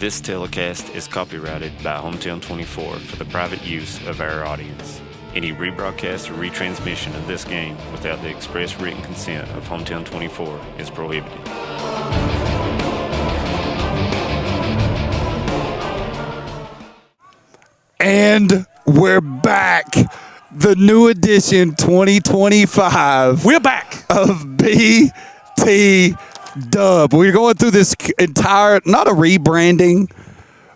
This telecast is copyrighted by Hometown 24 for the private use of our audience. Any rebroadcast or retransmission of this game without the express written consent of Hometown 24 is prohibited. And we're back. The new edition 2025. We're back of BT Dub. We're going through this entire, not a rebranding,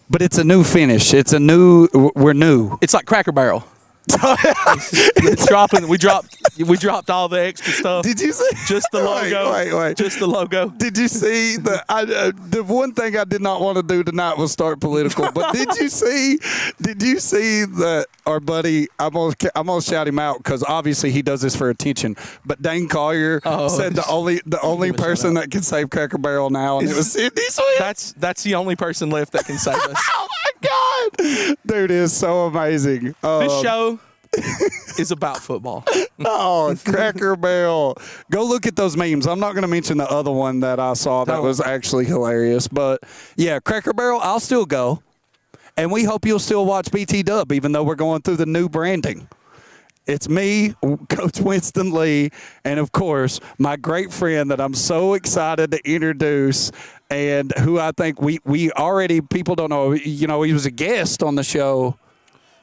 but it's a new finish. We're new. It's like Cracker Barrel. It's dropping. We dropped all the extra stuff. Did you see? Just the logo. Wait. Just the logo. Did you see the one thing I did not want to do tonight was start political? But did you see that our buddy? I'm gonna shout him out because obviously he does this for attention. But Dane Collier said the only person that can save Cracker Barrel now, and it was Sydney Swift. That's the only person left that can save us. Oh my God, dude, is so amazing. This show is about football. Oh, Cracker Barrel. Go look at those memes. I'm not going to mention the other one that I saw that was actually hilarious. But, yeah, Cracker Barrel, I'll still go. And we hope you'll still watch BT Dub, even though we're going through the new branding. It's me, Coach Winston Lee, and, of course, my great friend that I'm so excited to introduce and who I think we already, people don't know, he was a guest on the show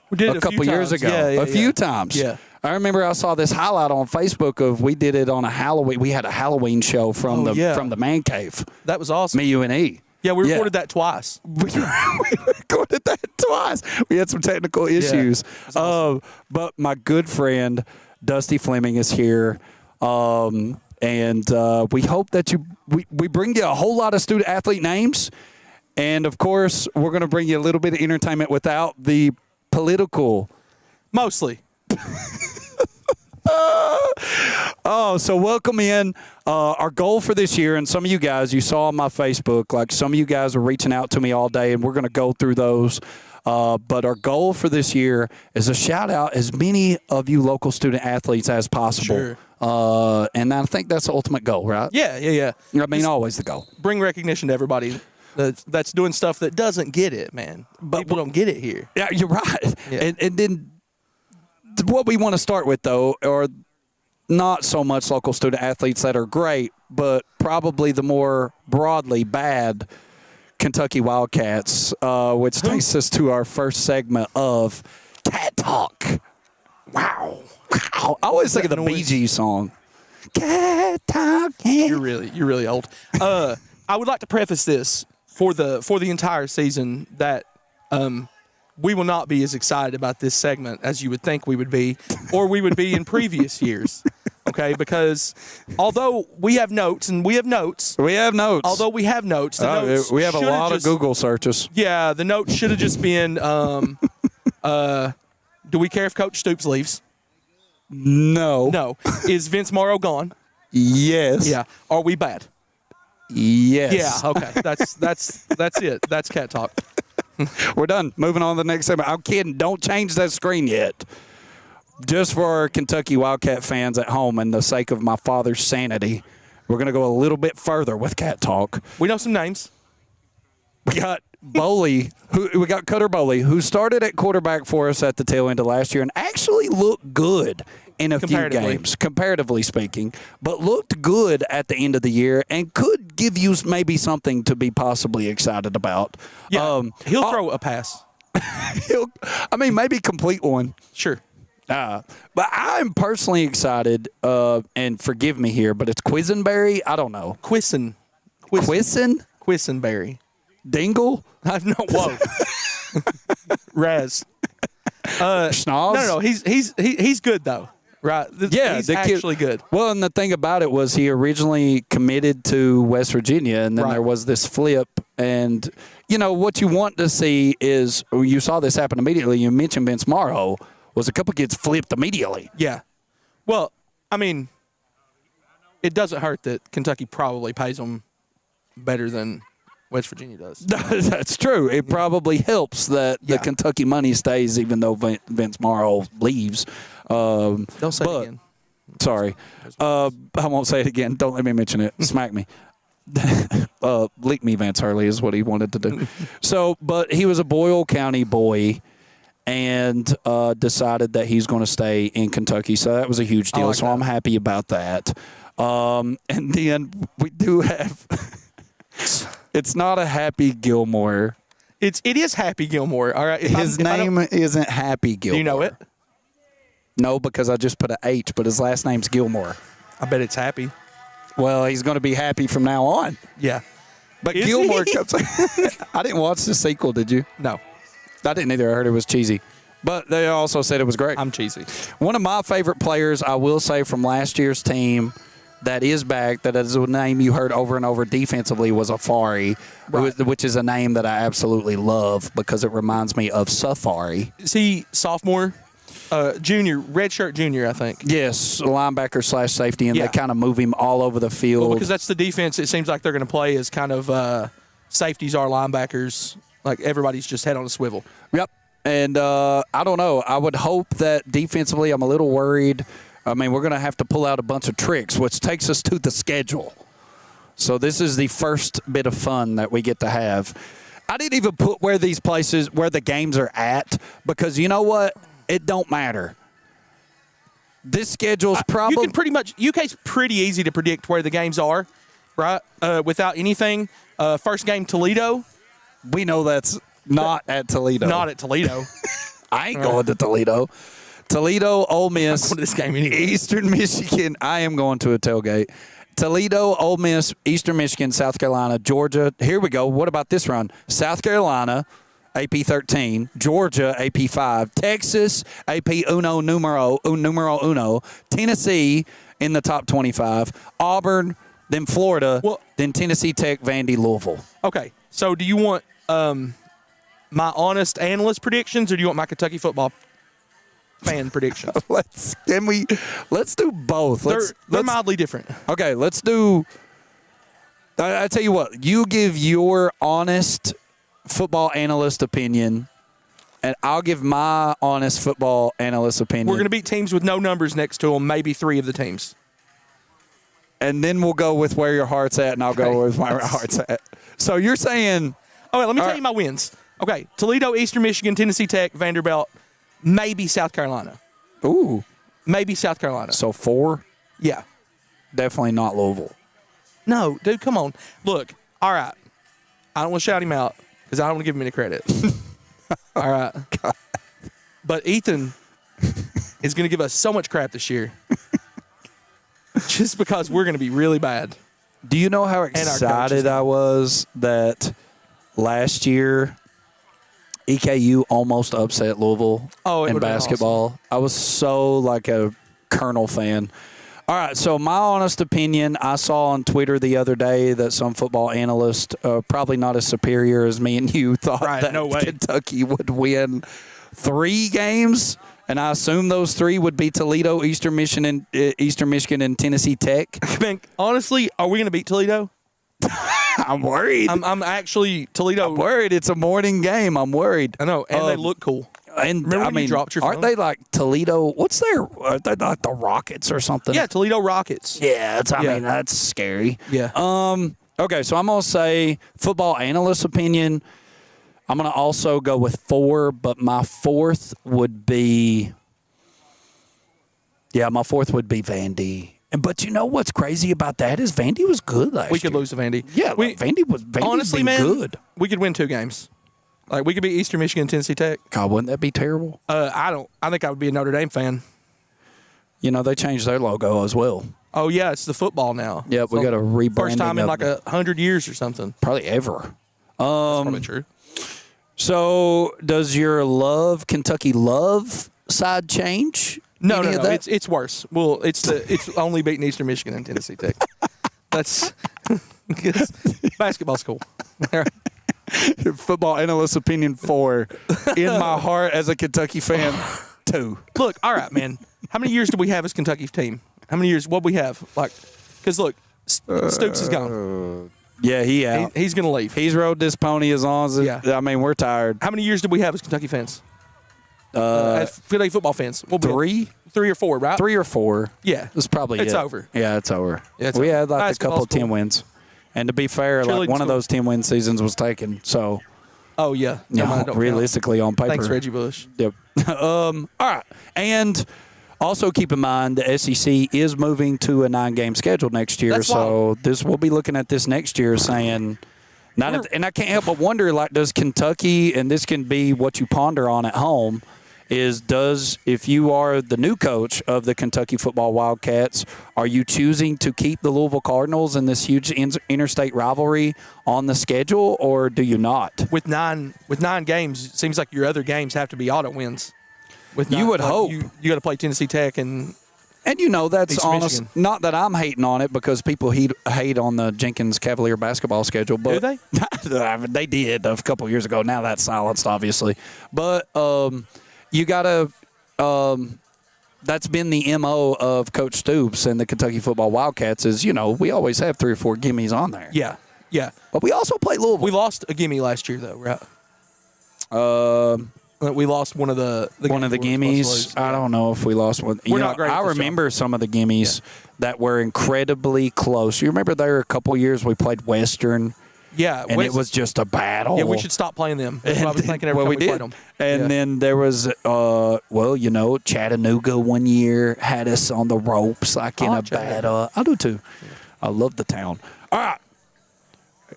We did a couple years ago, a few times. Yeah. I remember I saw this highlight on Facebook of we did it on a Halloween. We had a Halloween show from the man cave. That was awesome. Me, you, and E. Yeah, we recorded that twice. We recorded that twice. We had some technical issues. Yeah, awesome. But my good friend Dusty Fleming is here. And we hope that we bring you a whole lot of student athlete names. And, of course, we're going to bring you a little bit of entertainment without the political. Mostly. So welcome in. Our goal for this year, and some of you guys, you saw on my Facebook, like some of you guys are reaching out to me all day, and we're going to go through those. But our goal for this year is to shout out as many of you local student athletes as possible. Sure. And I think that's the ultimate goal, right? Yeah. I mean, always the goal. Bring recognition to everybody that's doing stuff that doesn't get it, man. But people don't get it here. Yeah, you're right. Yeah. And then what we want to start with, though, are not so much local student athletes that are great, but probably the more broadly bad Kentucky Wildcats, which takes us to our first segment of Cat Talk. Wow. I always think of the Bee Gees song. Cat Talk. You're really old. I would like to preface this for the entire season that we will not be as excited about this segment as you would think we would be, or we would be in previous years. Okay, because although we have notes, although we have notes, the notes we have a lot of Google searches. Yeah, the notes should have just been, do we care if Coach Stoops leaves? No. No. Is Vince Morrow gone? Yes. Yeah. Are we bad? Yes. Yeah. Okay. That's it. That's Cat Talk. We're done. Moving on to the next segment. I'm kidding. Don't change that screen yet. Just for our Kentucky Wildcat fans at home and the sake of my father's sanity, we're going to go a little bit further with Cat Talk. We know some names. We got Boley, we got Cutter Boley, who started at quarterback for us at the tail end of last year and actually looked good in a few games, comparatively speaking, but looked good at the end of the year and could give you maybe something to be possibly excited about. Yeah, he'll throw a pass. Maybe complete one. Sure. But I'm personally excited, and forgive me here, but it's Quisenberry. I don't know. Quissen? Quisenberry. Dingle? Whoa. Raz. Schnoz? No. He's good though. Right. Yeah, he's actually good. Well, and the thing about it was he originally committed to West Virginia, and then there was this flip. And, what you want to see is, you saw this happen immediately. You mentioned Vince Morrow, was a couple kids flipped immediately. Yeah. Well, I mean, it doesn't hurt that Kentucky probably pays them better than West Virginia does. That's true. It probably helps that the Kentucky money stays even though Vince Morrow leaves. Don't say it again. Sorry. I won't say it again. Don't let me mention it. Smack me. Leak me Vance Hurley is what he wanted to do. So, but he was a Boyle County boy and decided that he's going to stay in Kentucky. So that was a huge deal. So I'm happy about that. And then we do have it's not a Happy Gilmore. It is Happy Gilmore. All right. His name isn't Happy Gilmore. Do you know it? No, because I just put an H, but his last name's Gilmore. I bet it's Happy. Well, he's going to be happy from now on. Yeah. But Gilmore comes. I didn't watch the sequel, did you? No. I didn't either. I heard it was cheesy. But they also said it was great. I'm cheesy. One of my favorite players, I will say, from last year's team that is back, that is a name you heard over and over defensively, was Afari, which is a name that I absolutely love because it reminds me of Safari. Is he sophomore? Junior, redshirt junior, I think. Yes, linebacker / safety, and they kind of move him all over the field. Well, because that's the defense it seems like they're going to play is kind of safeties are linebackers. Like everybody's just head on a swivel. Yep. And I don't know. I would hope that defensively I'm a little worried. I mean, we're going to have to pull out a bunch of tricks, which takes us to the schedule. So this is the first bit of fun that we get to have. I didn't even put where these places, where the games are at, because you know what? It don't matter. This schedule's probably... You can pretty much... UK's pretty easy to predict where the games are, right? Without anything. First game, Toledo. We know that's not at Toledo. Not at Toledo. I ain't going to Toledo. Toledo, Ole Miss. I'm going to this game anyway. Eastern Michigan. I am going to a tailgate. Toledo, Ole Miss, Eastern Michigan, South Carolina, Georgia. Here we go. What about this run? South Carolina, AP 13, Georgia, AP 5, Texas, AP numero uno, Tennessee in the top 25, Auburn, then Florida, then Tennessee Tech, Vandy, Louisville. Okay, so do you want my honest analyst predictions or do you want my Kentucky football fan predictions? Let's do both. They're mildly different. Okay, let's do. I tell you what, you give your honest football analyst opinion, and I'll give my honest football analyst opinion. We're going to beat teams with no numbers next to them, maybe 3 of the teams. And then we'll go with where your heart's at, and I'll go with where my heart's at. So you're saying... All right, let me tell you my wins. Okay, Toledo, Eastern Michigan, Tennessee Tech, Vanderbilt, maybe South Carolina. Ooh. Maybe South Carolina. So 4? Yeah. Definitely not Louisville. No, dude, come on. Look, all right. I don't want to shout him out because I don't want to give him any credit. All right. God. But Ethan is going to give us so much crap this year just because we're going to be really bad. Do you know how excited I was that last year EKU almost upset Louisville in basketball? Awesome. I was so like a Colonel fan. All right, so my honest opinion, I saw on Twitter the other day that some football analyst, probably not as superior as me and you, thought that Kentucky would win 3 games, and I assume those 3 would be Toledo, Eastern Michigan, and Tennessee Tech. Man, honestly, are we going to beat Toledo? I'm worried. I'm actually Toledo. I'm worried. It's a morning game. I'm worried. I know, and they look cool. And remember when you dropped your phone? Aren't they like Toledo? What's their? Are they like the Rockets or something? Yeah, Toledo Rockets. Yeah, I mean that's scary. Yeah. Okay, so I'm gonna say football analyst opinion. I'm gonna also go with 4, but my 4th would be. Yeah, my 4th would be Vandy. But you know what's crazy about that is Vandy was good last year. We could lose to Vandy. Yeah, Vandy's honestly, been good. We could win 2 games. Like, we could be Eastern Michigan, Tennessee Tech. God, wouldn't that be terrible? I think I would be a Notre Dame fan. You know, they changed their logo as well. Oh, yeah, it's the football now. Yeah, we got a rebranding. First time in like 100 years or something. Probably ever. That's probably true. So, does your Kentucky love side change? No. It's worse. Well, it's only beating Eastern Michigan and Tennessee Tech. That's basketball's cool. Football analyst opinion 4. In my heart as a Kentucky fan, 2. Look, all right, man. How many years do we have as Kentucky team? How many years? What we have? Like, because look, Stoops is gone. Yeah, he's going to leave. He's rode this pony as long as I mean, we're tired. How many years do we have as Kentucky fans? As Kentucky football fans? 3? 3 or 4, right? 3 or 4. Yeah. It's probably It's over. Yeah, it's over. Yeah, we had like a couple of 10 wins. And to be fair, like one of those 10-win seasons was taken. So, oh yeah, realistically on paper. Thanks, Reggie Bush. Yep. All right, and also keep in mind the SEC is moving to a 9-game schedule next year. That's so wild. we'll be looking at this next year, saying. And I can't help but wonder, like, does Kentucky, and this can be what you ponder on at home, if you are the new coach of the Kentucky football Wildcats, are you choosing to keep the Louisville Cardinals in this huge interstate rivalry on the schedule, or do you not? With nine games, it seems like your other games have to be auto wins. You would hope. You got to play Tennessee Tech and that's East honest. Michigan. Not that I'm hating on it because people hate on the Jenkins Cavalier basketball schedule. But do they? They did a couple years ago. Now that's silenced, obviously. But you got to that's been the MO of Coach Stoops and the Kentucky football Wildcats is, we always have 3 or 4 gimmies on there. Yeah, yeah. But we also play Louisville. We lost a gimme last year, though, right? We lost one of the gimmies. I don't know if we lost one. We're not great. I remember some of the gimmies that were incredibly close. You remember there were a couple years we played Western. Yeah, and it was just a battle. Yeah, we should stop playing them. That's what I was thinking every time we played them. And then there was, Chattanooga one year had us on the ropes like in a battle. I do too. Yeah. I love the town. All right.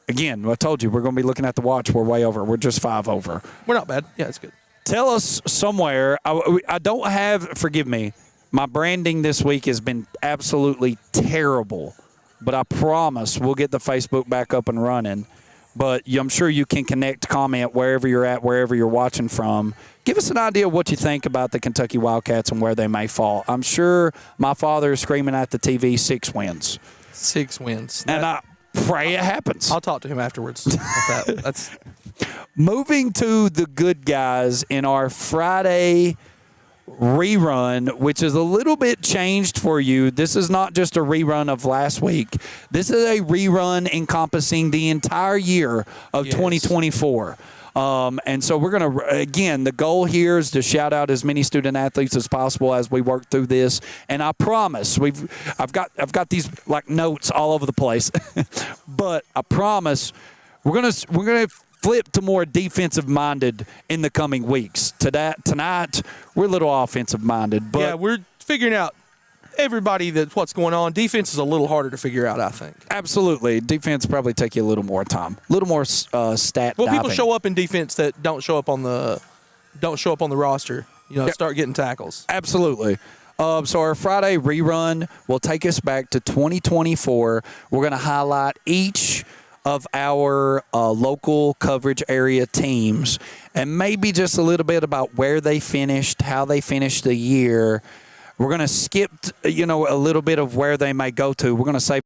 Again, I told you we're going to be looking at the watch. We're way over. We're just 5 over. We're not bad. Yeah, it's good. Tell us somewhere. I don't have, forgive me, my branding this week has been absolutely terrible. But I promise we'll get the Facebook back up and running. But I'm sure you can comment wherever you're at, wherever you're watching from. Give us an idea of what you think about the Kentucky Wildcats and where they may fall. I'm sure my father is screaming at the TV 6 wins. 6 wins. And I pray it happens. I'll talk to him afterwards about that. That's moving to the good guys in our Friday rerun, which is a little bit changed for you. This is not just a rerun of last week. This is a rerun encompassing the entire year of 2024. And so we're going to, again, the goal here is to shout out as many student athletes as possible as we work through this. And I promise I've got these like notes all over the place, but I promise we're going to flip to more defensive-minded in the coming weeks. Tonight, we're a little offensive-minded. But yeah, we're figuring out everybody what's going on. Defense is a little harder to figure out, I think. Absolutely. Defense probably take you a little more time, a little more stat Well, diving. people show up in defense that don't show up on the roster. Start getting tackles. Absolutely. So our Friday rerun will take us back to 2024. We're going to highlight each of our local coverage area teams and maybe just a little bit about where they finished, how they finished the year. We're going to skip, a little bit of where they may go to. We're going to say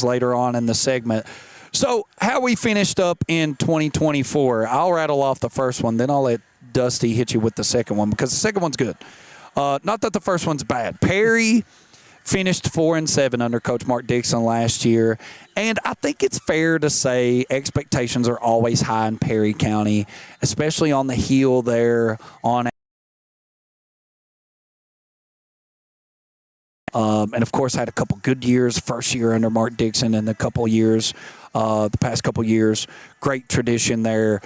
later on in the segment. So how we finished up in 2024, I'll rattle off the first one, then I'll let Dusty hit you with the second one because the second one's good. Not that the first one's bad. Perry finished 4-7 under Coach Mark Dixon last year. And I think it's fair to say expectations are always high in Perry County, especially on the heel there on and, of course, had a couple good years, first year under Mark Dixon and the past couple years. Great tradition there.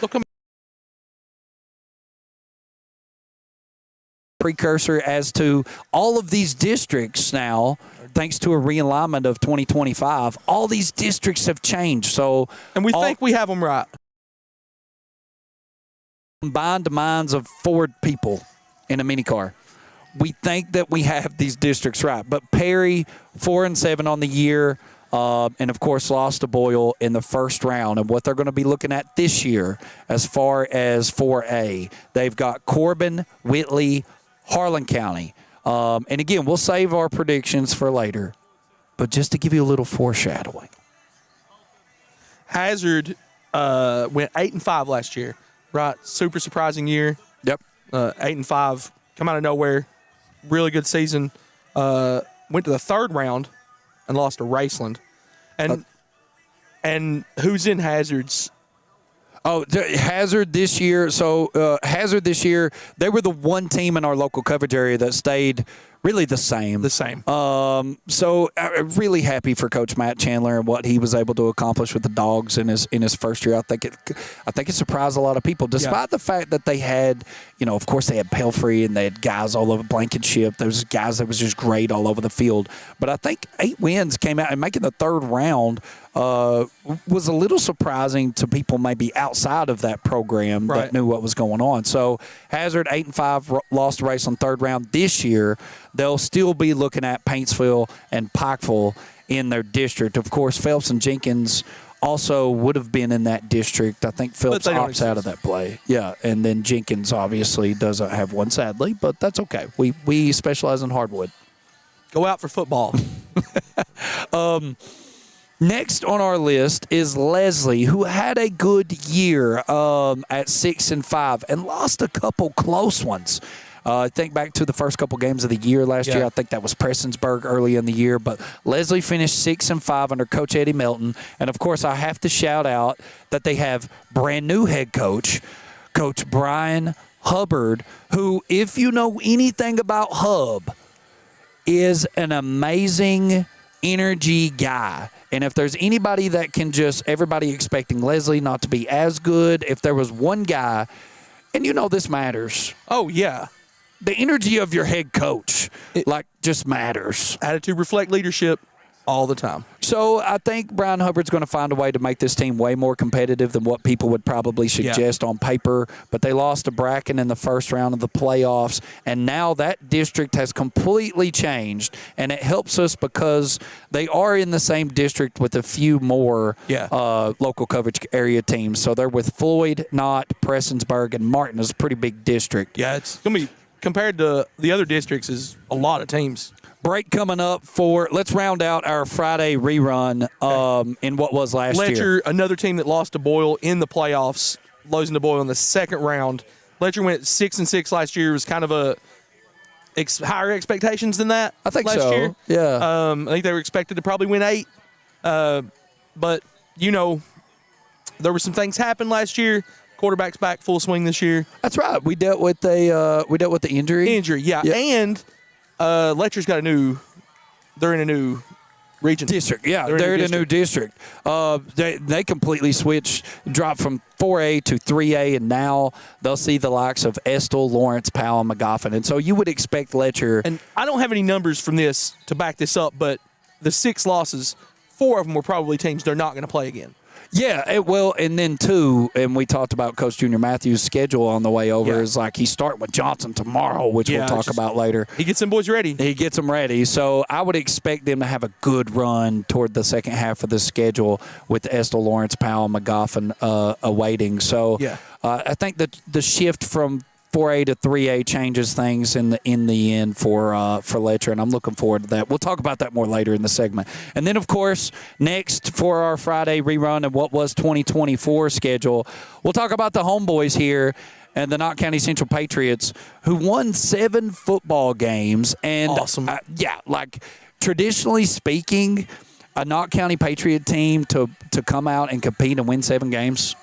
Precursor as to all of these districts now, thanks to a realignment of 2025, all these districts have changed. And we think we have them right. Combined minds of 4 people in a minicar. We think that we have these districts right. But Perry, 4-7 on the year, and, of course, lost to Boyle in the first round. And what they're going to be looking at this year as far as 4A, they've got Corbin, Whitley, Harlan County. And, again, we'll save our predictions for later. But just to give you a little foreshadowing. Hazard went 8-5 last year, right? Super surprising year. Yep. 8-5, come out of nowhere. Really good season. Went to the third round and lost to Raceland. And who's in Hazard's? Oh, Hazard this year. So Hazard this year, they were the one team in our local coverage area that stayed really the same. The same. So really happy for Coach Matt Chandler and what he was able to accomplish with the Dogs in his first year. I think it surprised a lot of people, despite the fact that they had, of course they had Pelfrey and they had guys all over Blankenship. There was guys that was just great all over the field. But I think 8 wins came out and making the third round was a little surprising to people maybe outside of that program that knew what was going on. So Hazard 8-5 lost the race on third round. This year they'll still be looking at Paintsville and Pikeville in their district. Of course, Phelps and Jenkins also would have been in that district. I think Phelps opts out of that play. Yeah, and then Jenkins obviously doesn't have one, sadly, but that's okay. We specialize in hardwood. Go out for football. Next on our list is Leslie, who had a good year at 6-5 and lost a couple close ones. Think back to the first couple games of the year last year. I think that was Prestonsburg early in the year. But Leslie finished 6-5 under Coach Eddie Melton. And, of course, I have to shout out that they have brand new head coach, Coach Brian Hubbard, who, if you know anything about Hub, is an amazing energy guy. And if there's anybody that can everybody expecting Leslie not to be as good, if there was one guy, and this matters. Oh, yeah. The energy of your head coach, just matters. Attitude reflect leadership all the time. So I think Brian Hubbard's going to find a way to make this team way more competitive than what people would probably suggest on paper. But they lost to Bracken in the first round of the playoffs, and now that district has completely changed, and it helps us because they are in the same district with a few more local coverage area teams. So they're with Floyd, Knott, Prestonsburg, and Martin. Is a pretty big district. Yeah, it's going to be, compared to the other districts, is a lot of teams. Break coming up let's round out our Friday rerun in what was last year. Letcher, another team that lost to Boyle in the playoffs, losing to Boyle in the second round. Letcher went 6-6 last year. It was kind of higher expectations than that. I think last so. year. Yeah. I think they were expected to probably win 8. But there were some things happened last year. Quarterback's back full swing this year. That's right. We dealt with the injury. Yeah. And Letcher's got they're in a new region. District, yeah. They're in a new district. They completely switched, dropped from 4A to 3A, and now they'll see the likes of Estill, Lawrence, Powell, and McGoffin. And so you would expect Letcher. And I don't have any numbers from this to back this up, but the 6 losses, 4 of them were probably teams they're not going to play again. Yeah, and then 2, and we talked about Coach Junior Matthews' schedule on the way over, is he's starting with Johnson tomorrow, which we'll talk about later. He gets them boys ready. He gets them ready. So I would expect them to have a good run toward the second half of the schedule with Estill, Lawrence, Powell, McGoffin awaiting. So I think that the shift from 4A to 3A changes things in the end for Letcher, and I'm looking forward to that. We'll talk about that more later in the segment. And then, of course, next for our Friday rerun and what was 2024 schedule, we'll talk about the homeboys here and the Knott County Central Patriots, who won 7 football games. And awesome. Traditionally speaking, a Knott County Patriot team to come out and compete and win 7 games.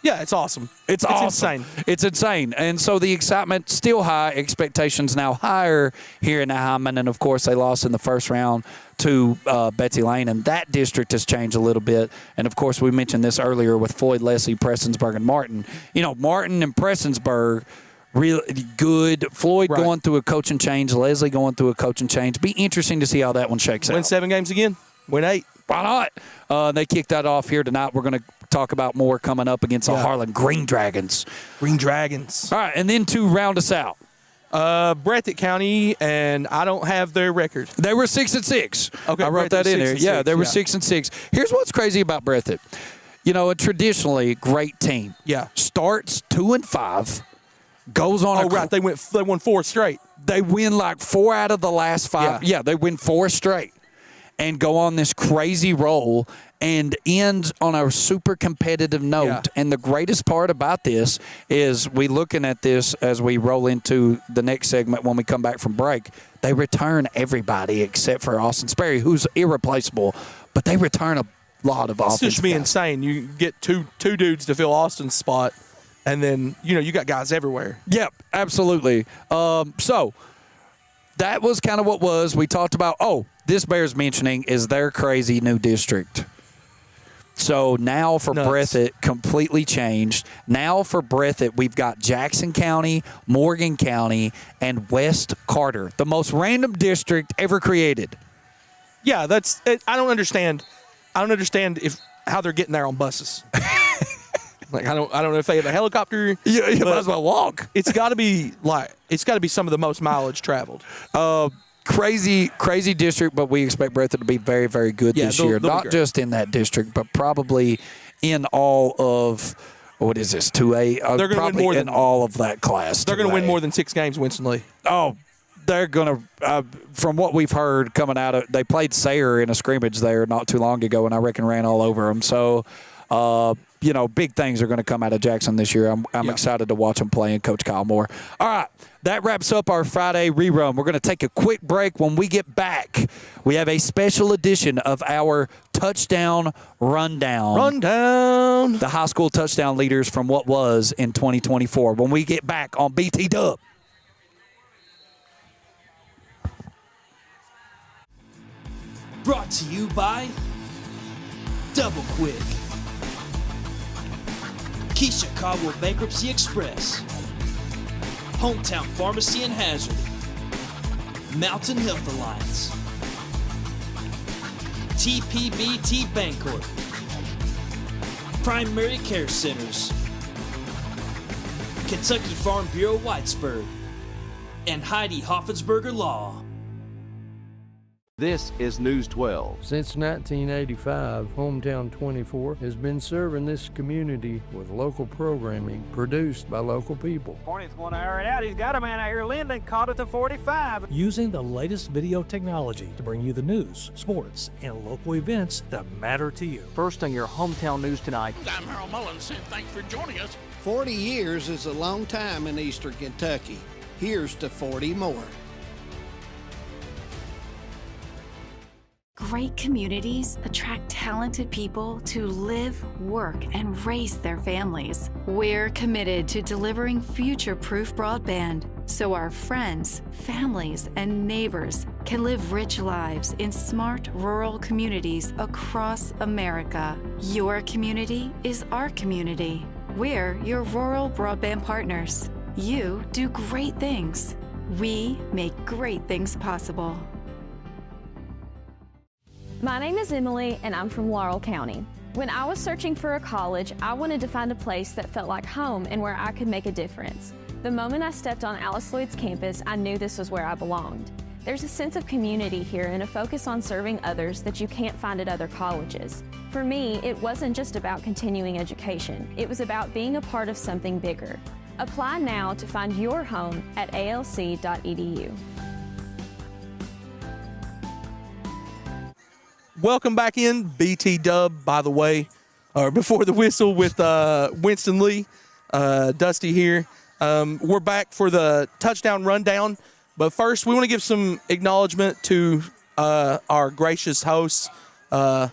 Yeah, it's awesome. It's awesome. Insane. It's insane. And so the excitement still high, expectations now higher here in Hyman. And, of course, they lost in the first round to Betsy Lane, and that district has changed a little bit. And, of course, we mentioned this earlier with Floyd, Leslie, Prestonsburg, and Martin. Martin and Prestonsburg, really good. Floyd going through a coaching change, Leslie going through a coaching change. Be interesting to see how that one shakes out. Win 7 games again. Win 8. Why not? They kicked that off here tonight. We're going to talk about more coming up against the Harlan Green Dragons. Green Dragons. All right, and then to round us out. Breathitt County, and I don't have their record. They were 6-6. Okay, I wrote that in there. Yeah, they were 6-6. Here's what's crazy about Breathitt. A traditionally great team. Yeah. Starts 2-5, goes on. They won 4 straight. They win like 4 out of the last 5. Yeah, they win 4 straight and go on this crazy roll and ends on a super competitive note. Yeah. And the greatest part about this is we looking at this as we roll into the next segment when we come back from break. They return everybody except for Austin Sperry, who's irreplaceable, but they return a lot of offense. It's just be insane. You get two dudes to fill Austin's spot, and then you got guys everywhere. Yep, absolutely. So that was kind of what was. We talked about, this bears mentioning is their crazy new district. So now for Breathitt, completely changed. Now for Breathitt, we've got Jackson County, Morgan County, and West Carter, the most random district ever created. Yeah, that's it. I don't understand how they're getting there on buses. Like I don't know if they have a helicopter. You might as well walk. It's got to be some of the most mileage traveled. Crazy district, but we expect Breathitt to be very, very good this year. Not just in that district, but probably in all of, what is this, 2A? They're going to win more than all of that class. They're going to win more than 6 games, Winston Lee. Oh, they're going to, from what we've heard coming out of, they played Sayre in a scrimmage there not too long ago, and I reckon ran all over them. So, big things are going to come out of Jackson this year. I'm excited to watch them play and Coach Kyle Moore. All right, that wraps up our Friday rerun. We're going to take a quick break. When we get back, we have a special edition of our touchdown rundown. The high school touchdown leaders from what was in 2024. When we get back on BT Dub. Brought to you by Double Quick, Keisha Caldwell Bankruptcy Express, Hometown Pharmacy and Hazard, Mountain Health Alliance, TPBT Bancorp, Primary Care Centers, Kentucky Farm Bureau Whitesburg, and Heidi Hoffensberger Law. This is News 12. Since 1985, Hometown 24 has been serving this community with local programming produced by local people. Hornet's going to air it out. He's got a man out here. Linden caught it to 45. Using the latest video technology to bring you the news, sports, and local events that matter to you. First on your Hometown News tonight. I'm Harold Mullins, and thanks for joining us. 40 years is a long time in Eastern Kentucky. Here's to 40 more. Great communities attract talented people to live, work, and raise their families. We're committed to delivering future-proof broadband so our friends, families, and neighbors can live rich lives in smart rural communities across America. Your community is our community. We're your rural broadband partners. You do great things. We make great things possible. My name is Emily, and I'm from Laurel County. When I was searching for a college, I wanted to find a place that felt like home and where I could make a difference. The moment I stepped on Alice Lloyd's campus, I knew this was where I belonged. There's a sense of community here and a focus on serving others that you can't find at other colleges. For me, it wasn't just about continuing education. It was about being a part of something bigger. Apply now to find your home at alc.edu. Welcome back in, BT Dub, by the way, or before the whistle with Winston Lee, Dusty here. We're back for the touchdown rundown, but first we want to give some acknowledgement to our gracious hosts, the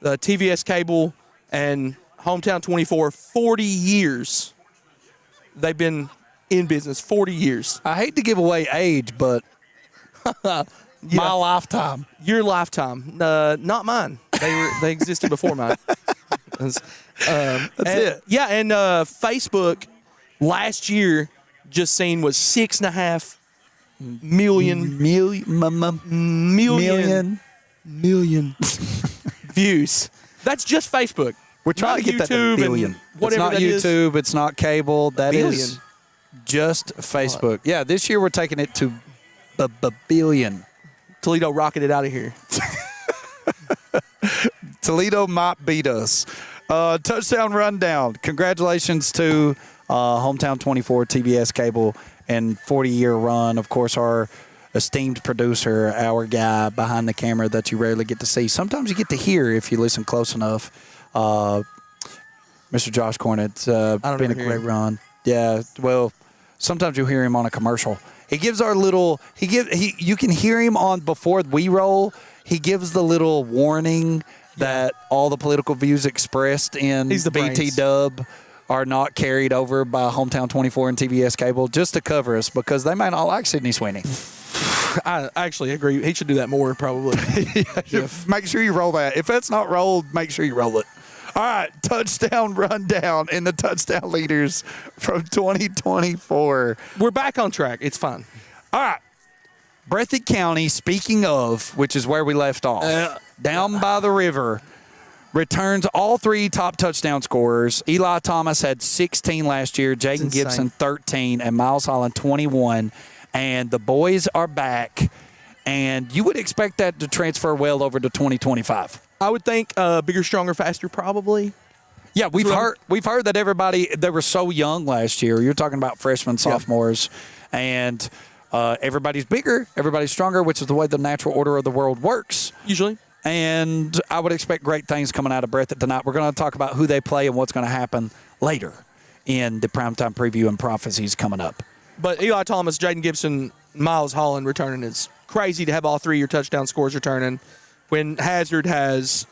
TVS Cable and Hometown 24, 40 years. They've been in business, 40 years. I hate to give away age, but my lifetime. Your lifetime. Not mine. They existed before mine. That's it. Yeah, and Facebook last year just seen was 6.5 million views. That's just Facebook. We're trying to get that to billion. It's not YouTube. It's not cable. That is just Facebook. Yeah, this year we're taking it to billion. Toledo rocketed out of here. Toledo might beat us. Touchdown rundown. Congratulations to Hometown 24, TVS Cable, and 40-year run. Of course, our esteemed producer, our guy behind the camera that you rarely get to see. Sometimes you get to hear if you listen close enough. Mr. Josh Cornett's been a great run. Yeah, well, sometimes you'll hear him on a commercial. He gives our little. You can hear him on before we roll. He gives the little warning that all the political views expressed in BT Dub are not carried over by Hometown 24 and TVS Cable, just to cover us because they may not like Sydney Sweeney. I actually agree. He should do that more, probably. Make sure you roll that. If that's not rolled, make sure you roll it. All right, touchdown rundown in the touchdown leaders from 2024. We're back on track. It's fine. All right. Breathitt County, speaking of, which is where we left off, down by the river, returns all 3 top touchdown scorers. Eli Thomas had 16 last year, Jaden Gibson 13, and Miles Holland 21. And the boys are back, and you would expect that to transfer well over to 2025. I would think bigger, stronger, faster, probably. Yeah, we've heard that everybody, they were so young last year. You're talking about freshmen, sophomores, and everybody's bigger, everybody's stronger, which is the way the natural order of the world works. Usually. And I would expect great things coming out of Breathitt tonight. We're going to talk about who they play and what's going to happen later in the primetime preview and prophecies coming up. But Eli Thomas, Jaden Gibson, Miles Holland returning is crazy to have all 3 of your touchdown scores returning when Hazard has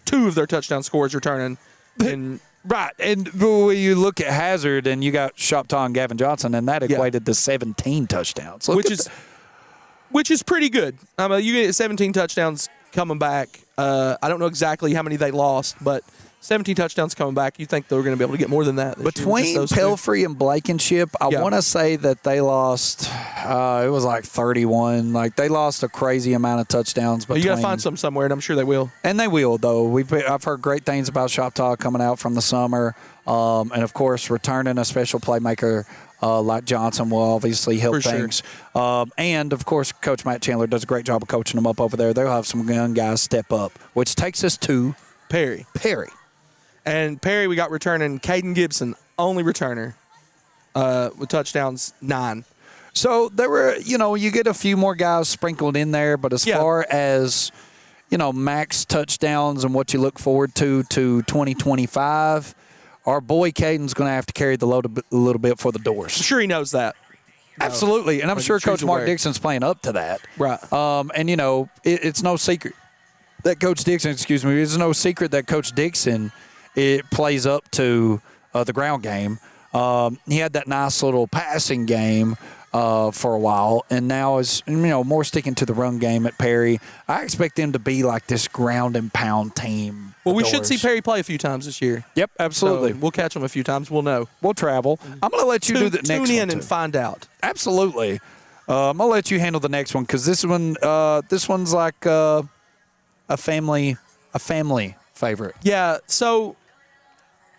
2 of their touchdown scores returning. And right. And when you look at Hazard and you got Shoptaw and Gavin Johnson, and that equated to 17 touchdowns. Which is pretty good. I mean, you get 17 touchdowns coming back. I don't know exactly how many they lost, but 17 touchdowns coming back. You think they're going to be able to get more than that this Between year, Pelfrey and Blankenship, I want to say that they lost, it was like 31. Like, they lost a crazy amount of touchdowns. You got to find some somewhere, and I'm sure they will. And they will, though. I've heard great things about Shoptaw coming out from the summer. And, of course, returning a special playmaker like Johnson will obviously help things. Sure. And, of course, Coach Matt Chandler does a great job of coaching them up over there. They'll have some young guys step up, which takes us to Perry. And Perry, we got returning Caden Gibson, only returner, with touchdowns 9. So there were, you get a few more guys sprinkled in there, but as far as, max touchdowns and what you look forward to 2025, our boy Caden's going to have to carry the load a little bit for the doors. I'm sure he knows that. Absolutely. And I'm sure Coach Mark Dixon's playing up to that. Right. And, it's no secret that Coach Dixon, it's no secret that Coach Dixon it plays up to the ground game. He had that nice little passing game for a while, and now is more sticking to the run game at Perry. I expect them to be like this ground and pound team. Well, we should see Perry play a few times this year. Yep, absolutely. So we'll catch him a few times. We'll know. We'll travel. I'm going to let you do the next one. Tune in and find out. Absolutely. I'm going to let you handle the next one because this one's like a family favorite. Yeah. So.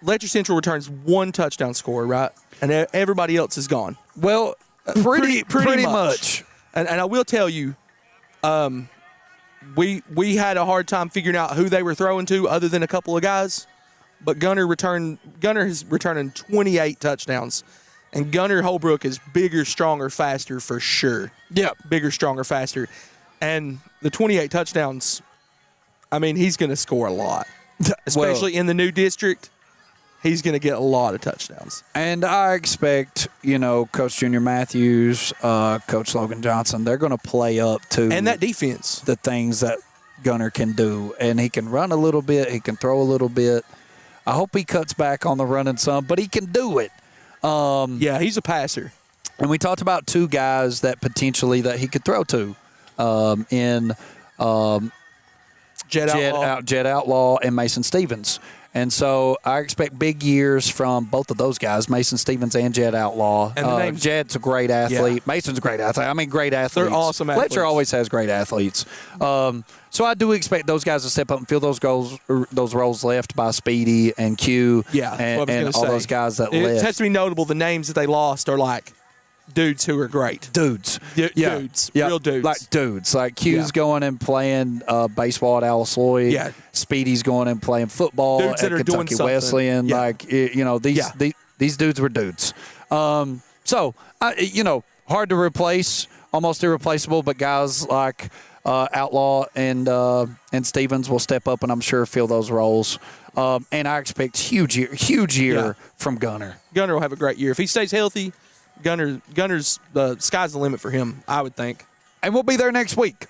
Letcher Central returns 1 touchdown score, right? And everybody else is gone. Well, pretty much. And I will tell you, we had a hard time figuring out who they were throwing to other than a couple of guys. But Gunner is returning 28 touchdowns. And Gunner Holbrook is bigger, stronger, faster for sure. Yeah. Bigger, stronger, faster. And the 28 touchdowns, I mean, he's going to score a lot. Especially in the new district. He's going to get a lot of touchdowns. And I expect, Coach Junior Matthews, Coach Logan Johnson, they're going to play up to and that defense, the things that Gunner can do. And he can run a little bit. He can throw a little bit. I hope he cuts back on the running some, but he can do it. Yeah, he's a passer. And we talked about 2 guys that potentially that he could throw to in Jet Outlaw and Mason Stevens. And so I expect big years from both of those guys, Mason Stevens and Jet Outlaw. And Jed's a great athlete. Yeah. Mason's a great athlete. I mean, great athletes. They're awesome athletes. Fletcher always has great athletes. So I do expect those guys to step up and fill those roles left by Speedy and Q and all those guys that left. It has to be notable the names that they lost are like dudes who are great. Dudes. Dudes. Real dudes. Like dudes. Like Q's going and playing baseball at Alice Lloyd. Yeah. Speedy's going and playing football dudes at Kentucky Wesleyan. Yeah. Like, these dudes were dudes. So, hard to replace, almost irreplaceable, but guys like Outlaw and Stevens will step up and I'm sure fill those roles. And I expect huge year from Gunner. Gunner will have a great year. If he stays healthy, Gunner's the sky's the limit for him, I would think. And we'll be there next week.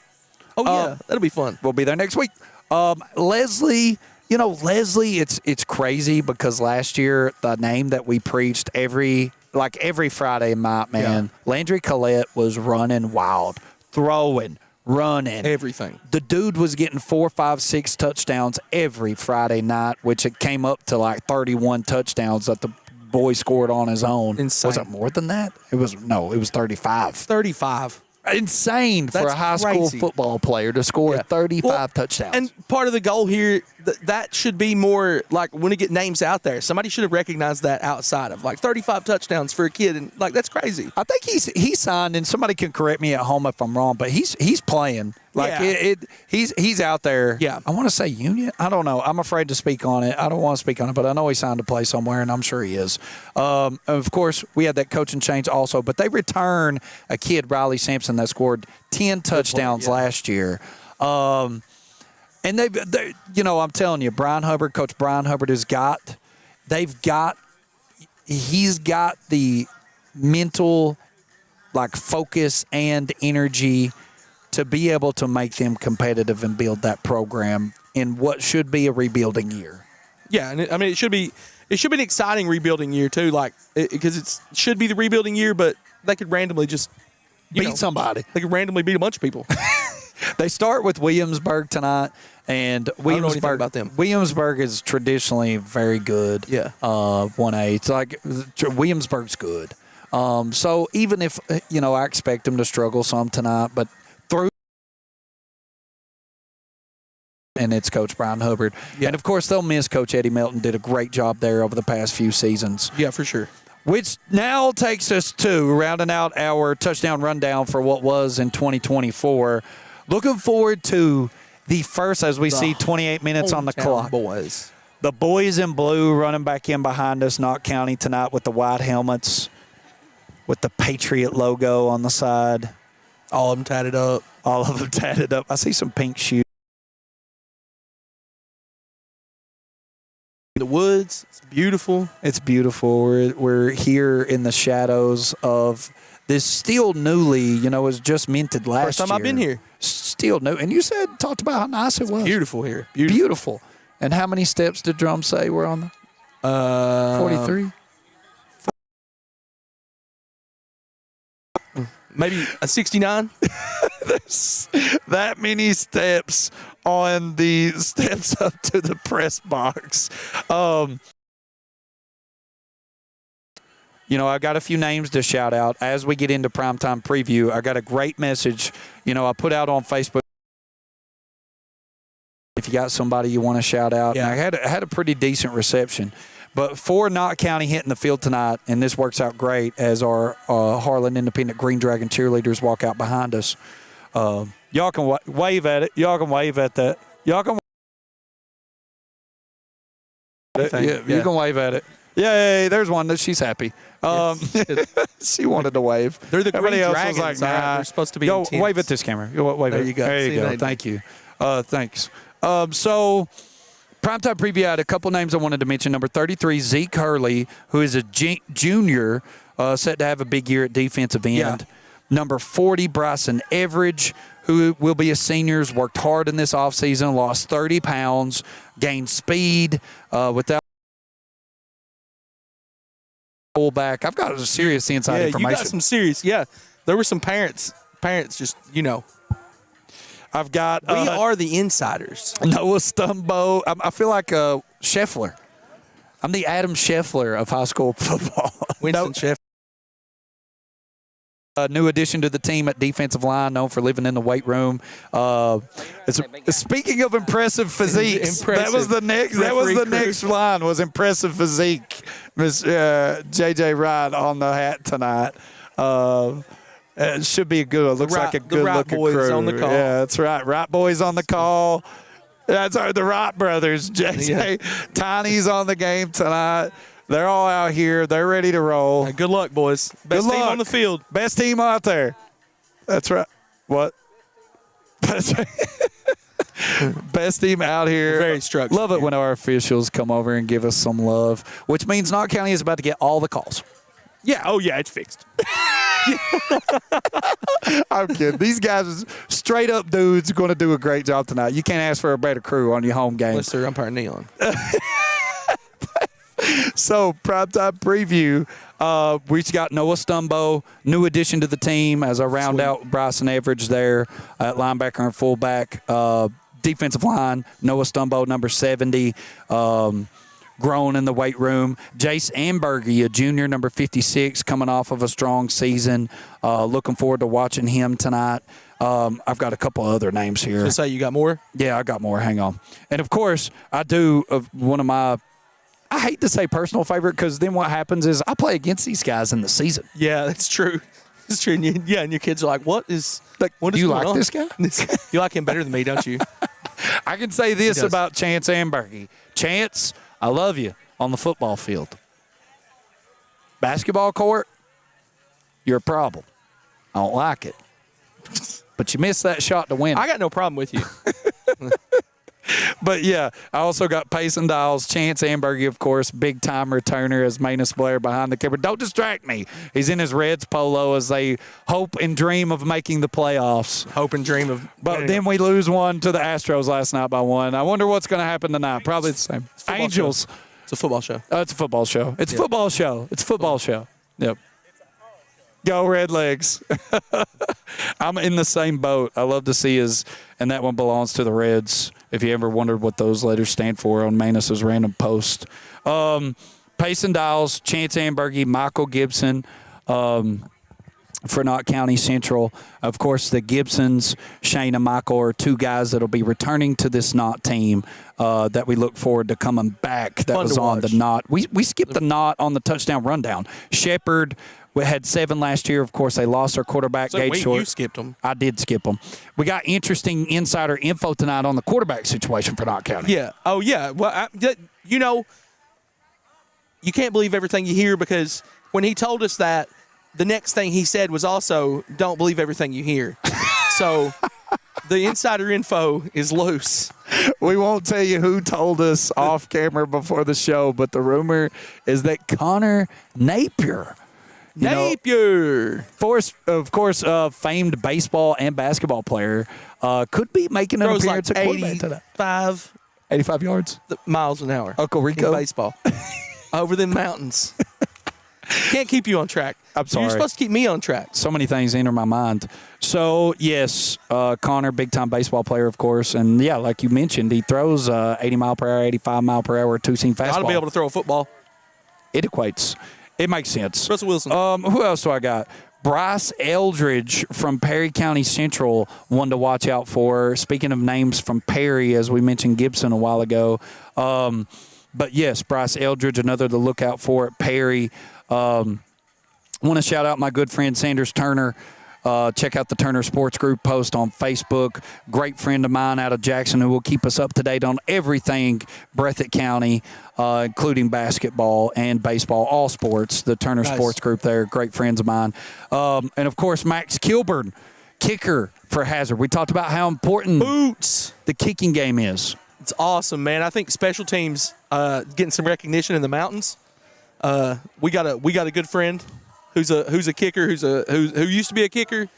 Oh, yeah. That'll be fun. We'll be there next week. Leslie, it's crazy because last year the name that we preached every Friday night, man, Landry Collette was running wild. throwing, running. Everything. The dude was getting 4, 5, 6 touchdowns every Friday night, which it came up to like 31 touchdowns that the boy scored on his own. Insane. Was it more than that? It was 35. 35. Insane for That's a high school crazy. football player to score 35 touchdowns. And part of the goal here, that should be more like when we get names out there, somebody should have recognized that outside of like 35 touchdowns for a kid. And like, that's crazy. I think he signed, and somebody can correct me at home if I'm wrong, but he's playing. Like he's out there. Yeah. I want to say Union. I don't know. I'm afraid to speak on it. I don't want to speak on it, but I know he signed to play somewhere, and I'm sure he is. Of course, we had that coaching change also, but they return a kid, Riley Sampson, that scored 10 touchdowns last year. And they, I'm telling you, Coach Brian Hubbard he's got the mental, like, focus and energy to be able to make them competitive and build that program in what should be a rebuilding year. Yeah, and it should be an exciting rebuilding year too, like because it should be the rebuilding year, but they could randomly just beat somebody. They could randomly beat a bunch of people. They start with Williamsburg tonight, and Williamsburg about them. Williamsburg is traditionally very good. Yeah, 1A. It's like Williamsburg's good. So even if I expect them to struggle some tonight, but through. And it's Coach Brian Hubbard. Yeah. And, of course, they'll miss Coach Eddie Melton. Did a great job there over the past few seasons. Yeah, for sure. Which now takes us to rounding out our touchdown rundown for what was in 2024. Looking forward to the first, as we see 28 minutes on the clock. Boys. The boys in blue running back in behind us, Knott County tonight with the white helmets, with the Patriot logo on the side. All of them tatted up. I see some pink shoes. The woods, it's beautiful. It's beautiful. We're here in the shadows of this still newly, was just minted last year. First time I've been here. Still new. And you talked about how nice it was. Beautiful here. Beautiful. And how many steps did Drum say were on the 43? Maybe a 69? That many steps on the steps up to the press box. I got a few names to shout out as we get into primetime preview. I got a great message, I put out on Facebook. If you got somebody you want to shout out, and I had a pretty decent reception. But for Knott County hitting the field tonight, and this works out great as our Harlan Independent Green Dragon cheerleaders walk out behind us. Y'all can wave at it. Y'all can wave at that. Y'all can. You can wave at it. Yay! There's one that she's happy. She wanted to wave. They're the Everybody Green else Dragons. was like, nah. They're supposed to be. Go intense. wave at this camera. Wave there at you go. There you go. Thank you. Thanks. So. Primetime preview, I had a couple names I wanted to mention. Number 33, Zeke Hurley, who is a junior, set to have a big year at defensive end. Yeah. Number 40, Bryson Everidge, who will be a senior, worked hard in this offseason, lost 30 pounds, gained speed without fullback. I've got serious inside information. You got some serious. Yeah, there were some parents just, I've got. We are the insiders. Noah Stumbo. I feel like Scheffler. I'm the Adam Scheffler of high school football. Winston Scheffler. A new addition to the team at defensive line, known for living in the weight room. Speaking of impressive physiques, that was the next line. Was impressive physique. Miss JJ Wright on the hat tonight. It should be a good one. Looks like a good-looking crew. On the call. Yeah, that's right. Wright boys on the call. That's the Wright brothers. JJ, Tiny's on the game tonight. They're all out here. They're ready to roll. Hey, good luck, boys. Best team on the field. Best team out there. That's right. What? That's right. Best team out here. Very structured. Love it when our officials come over and give us some love, which means Knott County is about to get all the calls. Yeah. Oh, yeah. It's fixed. I'm kidding. These guys, straight up dudes, are going to do a great job tonight. You can't ask for a better crew on your home game. Unless they're umpire Neon. So, primetime preview. We've got Noah Stumbo, new addition to the team as I round out Bryson Everidge there at linebacker and fullback. Defensive line, Noah Stumbo, number 70, growing in the weight room. Jace Ambergy, a junior, number 56, coming off of a strong season. Looking forward to watching him tonight. I've got a couple other names here. Just say you got more? Yeah, I got more. Hang on. And, of course, I do one of my – I hate to say personal favorite because then what happens is I play against these guys in the season. Yeah, that's true. It's true. And and your kids are like, what is you like on? this guy? You like him better than me, don't you? I can say this about Chance Ambergy. Chance, I love you on the football field. Basketball court, you're a problem. I don't like it. But you missed that shot to win. I got no problem with you. But, yeah, I also got Payson Dials, Chance Ambergy, of course, big-time returner as Manus Blair behind the camera. Don't distract me. He's in his Reds polo as they hope and dream of making the playoffs. Hope and dream of. But then we lose one to the Astros last night by 1. I wonder what's going to happen tonight. Probably the same. Angels. Show. It's a football show. Oh, it's a football show. It's a football show. It's a football show. Yep. Go Red Legs. I'm in the same boat. I love to see and that one belongs to the Reds, if you ever wondered what those letters stand for on Manus's random post. Payson Dials, Chance Ambergy, Michael Gibson for Knott County Central. Of course, the Gibsons, Shane and Michael, are two guys that will be returning to this Knott team that we look forward to coming back. That was on the Knott. We skipped the Knott on the touchdown rundown. Shepard. We had 7 last year. Of course, they lost their quarterback, Gage Short. You skipped them. I did skip them. We got interesting insider info tonight on the quarterback situation for Knott County. Yeah. Oh, yeah. Well, you can't believe everything you hear because when he told us that, the next thing he said was also, don't believe everything you hear. So the insider info is loose. We won't tell you who told us off camera before the show, but the rumor is that Connor Napier – of course, famed baseball and basketball player, could be making an appearance at quarterback today. 85 yards? Miles an hour. Uncle Rico. In baseball. Over the mountains. Can't keep you on track. I'm sorry. You're supposed to keep me on track. So many things enter my mind. So, yes, Connor, big-time baseball player, of course. And, yeah, like you mentioned, he throws 80 mile per hour, 85 mile per hour, two-seam fastball. Got to be able to throw a football. It equates. It makes sense. Russell Wilson. Who else do I got? Bryce Eldridge from Perry County Central, one to watch out for. Speaking of names from Perry, as we mentioned Gibson a while ago. But, yes, Bryce Eldridge, another to look out for at Perry. I want to shout out my good friend Sanders Turner. Check out the Turner Sports Group post on Facebook. Great friend of mine out of Jackson who will keep us up to date on everything Breathitt County, including basketball and baseball, all sports. The Turner Sports Group there, great friends of mine. And, of course, Max Kilburn, kicker for Hazard. We talked about how important the kicking game is. It's awesome, man. I think special teams getting some recognition in the mountains. We got a good friend who's a kicker, who used to be a kicker,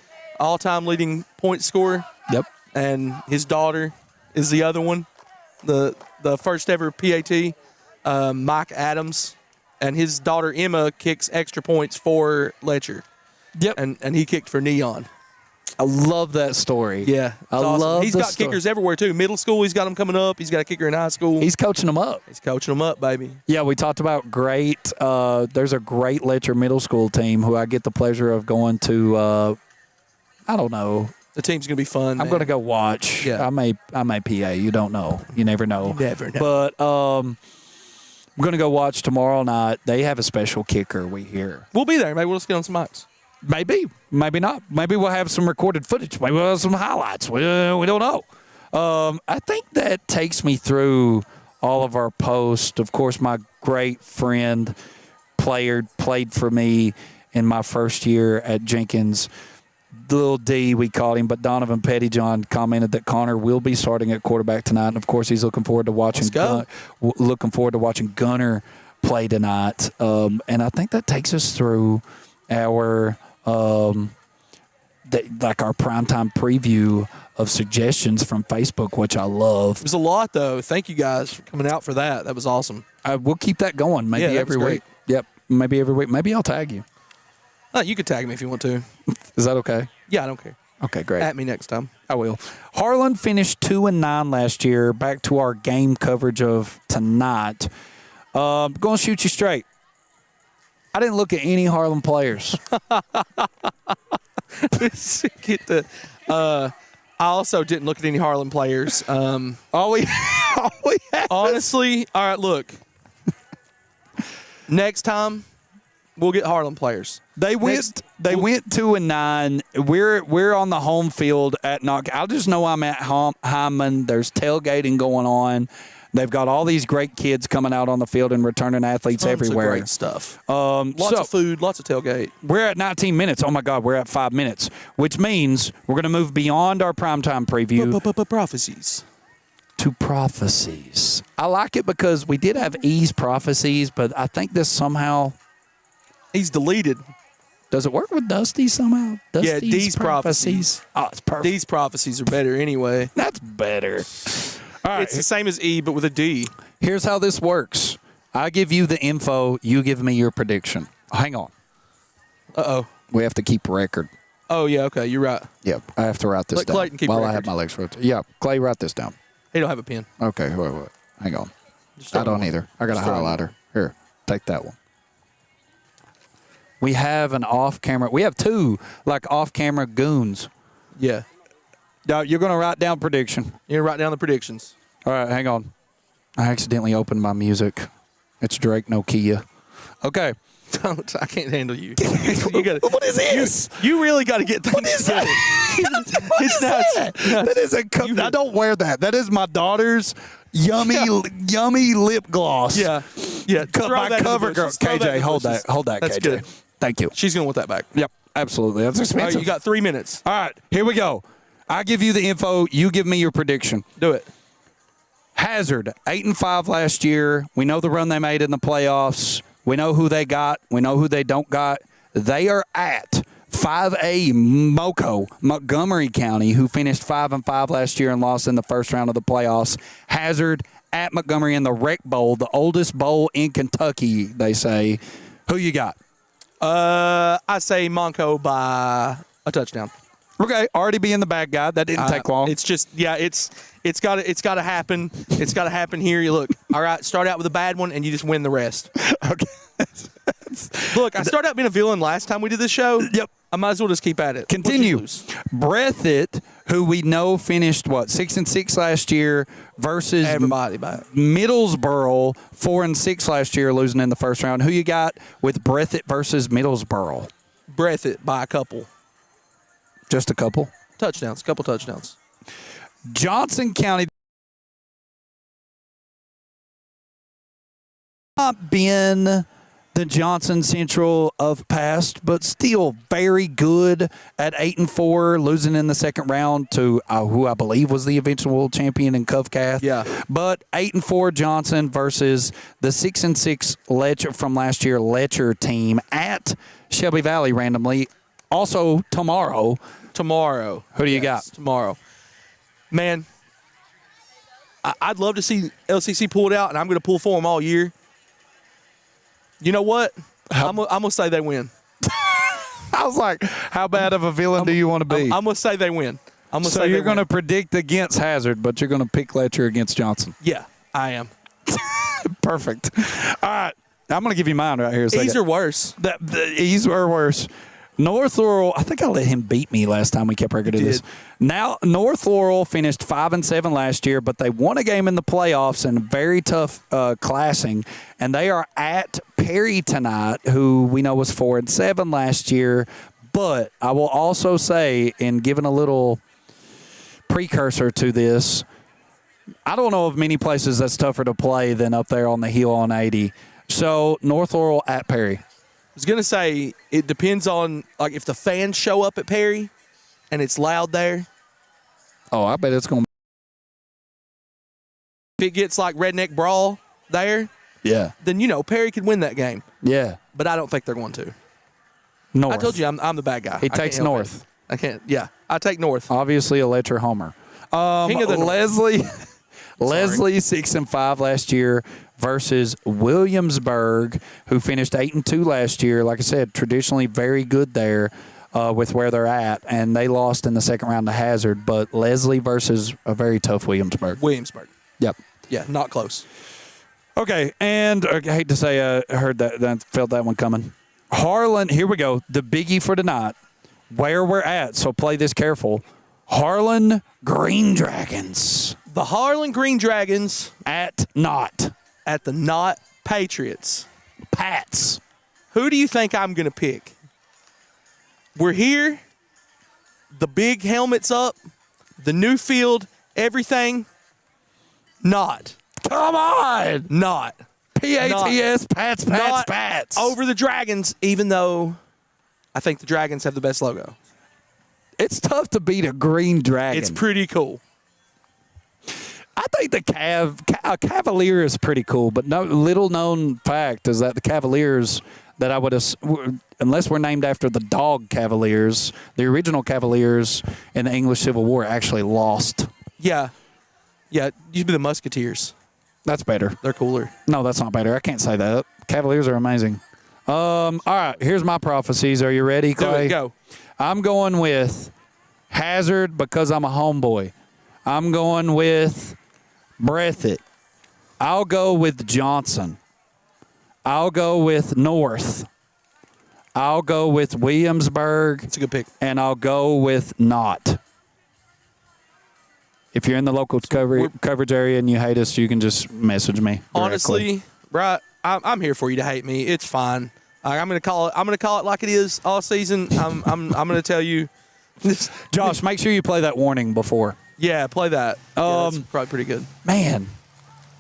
all-time leading point scorer. Yep. And his daughter is the other one, the first ever PAT, Mike Adams, and his daughter Emma kicks extra points for Letcher. Yep. And he kicked for Neon. I love that story. Yeah. I love He's got kickers everywhere, too. Middle school, he's got them coming up. He's got a kicker in high school. He's coaching them up. He's coaching them up, baby. Yeah, we talked about great. There's a great Letcher middle school team who I get the pleasure of going to, I don't know. The team's going to be fun, I'm going to go watch. Yeah. I may PA. You don't know. You never know. You never know. But I'm going to go watch tomorrow night. They have a special kicker, we hear. We'll be there. Maybe we'll just get on some mics. Maybe. Maybe not. Maybe we'll have some recorded footage. Maybe we'll have some highlights. We don't know. I think that takes me through all of our posts. Of course, my great friend played for me in my first year at Jenkins. Little D, we called him, but Donovan Pettyjohn commented that Connor will be starting at quarterback tonight, and of course, he's looking forward to watching. Gunner play tonight. And I think that takes us through our like our primetime preview of suggestions from Facebook, which I love. It was a lot, though. Thank you guys for coming out for that. That was awesome. We'll keep that going maybe every week. Yep, maybe every week. Maybe I'll tag you. You could tag me if you want to. Is that okay? Yeah, I don't care. Okay, great. At me next time. I will. Harlan finished 2-9 last year. Back to our game coverage of tonight. Going to shoot you straight. I didn't look at any Harlan players. I also didn't look at any Harlan players. All we had honestly, all right, look. Next time, we'll get Harlan players. They went 2-9. We're on the home field at Knott. I just know I'm at Hyman. There's tailgating going on. They've got all these great kids coming out on the field and returning athletes Tons everywhere. Of great stuff. Lots of food, lots of tailgate. We're at 19 minutes. Oh, my God, we're at 5 minutes, which means we're going to move beyond our primetime preview. Prophecies. To prophecies. I like it because we did have E's prophecies, but I think this somehow... He's deleted. Does it work with Dusty somehow? Yeah, D's prophecies. Oh, it's perfect. D's prophecies are better anyway. That's better. All right. It's the same as E, but with a D. Here's how this works. I give you the info. You give me your prediction. Hang on. Uh-oh. We have to keep record. Oh, yeah, okay. You're right. Yep. I have to write this Let down. Clayton keep while record. I have my legs rotated. Yeah. Clay, write this down. He don't have a pen. Okay. Wait. Hang on. I don't either. I got a highlighter. Here. Take that one. We have an off-camera. We have two, like, off-camera goons. Yeah. Now, you're going to write down prediction. You're going to write down the predictions. All right, hang on. I accidentally opened my music. It's Drake Nokia. Okay. Don't. I can't handle you. You gotta, what is this? You really got to get things What is together. What is that? That is I don't wear that. That is my daughter's yummy lip gloss. Yeah. My cover girl. KJ, hold that. That's KJ. good. Thank you. She's going to want that back. Yep, absolutely. That's All expensive. right, you got 3 minutes. All right, here we go. I give you the info. You give me your prediction. Do it. Hazard, 8-5 last year. We know the run they made in the playoffs. We know who they got. We know who they don't got. They are at 5A Montgomery County, who finished 5-5 last year and lost in the first round of the playoffs. Hazard at Montgomery in the Rec Bowl, the oldest bowl in Kentucky, they say. Who you got? I say Monco by a touchdown. Okay, already being the bad guy. That didn't take long. It's just, it's got to happen. It's got to happen here. You look, all right, start out with a bad one, and you just win the rest. Okay. Look, I started out being a villain last time we did this show. Yep. I might as well just keep at it. Continue. Breathitt, who we know finished, 6-6 last year versus everybody by Middlesboro, 4-6 last year, losing in the first round. Who you got with Breathitt versus Middlesboro? Breathitt by a couple. Just a couple? Couple touchdowns. Johnson County. Not been the Johnson Central of past, but still very good at 8-4, losing in the second round to who I believe was the eventual champion in Covcath. Yeah. But 8-4 Johnson versus the 6-6 Letcher from last year Letcher team at Shelby Valley randomly. Also tomorrow. Who do you got? Tomorrow. Man, I'd love to see LCC pull it out, and I'm going to pull for them all year. You know what? I'm going to say they win. I was like, how bad of a villain do you want to be? I'm going to say they win. So you're going to predict against Hazard, but you're going to pick Letcher against Johnson. Yeah, I am. Perfect. All right. I'm going to give you mine right here. E's are worse. The E's are worse. North Laurel, I think I let him beat me last time we kept record of this. Now, North Laurel finished 5-7 last year, but they won a game in the playoffs in a very tough classing, and they are at Perry tonight, who we know was 4-7 last year. But I will also say, in giving a little precursor to this, I don't know of many places that's tougher to play than up there on the hill on 80. So, North Laurel at Perry. I was going to say, it depends on, like, if the fans show up at Perry and it's loud there. Oh, I bet it's going to If it gets, like, redneck brawl there, yeah, then, Perry could win that game. Yeah. But I don't think they're going to. North. I told you I'm the bad guy. He takes North. I can't. Yeah, I take North. Obviously, a Letcher homer. King of the North. Leslie 6-5 last year versus Williamsburg, who finished 8-2 last year. Like I said, traditionally very good there with where they're at, and they lost in the second round to Hazard. But Leslie versus a very tough Williamsburg. Yep. Yeah, not close. Okay, and I hate to say I heard that, felt that one coming. Harlan, here we go. The biggie for tonight. Where we're at, so play this careful. Harlan Green Dragons. The Harlan Green Dragons at Knott. At the Knott Patriots. Pats. Who do you think I'm going to pick? We're here. The big helmets up. The new field. Everything. Knott. Come on. Knott. P-A-T-S. Pats, Pats, Knott Pats. over the Dragons, even though I think the Dragons have the best logo. It's tough to beat a green dragon. It's pretty cool. I think the Cavalier is pretty cool, but no little known fact is that the Cavaliers that I would have, unless we're named after the dog Cavaliers, the original Cavaliers in the English Civil War actually lost. Yeah. Yeah, used to be the Musketeers. That's better. They're cooler. No, that's not better. I can't say that. Cavaliers are amazing. All right, here's my prophecies. Are you ready, Clay? Do it, go. I'm going with Hazard because I'm a homeboy. I'm going with Breathitt. I'll go with Johnson. I'll go with North. I'll go with Williamsburg. That's a good pick. And I'll go with Knott. If you're in the local coverage area and you hate us, you can just message me directly. Honestly, right, I'm here for you to hate me. It's fine. I'm gonna call it like it is all season. I'm gonna tell you. Josh, make sure you play that warning before. Yeah, play that. Yeah, that's probably pretty good. Man,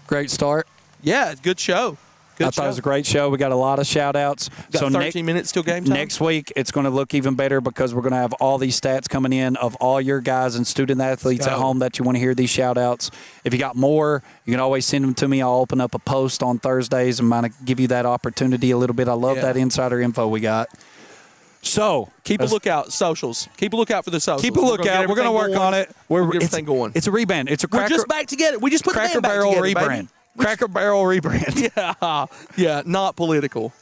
great start. Yeah, good show. I thought it was a great show. We got a lot of shout-outs. Got 13 minutes till game time. Next week, it's going to look even better because we're going to have all these stats coming in of all your guys and student-athletes at home that you want to hear these shout-outs. If you got more, you can always send them to me. I'll open up a post on Thursdays and kind of give you that opportunity a little bit. I love that insider info we got. So keep a lookout. Socials. Keep a lookout for the socials. Keep a lookout. We're going to work on it. We're get everything going. It's a rebrand. It's a We're just back together. We just put Cracker the band Barrel back together, rebrand. Baby. Cracker Barrel rebrand. Yeah, not political.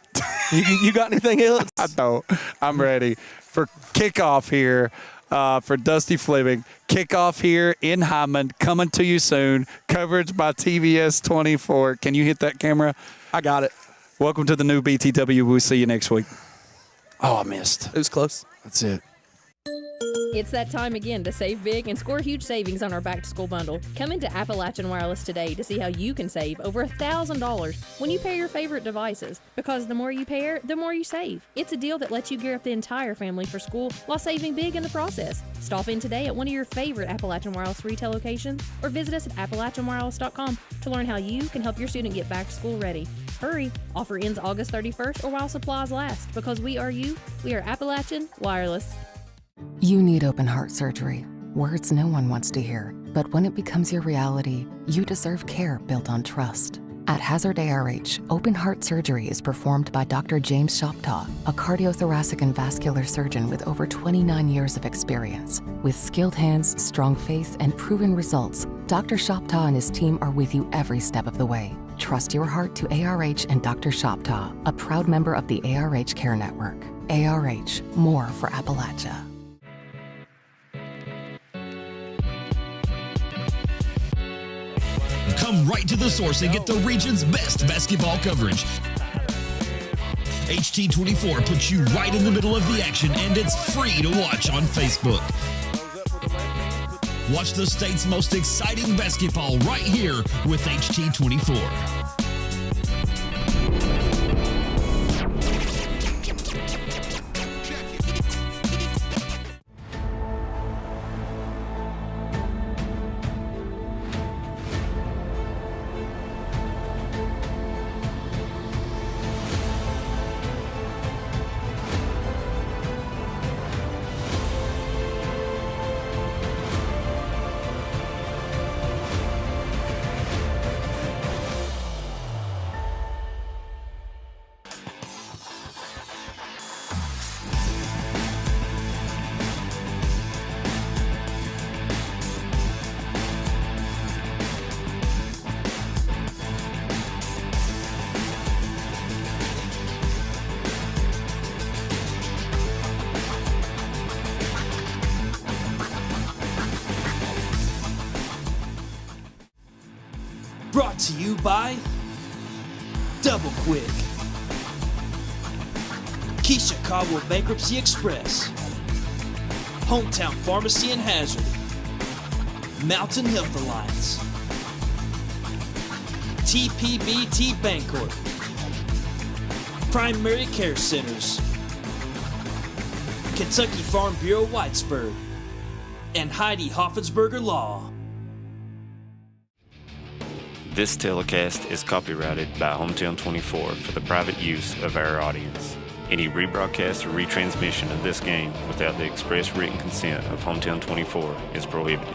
You got anything else? I don't. I'm ready for kickoff here for Dusty Fleming. Kickoff here in Hyman, coming to you soon. Coverage by TVS 24. Can you hit that camera? I got it. Welcome to the new BTW. We'll see you next week. Oh, I missed. It was close. That's it. It's that time again to save big and score huge savings on our back-to-school bundle. Come into Appalachian Wireless today to see how you can save over $1,000 when you pair your favorite devices. Because the more you pair, the more you save. It's a deal that lets you gear up the entire family for school while saving big in the process. Stop in today at one of your favorite Appalachian Wireless retail locations or visit us at AppalachianWireless.com to learn how you can help your student get back to school ready. Hurry! Offer ends August 31st or while supplies last. Because we are you, we are Appalachian Wireless. You need open heart surgery. Words no one wants to hear. But when it becomes your reality, you deserve care built on trust. At Hazard ARH, open heart surgery is performed by Dr. James Shoptaw, a cardiothoracic and vascular surgeon with over 29 years of experience. With skilled hands, strong faith, and proven results, Dr. Shoptaw and his team are with you every step of the way. Trust your heart to ARH and Dr. Shoptaw, a proud member of the ARH Care Network. ARH, more for Appalachia. Come right to the source and get the region's best basketball coverage. HT24 puts you right in the middle of the action, and it's free to watch on Facebook. Watch the state's most exciting basketball right here with HT24. to you by Double Quick, Keisha Caldwell Bankruptcy Express, Hometown Pharmacy and Hazard, Mountain Health Alliance, TPBT Bancorp, Primary Care Centers, Kentucky Farm Bureau Whitesburg, and Heidi Hoffensberger Law. This telecast is copyrighted by Hometown 24 for the private use of our audience. Any rebroadcast or retransmission of this game without the express written consent of Hometown 24 is prohibited.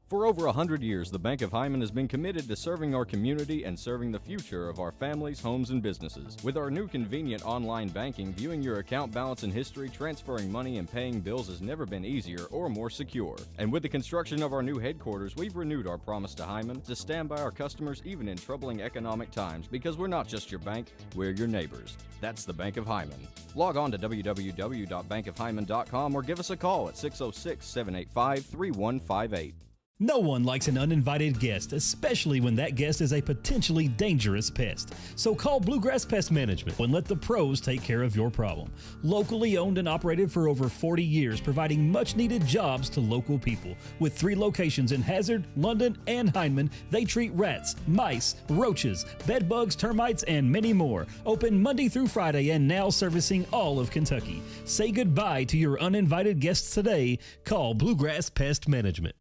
For over 100 years, the Bank of Hyman has been committed to serving our community and serving the future of our families, homes, and businesses. With our new convenient online banking, viewing your account balance and history, transferring money, and paying bills has never been easier or more secure. And with the construction of our new headquarters, we've renewed our promise to Hyman to stand by our customers even in troubling economic times, because we're not just your bank, we're your neighbors. That's the Bank of Hyman. Log on to www.bankofhyman.com or give us a call at 606-785-3158. No one likes an uninvited guest, especially when that guest is a potentially dangerous pest. So call Bluegrass Pest Management and let the pros take care of your problem. Locally owned and operated for over 40 years, providing much-needed jobs to local people. With 3 locations in Hazard, London, and Hindman, they treat rats, mice, roaches, bedbugs, termites, and many more. Open Monday through Friday and now servicing all of Kentucky. Say goodbye to your uninvited guests today. Call Bluegrass Pest Management.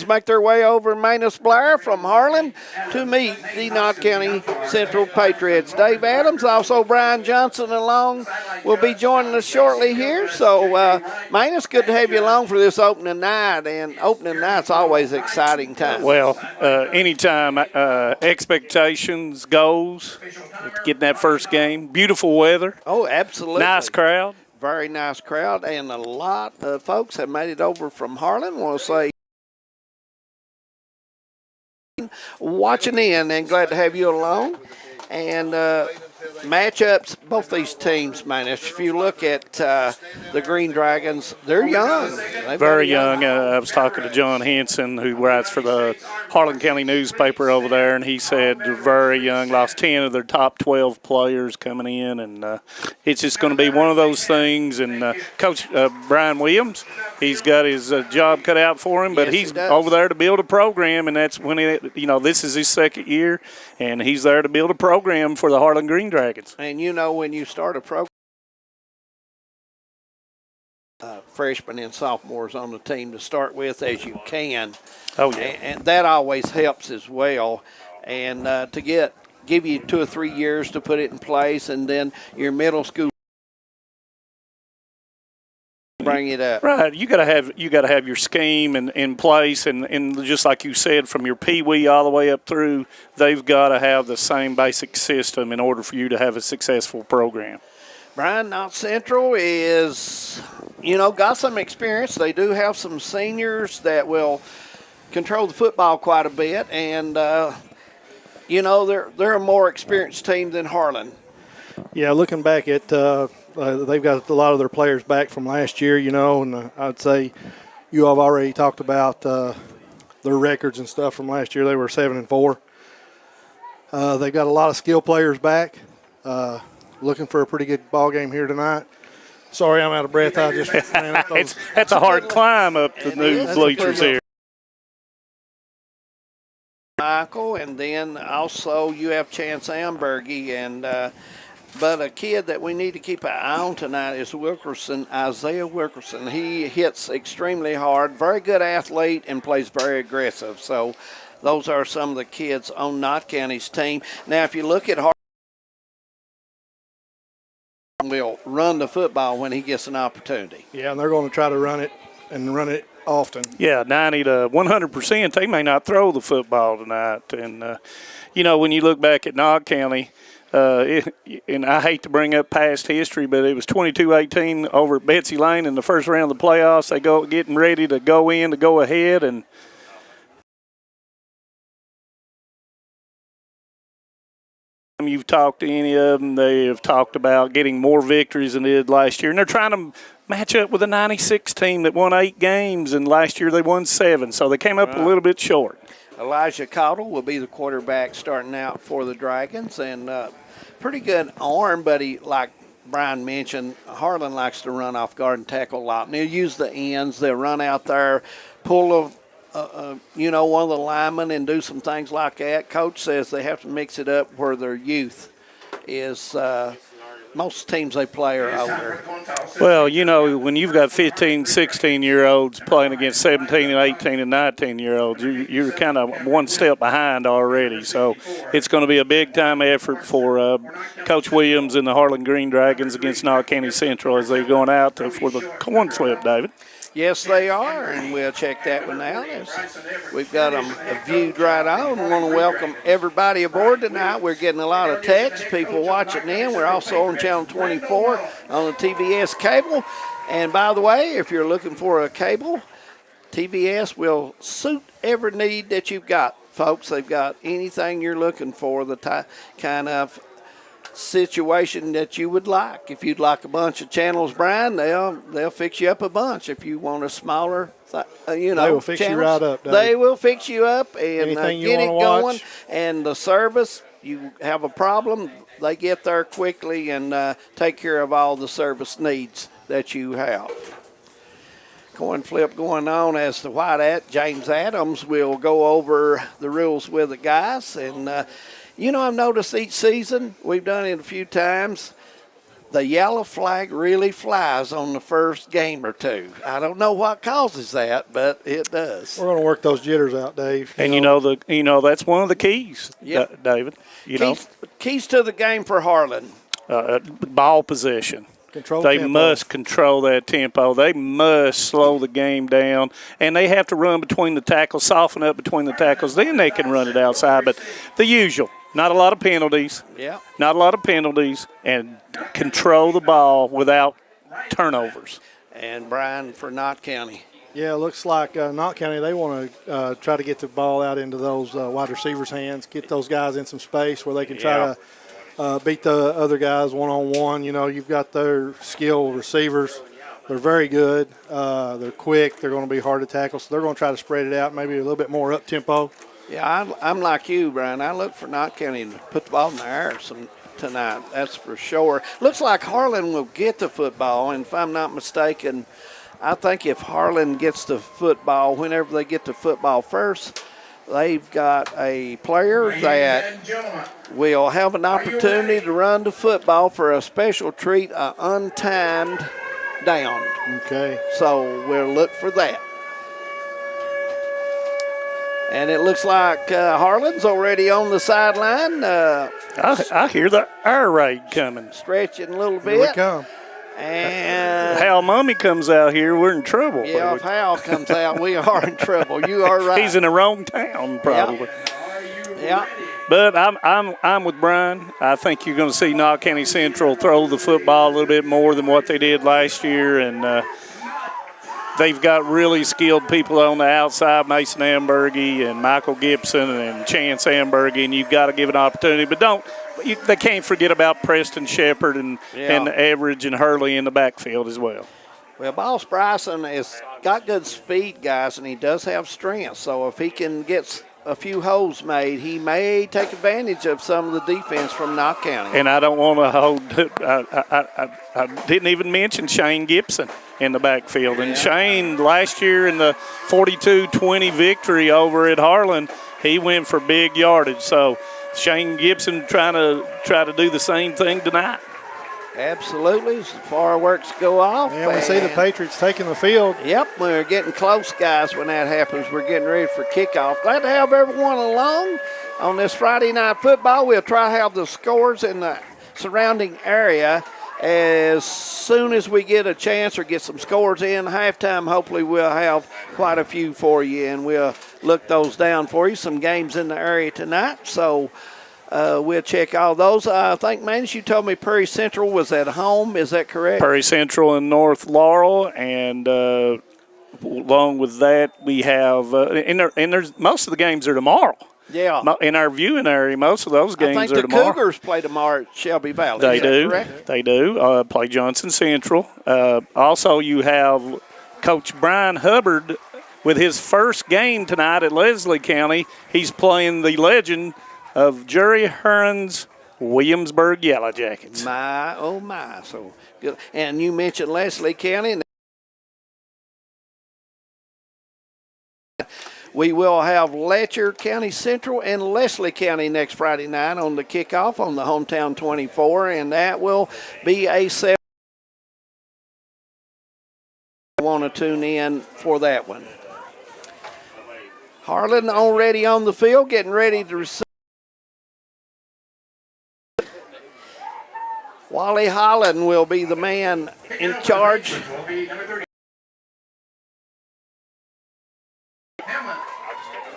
Make their way over Manus Blair from Harlan to meet the Knott County Central Patriots. Dave Adams, also Brian Johnson along, will be joining us shortly here. So, Manus, good to have you along for this opening night, and opening night's always an exciting time. Well, anytime expectations, goals, getting that first game, beautiful weather. Oh, absolutely. Nice crowd. Very nice crowd, and a lot of folks have made it over from Harlan. I want to say, watching in, and glad to have you along. And matchups, both these teams, man, if you look at the Green Dragons, they're young. Very young. I was talking to John Henson, who writes for the Harlan County newspaper over there, and he said they're very young, lost 10 of their top 12 players coming in, and it's just going to be one of those things. And Coach Brian Williams, he's got his job cut out for him, but he's over there to build a program, and that's when this is his second year, and he's there to build a program for the Harlan Green Dragons. And when you start a program, freshmen and sophomores on the team to start with as you can. Oh, yeah. And that always helps as well. And to give you 2 or 3 years to put it in place, and then your middle school bring it up. Right, you got to have your scheme in place, and just like you said, from your pee-wee all the way up through, they've got to have the same basic system in order for you to have a successful program. Brian, Knott Central is, got some experience. They do have some seniors that will control the football quite a bit, and they're a more experienced team than Harlan. Yeah, looking back at they've got a lot of their players back from last year, and I'd say you have already talked about their records and stuff from last year. They were 7-4. They've got a lot of skill players back. Looking for a pretty good ball game here tonight. Sorry, I'm out of breath. I just ran up those. That's a hard climb up the new bleachers here. Michael, and then also you have Chance Ambergy, and but a kid that we need to keep an eye on tonight is Isaiah Wilkerson. He hits extremely hard, very good athlete, and plays very aggressive. So those are some of the kids on Knott County's team. Now, if you look at Harlan, will run the football when he gets an opportunity. Yeah, and they're going to try to run it often. Yeah, 90 to 100%. They may not throw the football tonight. And, when you look back at Knott County, and I hate to bring up past history, but it was 22-18 over at Betsy Lane in the first round of the playoffs. They getting ready to go ahead, and you've talked to any of them, they have talked about getting more victories than they did last year. And they're trying to match up with a 96 team that won 8 games, and last year they won 7. So they came up a little bit short. Elijah Cottle will be the quarterback starting out for the Dragons, and pretty good arm, but he, like Brian mentioned, Harlan likes to run off guard and tackle a lot. And they'll use the ends. They'll run out there, pull one of the linemen and do some things like that. Coach says they have to mix it up where their youth is. Most teams they play are older. Well, when you've got 15, 16-year-olds playing against 17 and 18 and 19-year-olds, you're kind of one step behind already. So it's going to be a big-time effort for Coach Williams and the Harlan Green Dragons against Knott County Central as they're going out for the coin flip, David. Yes, they are, and we'll check that one out. We've got them viewed right on. We want to welcome everybody aboard tonight. We're getting a lot of texts, people watching in. We're also on Channel 24 on the TBS cable. And by the way, if you're looking for a cable, TBS will suit every need that you've got, folks. They've got anything you're looking for, the kind of situation that you would like. If you'd like a bunch of channels, Brian, they'll fix you up a bunch. If you want a smaller, they will fix channels, you right up, Dave. They will fix you up and get it going. Watch. And the service, you have a problem, they get there quickly and take care of all the service needs that you have. Coin flip going on as to why James Adams will go over the rules with the guys. And I've noticed each season, we've done it a few times, the yellow flag really flies on the first game or two. I don't know what causes that, but it does. We're going to work those jitters out, Dave. And that's one of the keys, David. Keys to the game for Harlan. Ball possession. They must control that tempo. They must slow the game down, and they have to run between the tackles, soften up between the tackles. Then they can run it outside. But the usual, not a lot of penalties. Yeah. Not a lot of penalties, and control the ball without turnovers. And Brian for Knott County. Yeah, it looks like Knott County, they want to try to get the ball out into those wide receivers' hands, get those guys in some space where they can try to beat the other guys one-on-one. You've got their skilled receivers. They're very good. They're quick. They're going to be hard to tackle, so they're going to try to spread it out, maybe a little bit more up-tempo. Yeah, I'm like you, Brian. I look for Knott County to put the ball in the air tonight. That's for sure. Looks like Harlan will get the football, and if I'm not mistaken, I think if Harlan gets the football, whenever they get the football first, they've got a player that will have an opportunity to run the football for a special treat, an untimed down. Okay. So we'll look for that. And it looks like Harlan's already on the sideline. I hear the air raid coming. Stretching a little bit. Here we come. And Hal Mummy comes out here, we're in trouble. Yeah, if Hal comes out, we are in trouble. You are right. He's in the wrong town, probably. Yeah. But I'm with Brian. I think you're going to see Knott County Central throw the football a little bit more than what they did last year, and they've got really skilled people on the outside, Mason Ambergy and Michael Gibson and Chance Ambergy, and you've got to give an opportunity. But they can't forget about Preston Shepard and Average and Hurley in the backfield as well. Well, Boss Bryson has got good speed, guys, and he does have strength. So if he can get a few holes made, he may take advantage of some of the defense from Knott County. And I don't want to hold – I didn't even mention Shane Gibson in the backfield. And Shane, last year in the 42-20 victory over at Harlan, he went for big yardage. So Shane Gibson trying to do the same thing tonight. Absolutely. As fireworks go off. Yeah, we see the Patriots taking the field. Yep, we're getting close, guys, when that happens. We're getting ready for kickoff. Glad to have everyone along on this Friday Night Football. We'll try to have the scores in the surrounding area as soon as we get a chance or get some scores in. Halftime, hopefully we'll have quite a few for you, and we'll look those down for you. Some games in the area tonight, so we'll check all those. I think, Manus, you told me Prairie Central was at home. Is that correct? Prairie Central and North Laurel, and along with that we have and there's most of the games are tomorrow. Yeah. In our viewing area, most of those games I think are the tomorrow. Cougars play tomorrow at Shelby Valley. They Is that do. correct? They do. Play Johnson Central. Also, you have Coach Brian Hubbard with his first game tonight at Leslie County. He's playing the legend of Jerry Heron's Williamsburg Yellow Jackets. My, oh my. So good. And you mentioned Leslie County. And we will have Letcher County Central and Leslie County next Friday night on the kickoff on the Hometown 24, and that will be a 7. I want to tune in for that one. Harlan already on the field, getting ready to receive. Wally Holland will be the man in charge.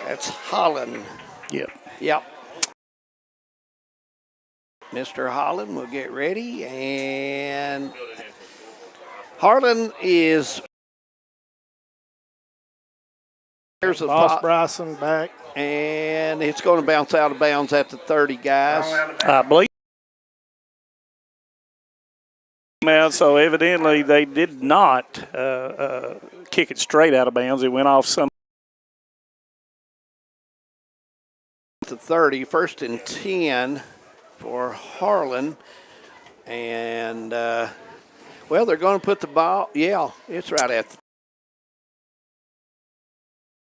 That's Holland. Yep. Yep. Mr. Holland will get ready, and Harlan is. There's a Boss Bryson back. And it's going to bounce out of bounds at the 30, guys. I believe. So evidently they did not kick it straight out of bounds. It went off some. To 30, 1st and 10 for Harlan. And, well, they're going to put the ball. Yeah, it's right at the.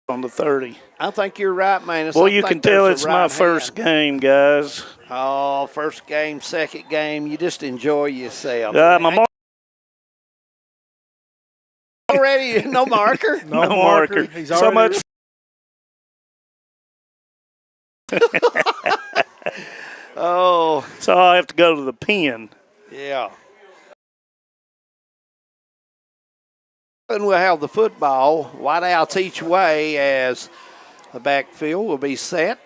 On the 30. I think you're right, man. Well, you can tell it's my first game, guys. Oh, first game, second game. You just enjoy yourself. My already no marker? No marker. He's so much. Oh. So I have to go to the pen. Yeah. And we'll have the football, wide outs each way as the backfield will be set.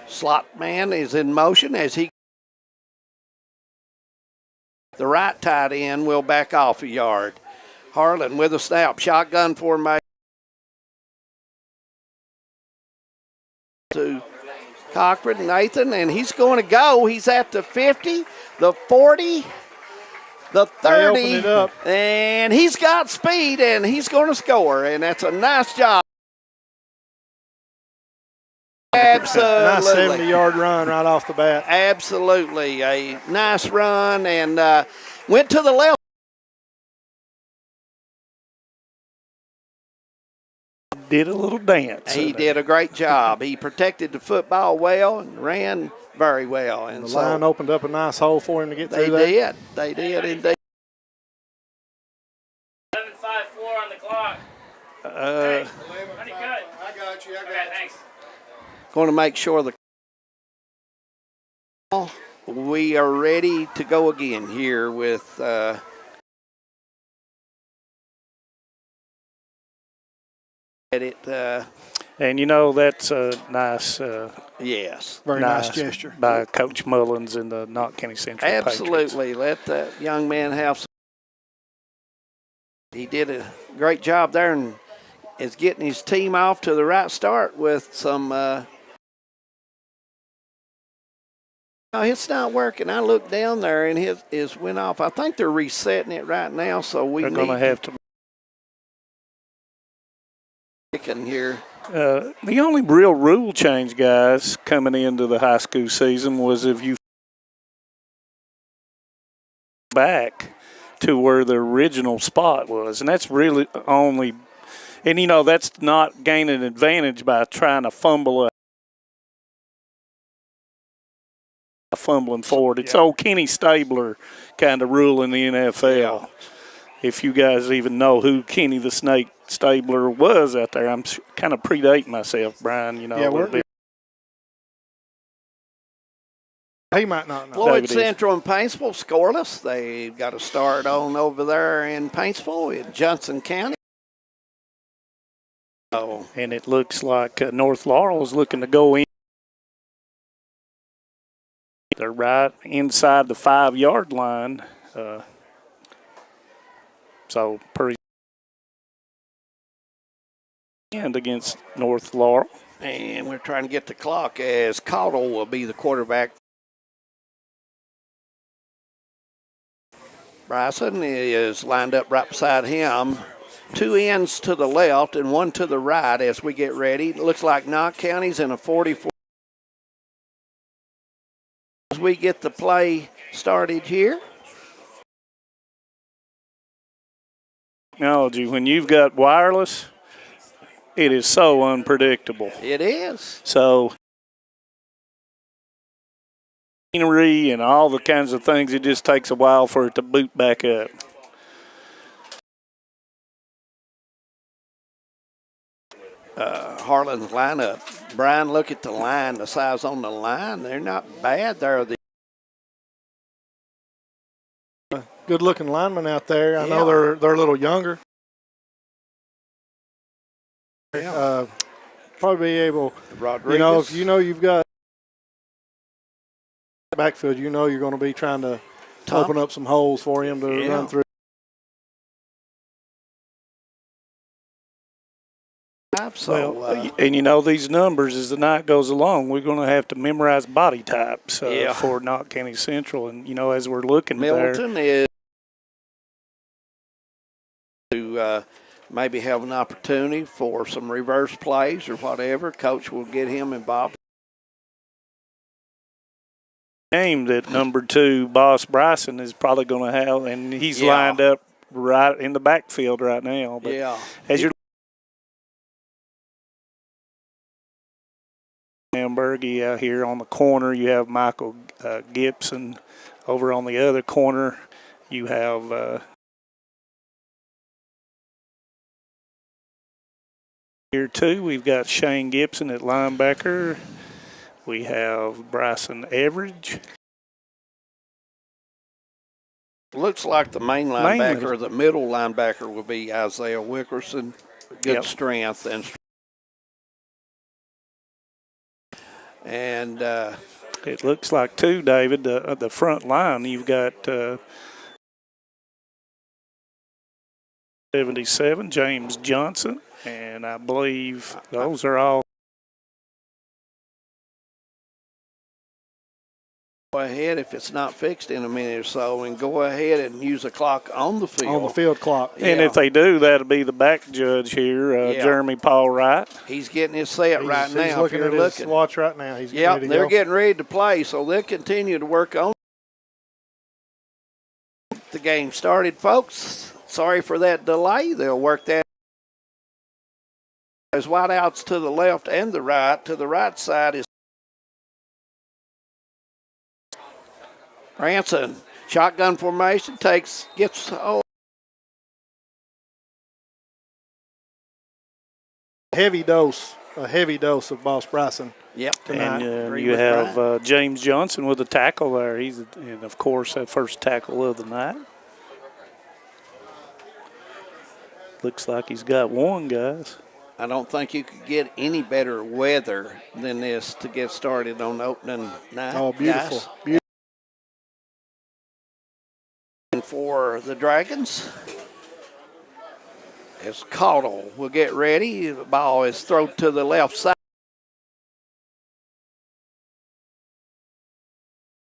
Slot man is in motion as he. The right tight end will back off a yard. Harlan with a snap, shotgun formation. To Cochran, Nathan, and he's going to go. He's at the 50, the 40. The 30, and he's got speed, and he's going to score, and that's a nice job. Absolutely. Nice 70-yard run right off the bat. Absolutely. A nice run, and went to the left. Did a little dance. He did a great job. He protected the football well and ran very well. And the line opened up a nice hole for him to get through there. They did indeed. 11:54 on the clock. I got you. Okay, thanks. Going to make sure we are ready to go again here with and you know that's a nice, yes, very nice gesture by Coach Mullins and the Knott County Central Absolutely, Patriots. Let that young man have some. He did a great job there and is getting his team off to the right start with some. No, it's not working. I looked down there and his went off. I think they're resetting it right now, so they're going to have to. Here. The only real rule change, guys, coming into the high school season was if you back to where the original spot was, and that's really only. And you know that's not gaining an advantage by trying to fumble a fumbling forward. It's old Kenny Stabler kind of rule in the NFL. Yeah. If you guys even know who Kenny the Snake Stabler was out there, I'm kind of predating myself, Brian. You know, a little bit. He might not know. Floyd Central and Paintsville scoreless. They've got to start on over there in Paintsville in Johnson County. Oh. And it looks like North Laurel is looking to go in. They're right inside the 5-yard line. So pretty and against North Laurel. And we're trying to get the clock as Caudle will be the quarterback. Bryson is lined up right beside him. 2 ends to the left and 1 to the right as we get ready. It looks like Knott County's in a 44. As we get the play started here. Technology, when you've got wireless, it is so unpredictable. It is. So, scenery and all the kinds of things, it just takes a while for it to boot back up. Harlan's lineup. Brian, look at the line, the size on the line. They're not bad. They're the good-looking linemen out there. I know they're a little younger. Probably be able, Rodriguez. if you've got backfield, you're going to be trying to open up some holes for him to run through. So, and these numbers, as the night goes along, we're going to have to memorize body types for Knott County Central. And, as we're looking Milton is to maybe have an opportunity for some reverse plays or whatever. Coach will get him involved. Game that number 2, Boss Bryson, is probably going to have, and he's lined up right in the backfield right now. But as you're Berge out here on the corner, you have Michael Gibson. Over on the other corner, you have here too, we've got Shane Gibson at linebacker. We have Bryson Everidge. Looks like the main linebacker or the middle linebacker will be Isaiah Wickerson. Good strength and it looks like too, David, the front line, you've got 77, James Johnson, and I believe those are all. Go ahead if it's not fixed in a minute or so and go ahead and use the clock on the field. On the field clock. And if they do, that'll be the back judge here, Jeremy Paul Wright. He's getting his set right now. He's looking at his watch right now. He's they're getting ready to play, so they'll continue to work on the game started, folks. Sorry for that delay. They'll work that. There's wideouts to the left and the right. To the right side is Ranson. Shotgun formation, gets a heavy dose of Boss Bryson. Yep. Tonight. And you have James Johnson with a tackle there. And of course, that first tackle of the night. Looks like he's got one, guys. I don't think you could get any better weather than this to get started on opening night. Oh, beautiful. Guys. And for the Dragons, as Caudle will get ready. The ball is thrown to the left side.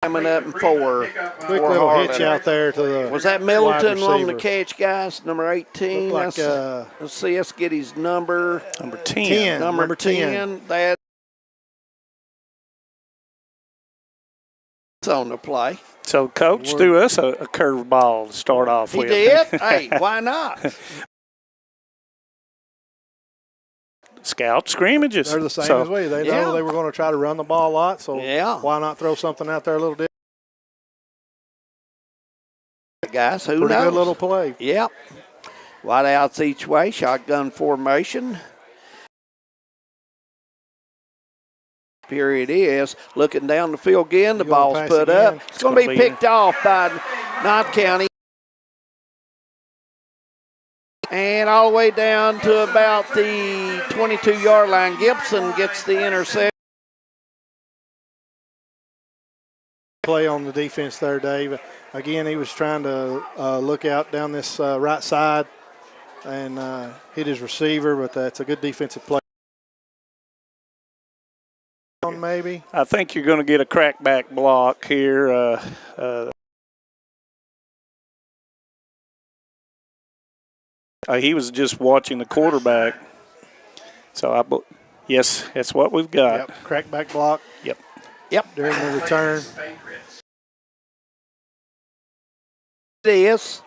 Coming up in four. Quick little hitch out there to the. Was that Middleton on the catch, guys? Number 18. Like, let's see. Let's get his number. Number 10. Number 10. That's on the play. So, Coach threw us a curved ball to start off with. He did? Hey, why not? Scout scrimmages. They're the same as we. They know they were going to try to run the ball a lot, so why not throw something out there a little bit? Guys, who knows? Pretty good little play. Yep. Wide outs each way, shotgun formation. Here it is. Looking down the field again. The ball's put up. It's going to be picked off by Knott County. And all the way down to about the 22-yard line. Gibson gets the interception. Play on the defense there, Dave. Again, he was trying to look out down this right side and hit his receiver, but that's a good defensive play. down, maybe. I think you're going to get a crackback block here. He was just watching the quarterback. So, yes, that's what we've got. Yep, crackback block. Yep. During the return. It is.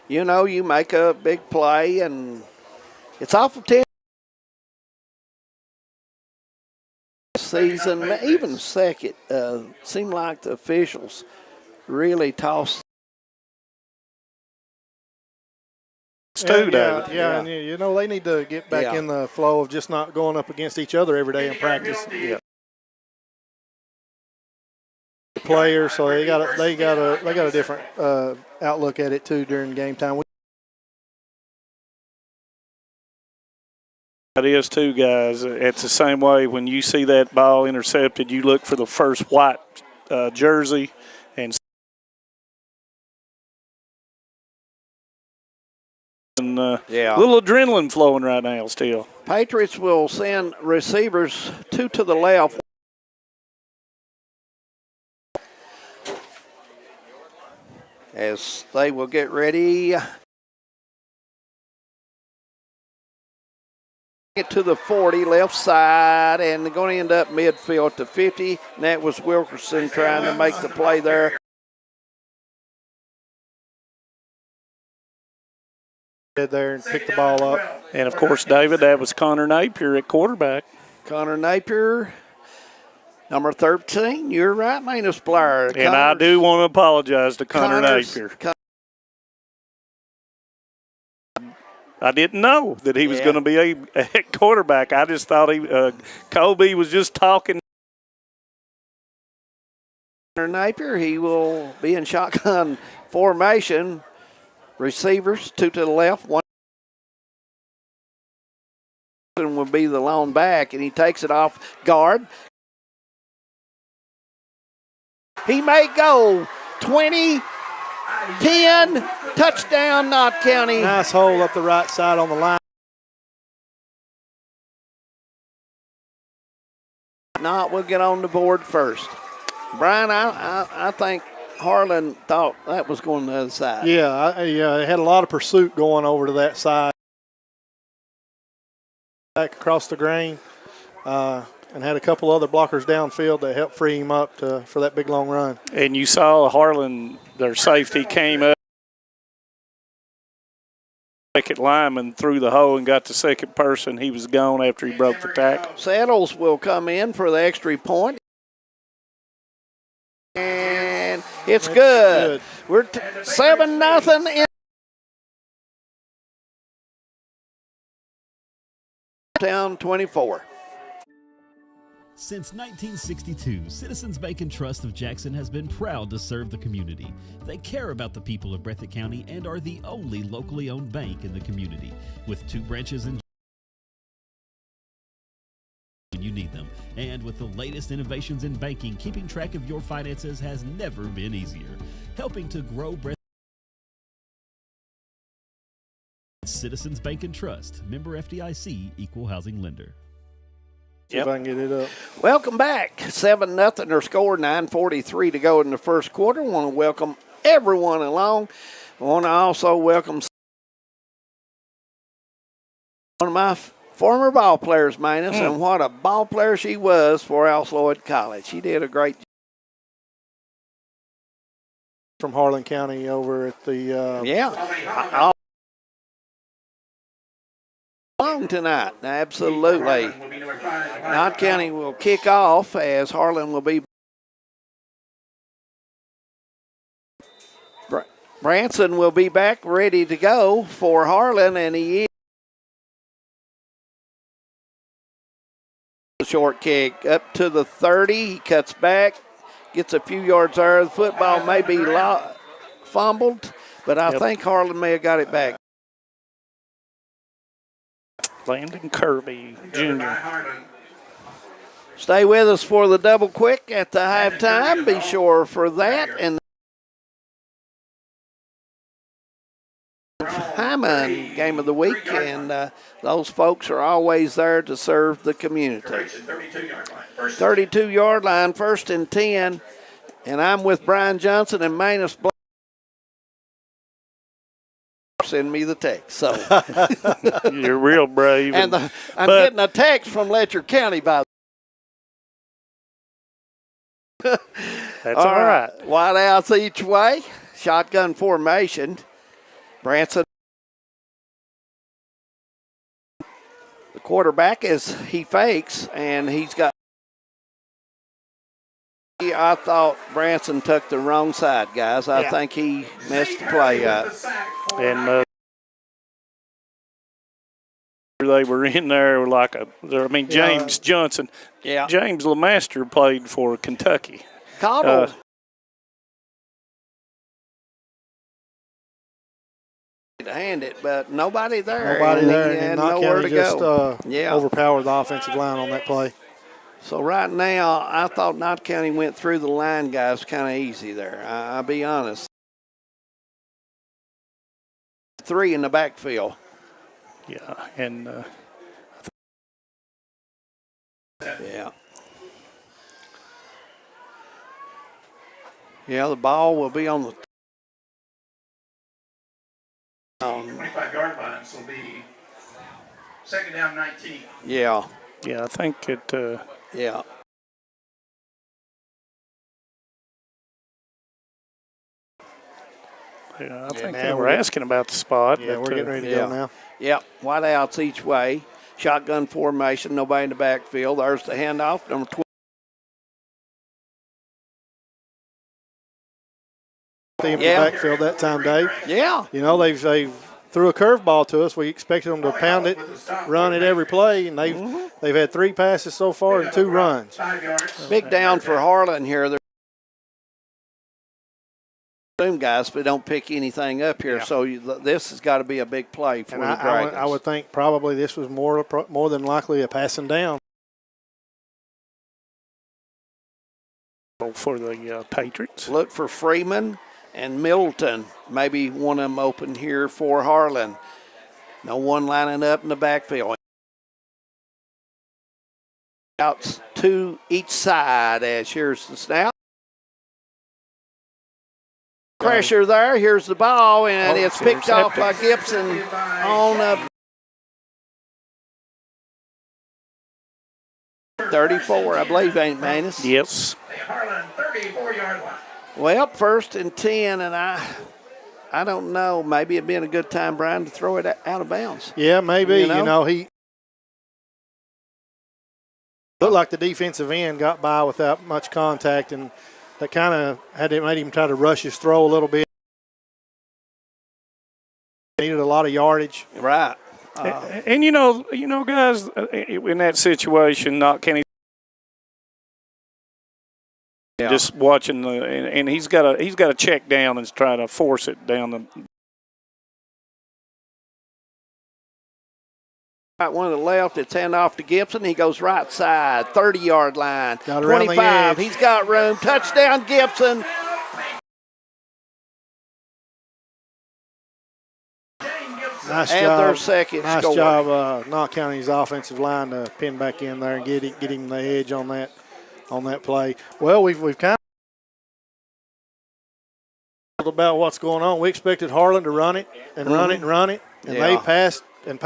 You know, you make a big play, and it's off of 10 season, even second. Seemed like the officials really tossed. Yeah, and you know, they need to get back in the flow of just not going up against each other every day in practice. Yeah. Players, so they got a different outlook at it too during game time. It is too, guys. It's the same way when you see that ball intercepted, you look for the first white jersey and a little adrenaline flowing right now still. Patriots will send receivers two to the left. As they will get ready. Get to the 40 left side, and they're going to end up midfield to 50. And that was Wilkerson trying to make the play there. There and pick the ball up. And of course, David, that was Connor Napier at quarterback. Connor Napier, number 13. You're right, Manus Blair. And I do want to apologize to Connor Napier. I didn't know that he was going to be a quarterback. I just thought Kobe was just talking. Connor Napier, he will be in shotgun formation. Receivers, two to the left, one will be the lone back, and he takes it off guard. He may go 20, 10, touchdown, Knott County. Nice hole up the right side on the line. Knott will get on the board first. Brian, I think Harlan thought that was going to the other side. Yeah, they had a lot of pursuit going over to that side. Back across the grain, and had a couple other blockers downfield that helped free him up for that big long run. And you saw Harlan, their safety, came up. Second lineman through the hole and got the second person. He was gone after he broke the tackle. Settles will come in for the extra point. And it's good. We're 7-0 in Town 24. Since 1962, Citizens Bank and Trust of Jackson has been proud to serve the community. They care about the people of Breathitt County and are the only locally owned bank in the community, with 2 branches in when you need them. And with the latest innovations in banking, keeping track of your finances has never been easier. Helping to grow Breathitt. Citizens Bank and Trust, member FDIC, equal housing lender. See if I can get it up. Welcome back. 7-0 or score, 9:43 to go in the first quarter. I want to welcome everyone along. I want to also welcome one of my former ball players, Manus, and what a ball player she was for Alice Lloyd College. She did a great job. From Harlan County over at the tonight, absolutely. Knott County will kick off as Harlan will be. Branson will be back ready to go for Harlan, and he is. Short kick up to the 30. He cuts back, gets a few yards there. The football may be fumbled, but I think Harlan may have got it back. Landon Kirby, Jr. Stay with us for the double quick at the halftime. Be sure for that. And Hyman game of the week, and those folks are always there to serve the community. 32-yard line, 1st and 10, and I'm with Brian Johnson and Manus Black. Send me the text. So you're real brave. And I'm getting a text from Letcher County by that's all right. Wide outs each way. Shotgun formation. Branson. The quarterback he fakes, and he's got. I thought Branson took the wrong side, guys. I think he messed the play up. And they were in there like James Johnson. Yeah. James LeMaster played for Kentucky. Cottle. To hand it, but nobody there. Nobody there, and nowhere Knott County to just go. overpowered the offensive line on that play. So right now, I thought Knott County went through the line, guys, kind of easy there. I'll be honest. 3 in the backfield. Yeah, and yeah, the ball will be on the 25-yard line, so it'll be 2nd down 19. Yeah, I think it. Yeah. Yeah, I think they were asking about the spot. Yeah, we're getting ready to go now. Yep, wide outs each way. Shotgun formation, nobody in the backfield. There's the handoff, number 12. In the backfield that time, Dave. Yeah. You know, they've threw a curveball to us. We expected them to pound it, run it every play, and they've had 3 passes so far and 2 runs. Big down for Harlan here. They're guys, but don't pick anything up here. So this has got to be a big play for the Dragons. I would think probably this was more than likely a passing down. For the Patriots. Look for Freeman and Middleton. Maybe one of them open here for Harlan. No one lining up in the backfield. Outs to each side as here's the snap. Pressure there. Here's the ball, and it's picked off by Gibson on a 34, I believe, ain't Manus? Yes. Harlan, 34-yard line. Well, 1st and 10, and I don't know. Maybe it'd been a good time, Brian, to throw it out of bounds. Yeah, maybe. You know, he looked like the defensive end got by without much contact, and that kind of made him try to rush his throw a little bit. Needed a lot of yardage. Right. And you know, guys, in that situation, Knott County just watching and he's got to check down and try to force it down the. Right, one to the left, it's hand off to Gibson. He goes right side, 30-yard line, got 25. He's got room. Touchdown, Gibson. Nice and job. Their second nice score. job, Knott County's offensive line to pin back in there and get him the edge on that play. Well, we've kind of about what's going on. We expected Harlan to run it and run it and run it, and they passed and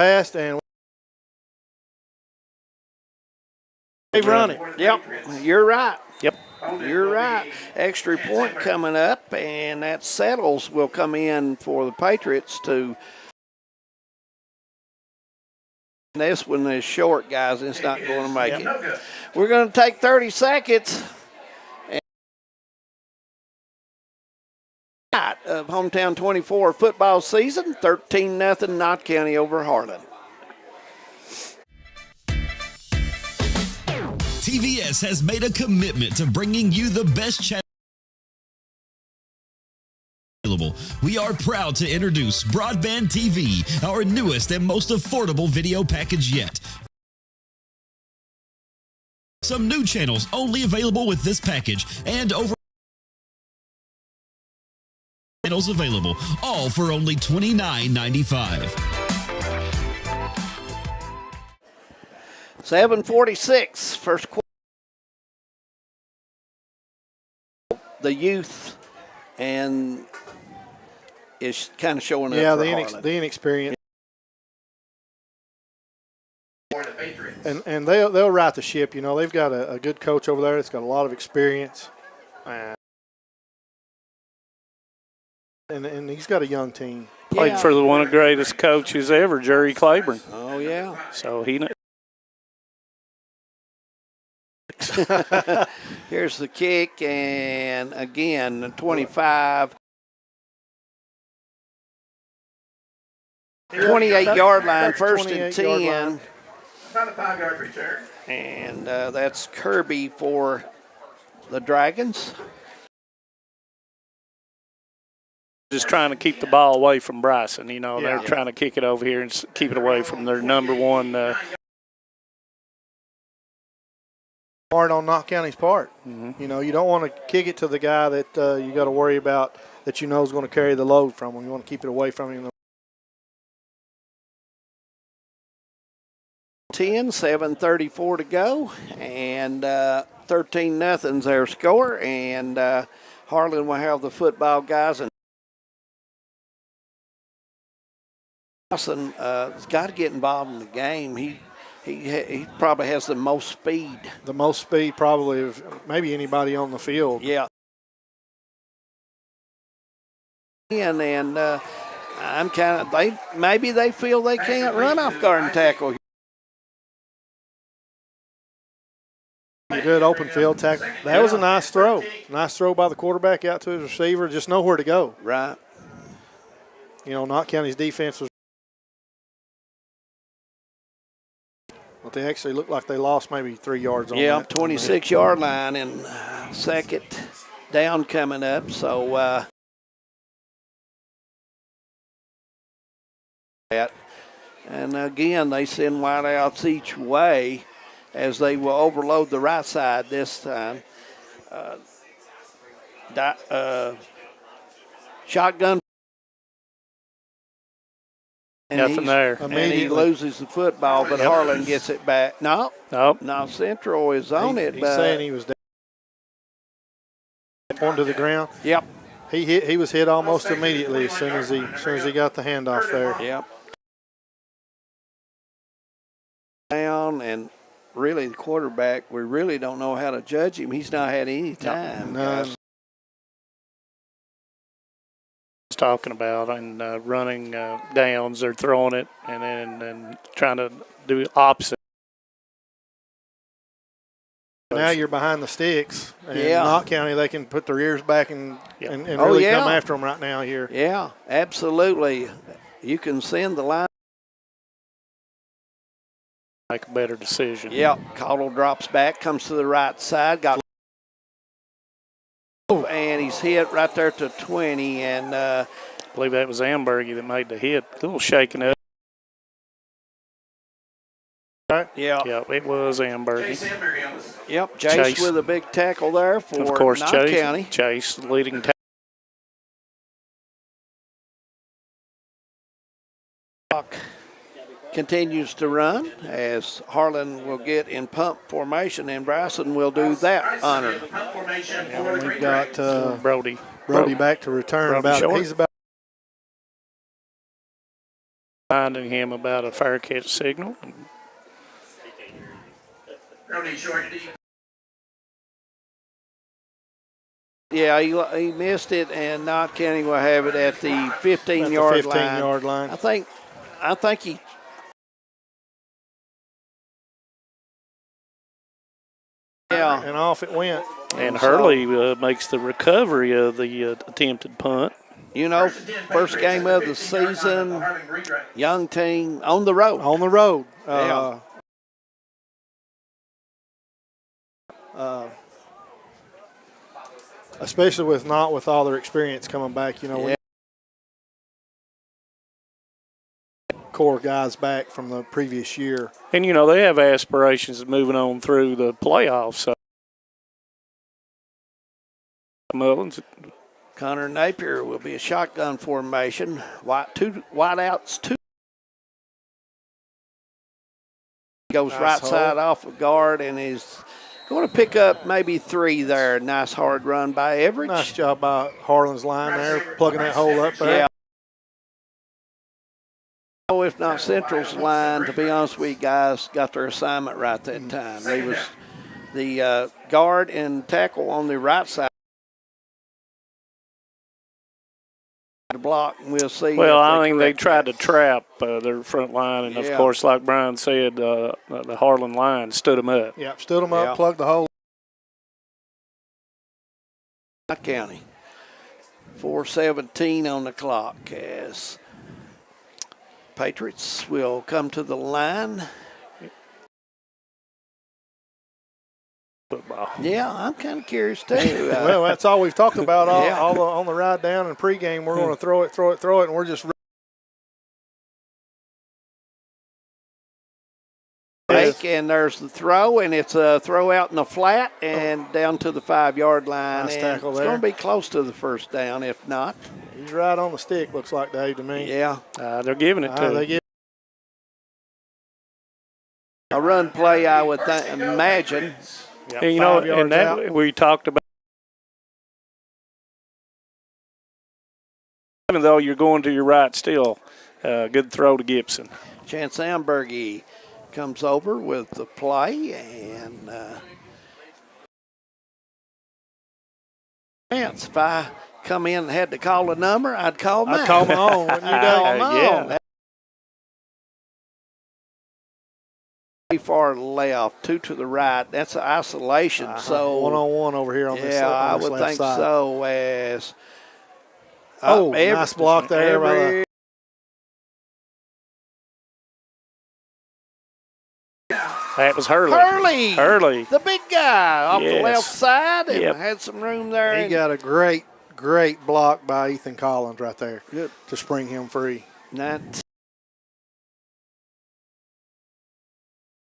they've run it. Yep, you're right. Yep. You're right. Extra point coming up, and that settles will come in for the Patriots to. This one is short, guys. It's not going to make it. We're going to take 30 seconds. Of Hometown 24 football season, 13-0 Knott County over Harlan. TVS has made a commitment to bringing you the best channel available. We are proud to introduce Broadband TV, our newest and most affordable video package yet. Some new channels only available with this package, and over channels available, all for only $29.95. 7:46, first quarter. The youth and is kind of showing up. Yeah, for the Harlan. inexperience. And they'll right the ship. You know, they've got a good coach over there that's got a lot of experience. And he's got a young team. Played for one of the greatest coaches ever, Jerry Claiborne. Oh, yeah. So he knows. Here's the kick, and again, 25. 28-yard line, first and 10. About a 5-yard return. And that's Kirby for the Dragons. Just trying to keep the ball away from Bryson. You know, Yeah. they're trying to kick it over here and keep it away from their number one. Hard on Knott County's part. You know, you don't want to kick it to the guy that you got to worry about that you know is going to carry the load from him. You want to keep it away from him. 10, 7:34 to go, and 13-0's their score, and Harlan will have the football guys. And Bryson has got to get involved in the game. He probably has the most speed. The most speed probably of maybe anybody on the field. Yeah. And I'm kind of maybe they feel they can't run off guard and tackle. Good open field tackle. That was a nice throw. Nice throw by the quarterback out to his receiver. Just know where to go. Right. You know, Knott County's defense was. But they actually looked like they lost maybe 3 yards on that. 26-yard line and second down coming up. So and again, they send wideouts each way as they will overload the right side this time. Shotgun. And nothing there. And he loses the football, but Harlan gets it back. No, Central is on it. He's saying he was down onto the ground. Yep. He was hit almost immediately as soon as he got the handoff there. Yep. Down, and really the quarterback, we really don't know how to judge him. He's not had any time. None. Talking about and running downs, they're throwing it and then trying to do the opposite. Now you're behind the sticks. And Knott County, they can put their ears back and really come after them right now here. Yeah, absolutely. You can send the line. Make a better decision. Yeah, Caudill drops back, comes to the right side, and he's hit right there to 20, and I believe that was Ambergy that made the hit. A little shaking up. Yeah, it was Ambergy. Yep, Chase with a big tackle there for of course, Knott County. Chase leading tackle. Continues to run as Harlan will get in pump formation, and Bryson will do that honor. We've got Brody back to return. He's about finding him about a fair catch signal. Yeah, he missed it, and Knott County will have it at the 15-yard line. I think he. Yeah, and off it went. And Hurley makes the recovery of the attempted punt. You know, first game of the season, young team on the road. On the road. Especially with all their experience coming back, you know. Core guys back from the previous year. And, you know, they have aspirations of moving on through the playoffs. So Mullins Connor Napier will be a shotgun formation. Two wideouts, two. Goes Nice right hole. side off of guard and is going to pick up maybe 3 there. Nice hard run by Everett. Nice job by Harlan's line there, plugging that hole up there. Yeah. Oh, if not Central's line, to be honest with you guys, got their assignment right that time. They was the guard and tackle on the right side. The block, and we'll see. Well, I think they tried to trap their front line, and of Yeah. course, like Brian said, the Harlan line stood them up. Yep, stood them up, Yeah. plugged the hole. County. 4:17 on the clock as Patriots will come to the line. Football. Yeah, I'm kind of curious too. Well, that's all we've talked about Yeah. on the ride down and pregame. We're going to throw it, and we're just break, and there's the throw, and it's a throw out in the flat and down to the 5-yard line. Nice and tackle it's there. going to be close to the first down, if not. He's right on the stick, looks like, Dave, to me. Yeah. They're giving it to him. They give A run play, I would imagine. Yep, And, you know, 5 yards and that out. we talked about. Even though you're going to your right still, good throw to Gibson. Chance Ambergy comes over with the play, and Chance, if I come in and had to call a number, I'd call mine. I'd call my own, wouldn't you, I'd Dave? call my Yeah. own. Far left, 2 to the right. That's an isolation. So 1-on-1 over here on this yeah, side. I would left think side. so. As Nice block there by the That was Hurley. Hurley, the big guy off the Yes. left side, and Yep. had some room there. He and got a great block by Ethan Collins right there. Good. To spring him free. Not.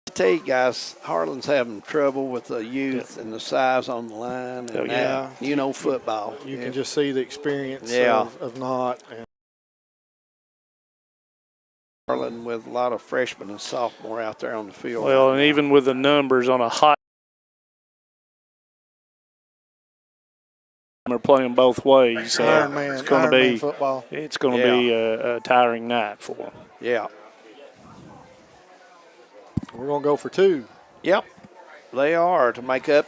I tell you guys, Harlan's having trouble with the youth and the size on the line, and yeah. you know football. You can just see the experience Yeah. of Knott. And Harlan with a lot of freshmen and sophomore out there on the field. Well, and even with the numbers on a hot, they're playing both ways. Ironman, it's going to be football. It's going to be a tiring night for them. Yeah. We're going to go for 2. Yep, they are to make up.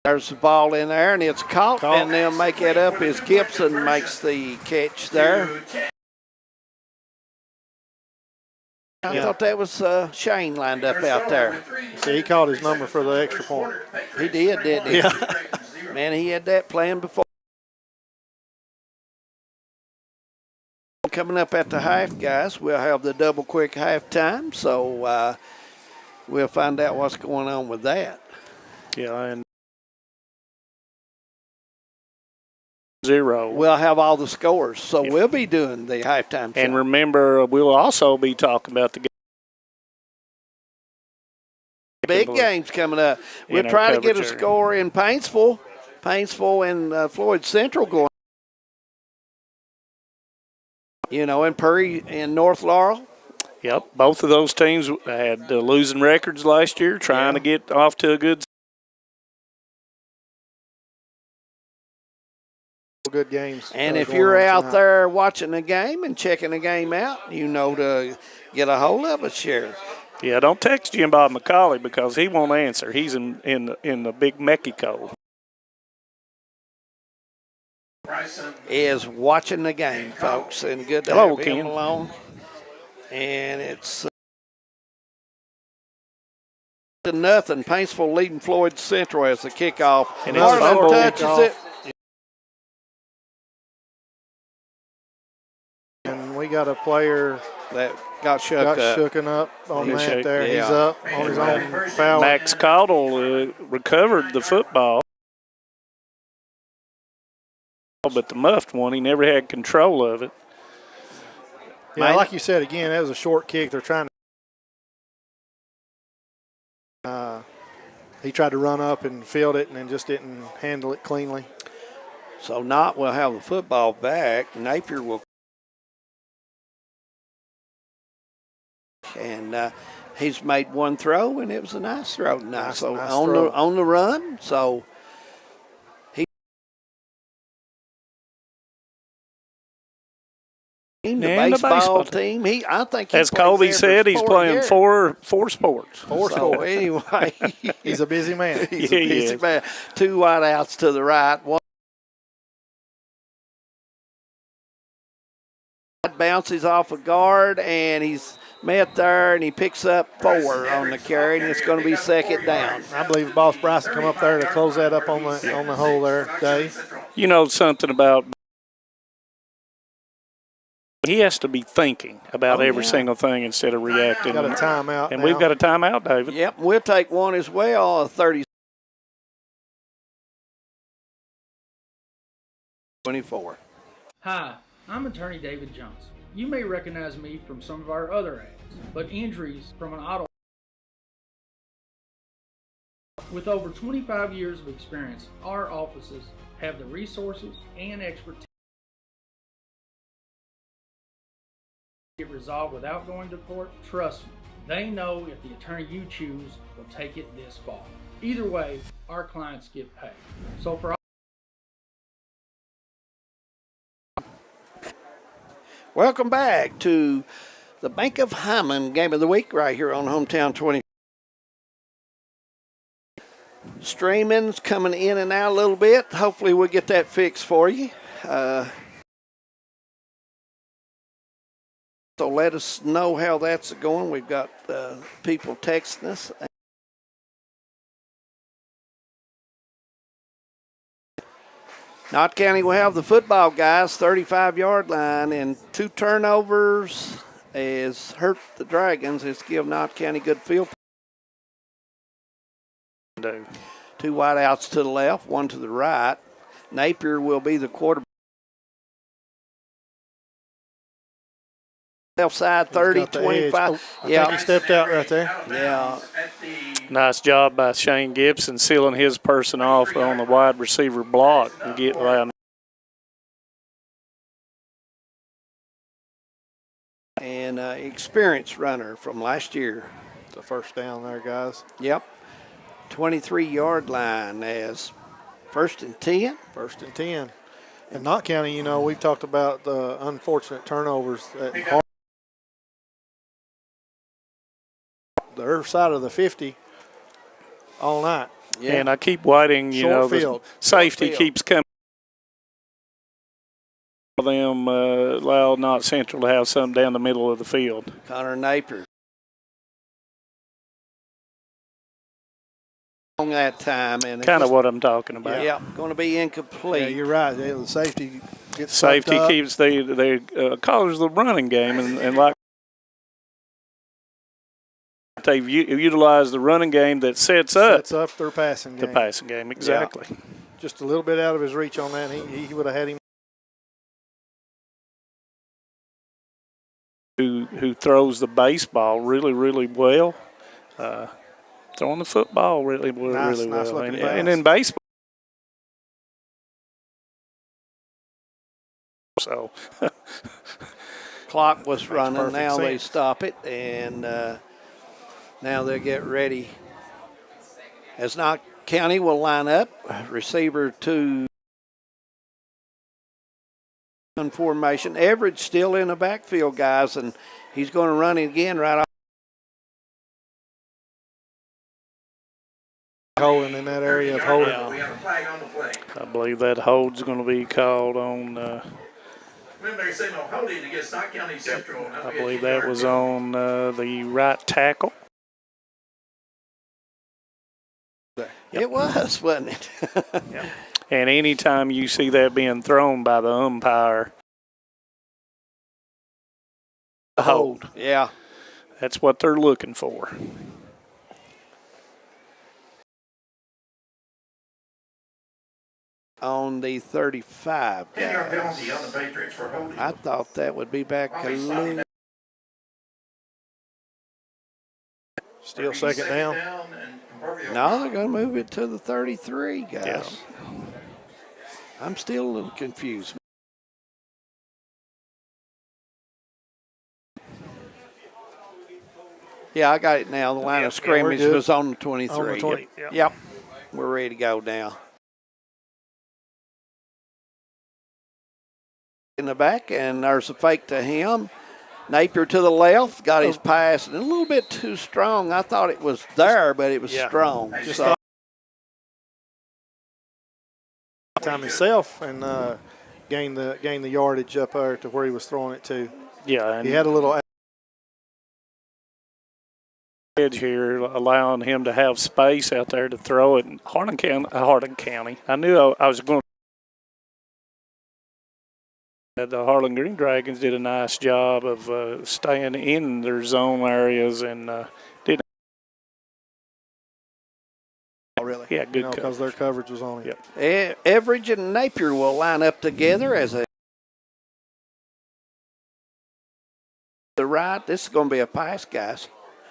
There's the ball in there, and it's caught. And they'll make it up as Gibson makes the catch there. I thought that was Shane lined up out there. See, he called his number for the extra point. He did, didn't he? Yeah. Man, he had that plan before. Coming up at the half, guys, we'll have the double quick halftime, so we'll find out what's going on with that. Yeah, and 0. We'll have all the scores, so we'll be doing the halftime. And remember, we'll also be talking about the big games coming up. We'll our try to get a coverage area. score in Paintsville and Floyd Central going. You know, in Perry and North Laurel. Yep, both of those teams had losing records last year, trying to get off to a good. Good games. And if you're out there watching the game and checking the game out, you know to get a hold of us, Sheriff. Yeah, don't text Jim Bob McCauley because he won't answer. He's in the big Mexico. Is watching the game, folks, and good to Hello, have him Ken. along. And it's 0-0. Paintsville leading Floyd Central as the kickoff. And it's Harlan fumble touches it. And we got a player that got shooken up on He's that shook, there. yeah. He's up on his own foul. Max Caudle recovered the football, but the muffed one, he never had control of it. Yeah, like you said, again, that was a short kick. They're trying to he tried to run up and field it and then just didn't handle it cleanly. So Knott will have the football back. Napier will. And he's made one throw, and it was a nice throw tonight. Nice on throw. the run. So he the baseball team. I think as Colby said, he's playing four sports. So anyway, he's a busy man. He's a busy man. 2 wideouts to the right. One bounces off a guard, and he's met there, and he picks up 4 on the carry, and it's going to be second down. I believe Boss Bryce will come up there to close that up on the hole there, Dave. You know something about he has to be thinking about every single thing instead of reacting. Got a timeout and now. we've got a timeout, David. Yep, we'll take one as well. 30-24. Hi, I'm attorney David Johnson. You may recognize me from some of our other ads, but injuries from an auto. With over 25 years of experience, our offices have the resources and expertise to get resolved without going to court. Trust me, they know if the attorney you choose will take it this far. Either way, our clients get paid. So for Welcome back to the Bank of Hyman Game of the Week right here on Hometown 20. Streaming's coming in and out a little bit. Hopefully we'll get that fixed for you. So let us know how that's going. We've got people texting us. Knott County will have the football guys, 35-yard line, and 2 turnovers has hurt the Dragons. It's give Knott County good field. 2 wideouts to the left, 1 to the right. Napier will be the quarterback. Left side, 30, 25. I think he stepped out right there. Yeah. Nice job by Shane Gibson sealing his person off on the wide receiver block and get around. And experienced runner from last year. The first down there, guys. Yep. 23-yard line as 1st and 10. 1st and 10. In Knott County, you know, we've talked about the unfortunate turnovers at their side of the 50 all night. Yeah. And I keep waiting, you know, the safety keeps coming. Them allow Knott Central to have some down the middle of the field. Connor Napier. On that time. And kind of what I'm talking about. Yeah, going to be incomplete. Yeah, you're right. The safety gets safety keeps they colors the running game, and like they've utilized the running game that sets up their passing game. The passing game, exactly. Yeah. Just a little bit out of his reach on that. He would have had him. Who throws the baseball really, really well. Throwing the football really well. And in baseball. So clock was running. Now sense. They stop it, and now they get ready. As Knott County will line up, receiver to formation. Everett still in the backfield, guys, and he's going to run it again right off. Holding in that area of holding. We have a flag on the play. I believe that hold's going to be called on. Remember, they say no holding against Knott County Central. I believe that was on the right tackle. It was, wasn't it? Yep. And anytime you see that being thrown by the umpire, a hold. Yeah. That's what they're looking for. On the 35, Penalty on the Patriots for holding. I thought that would be back a little. Still second down. And No, they're going to move it to the 33, guys. Yeah. I'm still a little confused. Yeah, I got it now. The line of scrimmage was on the 23. On the 20, Yep. We're ready to go now. In the back, and there's a fake to him. Napier to the left, got his pass, and a little bit too strong. I thought it was there, but it was strong. So. Time himself and gain the yardage up there to where he was throwing it to. Yeah, and he had a little edge here, allowing him to have space out there to throw it. Harlan County. I knew I was going to. The Harlan Green Dragons did a nice job of staying in their zone areas and did. Oh, really? Yeah, good because their coverage was on it. Yep. Everidge and Napier will line up together as a. The right. This is going to be a pass, guys.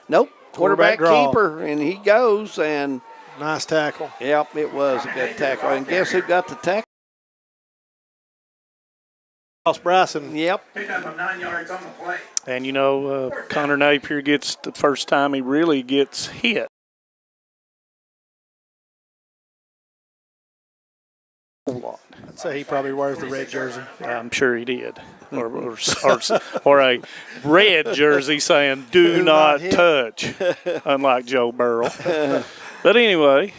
Nope. Quarterback keeper, and he goes and. Nice tackle. Yep, it was a good tackle. And guess who got the tackle? Bryson. Yep. Picked up 9 yards on the play. And, Connor Napier gets the first time he really gets hit. I'd say he probably wears the red jersey. I'm sure he did. Or a red jersey saying, do not touch, unlike Joe Burrow. But anyway.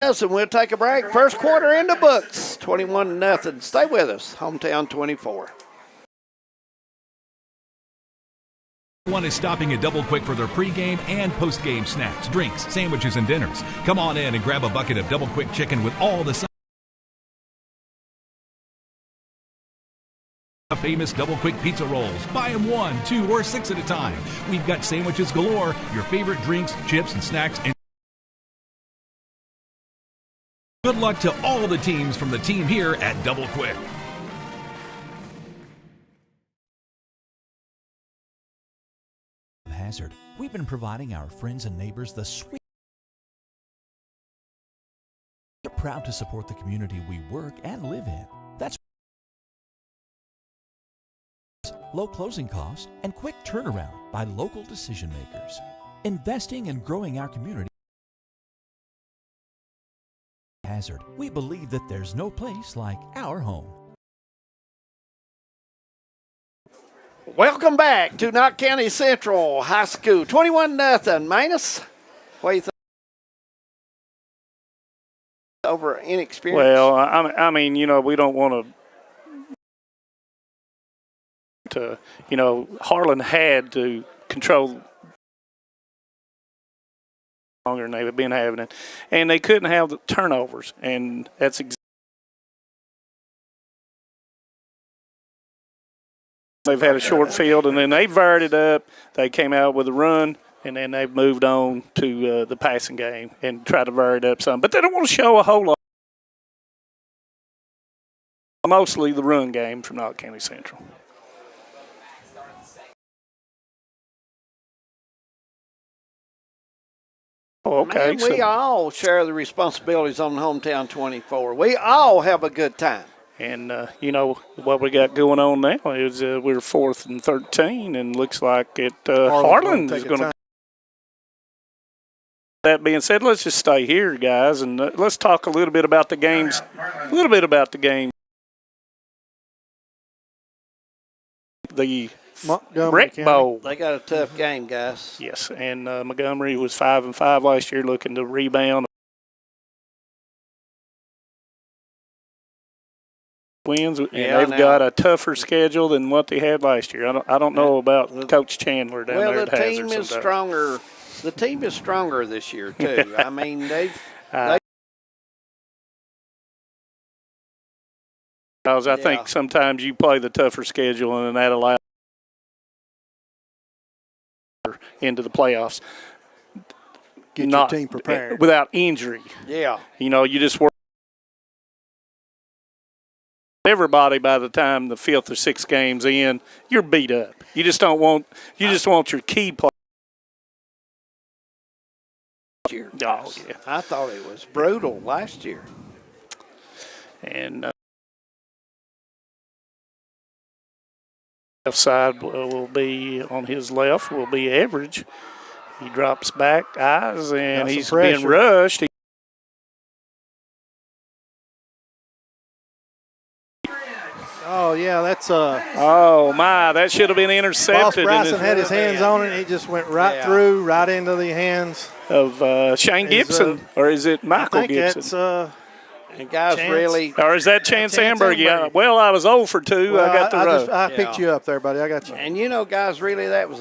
Yes, and we'll take a break. First quarter in the books, 21-0. Stay with us. Hometown 24. One is stopping at Double Quick for their pregame and postgame snacks, drinks, sandwiches, and dinners. Come on in and grab a bucket of Double Quick chicken with all the famous Double Quick pizza rolls. Buy them 1, 2, or 6 at a time. We've got sandwiches galore, your favorite drinks, chips, and snacks, and good luck to all the teams from the team here at Double Quick. Hazard. We've been providing our friends and neighbors the sweet. We're proud to support the community we work and live in. That's low closing costs and quick turnaround by local decision makers. Investing and growing our community. Hazard. We believe that there's no place like our home. Welcome back to Knott County Central High School. 21-0. Manus, what do you think? Over inexperience. Well, I mean, we don't want to, Harlan had to control longer than they've been having it, and they couldn't have the turnovers, and that's exactly. They've had a short field, and then they varied it up. They came out with a run, and then they've moved on to the passing game and tried to vary it up some. But they don't want to show a whole lot. Mostly the run game from Knott County Central. Oh, okay. Man, we all share the responsibilities on Hometown 24. We all have a good time. And, what we got going on now is we're 4th and 13, and looks like Harlan is going to. That being said, let's just stay here, guys, and let's talk a little bit about the games. The Rec Bowl. They got a tough game, guys. Yes, and Montgomery was 5-5 last year, looking to rebound. Wins, and they've got a tougher schedule than what they had last year. I don't know about Coach Chandler down there at Hazard. Well, the team is stronger. The team is stronger this year too. I mean, because I think sometimes you play the tougher schedule, and that allows into the playoffs. Get your team prepared without injury. Yeah, you just work. Everybody, by the time the 5th or 6th game's in, you're beat up. You just want your key players year. Oh, yeah. I thought it was brutal last year. And left side will be on his left, will be Average. He drops back, eyes, and he's being rushed. Oh, yeah, that's oh, my, that should have been intercepted. Bryson had his hands on it. He just went right through, right into the hands. Of Shane Gibson, or is it Michael Gibson? That's and guys Chance. really. Or is that Chance Amberg? Yeah. Well, I was 0 for 2. Well, I got the row. I picked you up there, buddy. I got you. And you know, guys, really, that was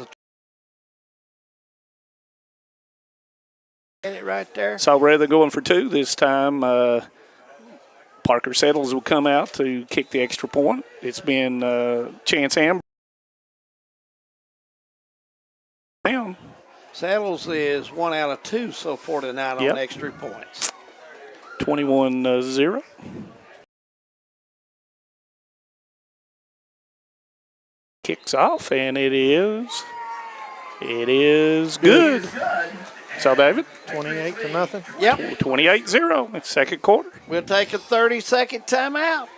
it right there. So rather than going for 2 this time, Parker Settles will come out to kick the extra point. It's been Chance Amberg. Settles is 1 out of 2 so far tonight on extra points. 21-0. Kicks off, and it is good. So, David? 28-0. Yep. 28-0, second quarter. We'll take a 30-second timeout.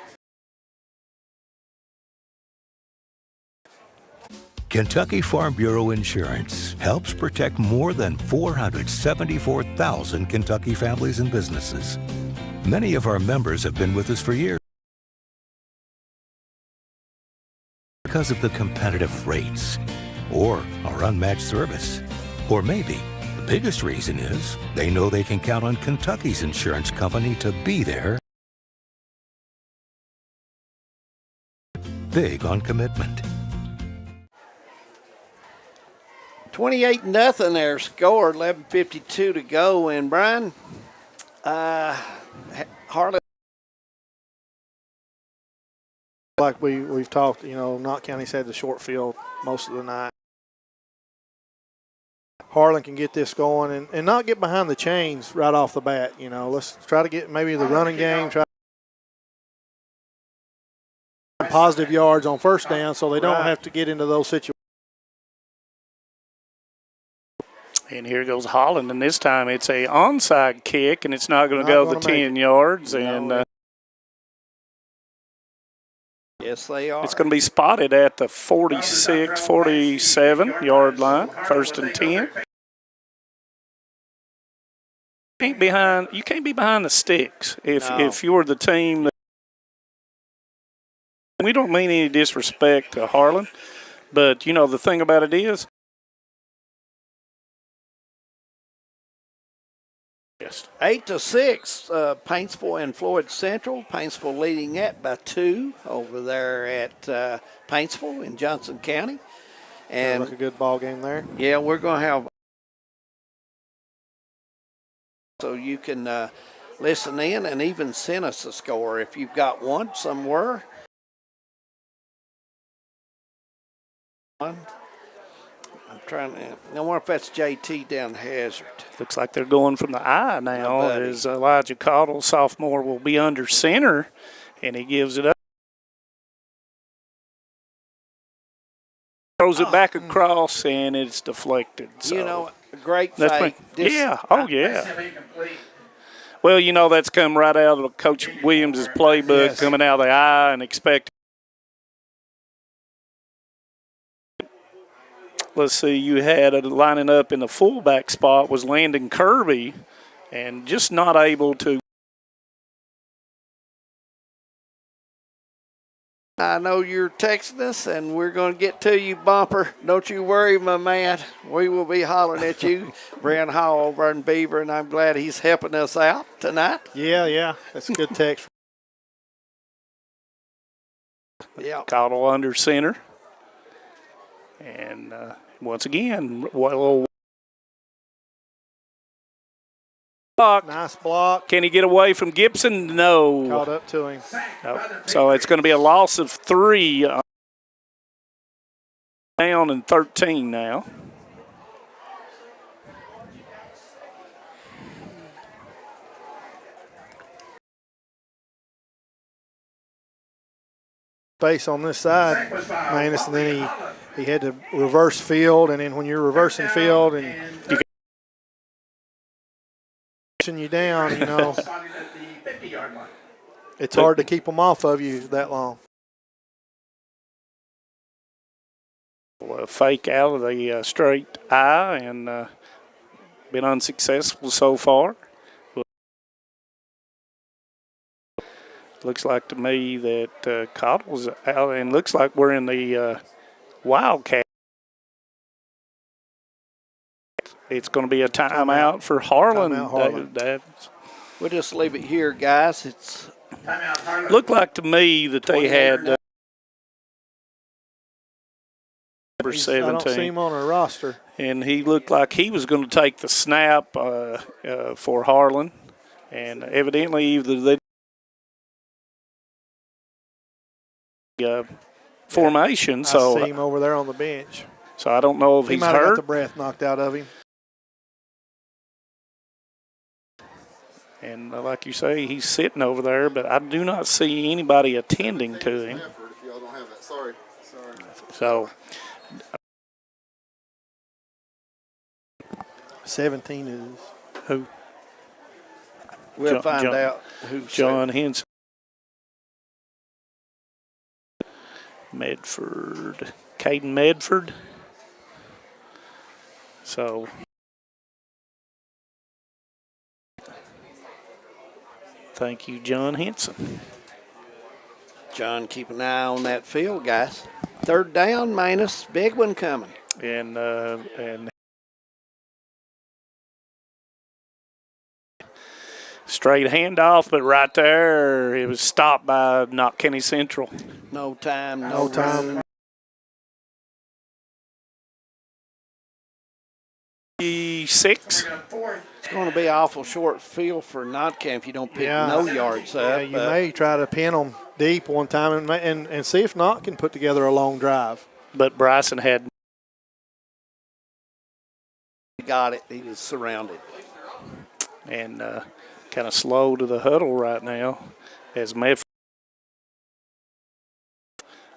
Kentucky Farm Bureau Insurance helps protect more than 474,000 Kentucky families and businesses. Many of our members have been with us for years because of the competitive rates or our unmatched service. Or maybe the biggest reason is they know they can count on Kentucky's insurance company to be there. Big on commitment. 28-0 there score, 11:52 to go. And Brian, Harlan. Like we've talked, you know, Knott County's had the short field most of the night. Harlan can get this going and not get behind the chains right off the bat. You know, let's try to get maybe the running game, try positive yards on first down so they don't have to get into those situations. And here goes Holland, and this time it's a onside kick, and it's not going to go the 10 yards. And yes, they are. It's going to be spotted at the 46, 47-yard line, 1st and 10. You can't be behind the sticks if you're the team. We don't mean any disrespect to Harlan, but, you know, the thing about it is, 8-6, Paintsville and Floyd Central. Paintsville leading that by 2 over there at Paintsville in Johnson County. And like a good ball game there. Yeah, we're going to have. So you can listen in and even send us a score if you've got one somewhere. I wonder if that's JT down Hazard. Looks like they're going from the eye now. As Elijah Caudill, sophomore, will be under center, and he gives it up. Throws it back across, and it's deflected. So you know, a great fake. Yeah, oh yeah. Well, you know, that's come right out of Coach Williams' playbook, coming out of the eye and expecting. Let's see, you had lining up in the fullback spot was Landon Kirby, and just not able to. I know you're texting us, and we're going to get to you, Bumper. Don't you worry, my man. We will be hollering at you. Brian Hall over in Beaver, and I'm glad he's helping us out tonight. Yeah, that's a good text. Yeah. Caudill under center. And once again, nice block. Can he get away from Gibson? No. Caught up to him. Nope. So it's going to be a loss of 3. Down and 13 now. Space on this side, Manus, and then he had to reverse field, and then when you're reversing field and you chasing you down, you know. Spotted at the 50-yard line. It's hard to keep them off of you that long. Fake out of the straight eye and been unsuccessful so far. Looks like to me that Cottle's out, and looks like we're in the Wildcats. It's going to be a timeout for Harlan. We'll just leave it here, guys. It's looked like to me that they had number 17. I don't see him on our roster. And he looked like he was going to take the snap for Harlan. And evidently either they formation. I see him over there on the bench. So I don't know if he's might have got hurt. the breath knocked out of him. And like you say, he's sitting over there, but I do not see anybody attending to him. So 17 is who? We'll find out who. John Henson. Medford. Caden Medford. So thank you, John Henson. John, keep an eye on that field, guys. Third down, Manus. Big one coming. And straight handoff, but right there it was stopped by Knott County Central. No time. No time. 6. It's going to be an awful short field for Knott County if you don't pick no yards up. Yeah, you may try to pin them deep one time and see if Knott can put together a long drive. But Bryson had got it. He was surrounded. And kind of slow to the huddle right now as Medford.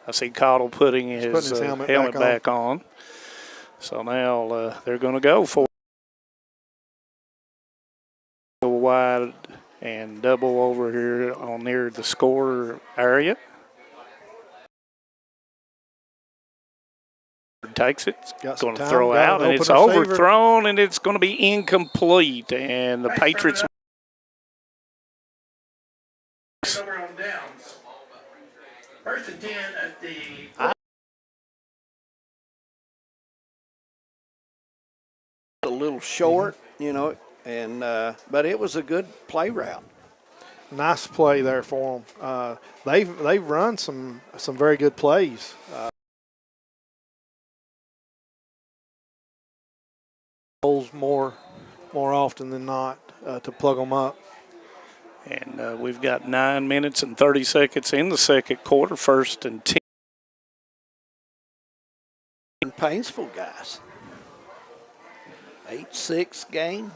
I see Cottle putting his helmet back on. So now they're going to go for wide and double over here on near the score area. Takes it, going to throw out, and it's overthrown, and it's going to be incomplete. And the Patriots. Over on downs. 1st and 10 at the. A little short, you know, and but it was a good play route. Nice play there for them. They've run some very good plays. Holes more often than not to plug them up. And we've got 9 minutes and 30 seconds in the second quarter. 1st and 10. Painful, guys. 8-6 game.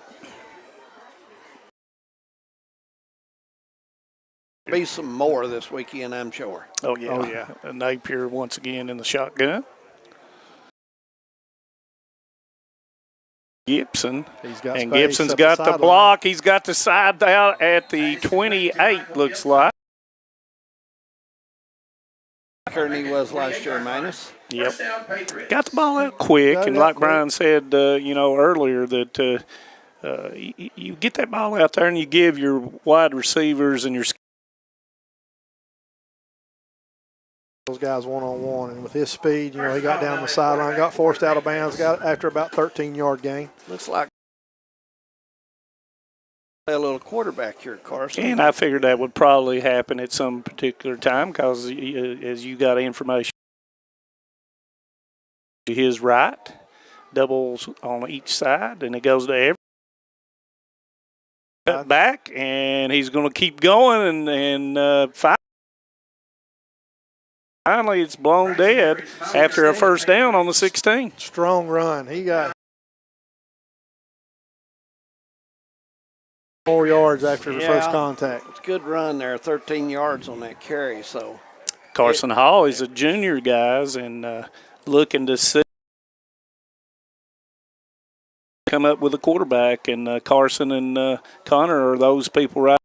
Be some more this weekend, I'm sure. Oh yeah. Napier once again in the shotgun. Gibson. Gibson's got the block. He's got the side out at the 28, looks like. Kearney was last year, Manus. Yep. Got the ball out quick, and like Brian said, earlier, that you get that ball out there and you give your wide receivers and your those guys one-on-one, and with his speed, he got down the sideline, got forced out of bounds, got after about 13-yard gain. Looks like a little quarterback here, Carson. And I figured that would probably happen at some particular time because as you got information to his right, doubles on each side, and it goes to every cut back, and he's going to keep going and finally it's blown dead after a first down on the 16. Strong run. He got 4 yards after the first contact. It's a good run there, 13 yards on that carry. So Carson Hall is a junior, guys, and looking to see come up with a quarterback, and Carson and Connor are those people right.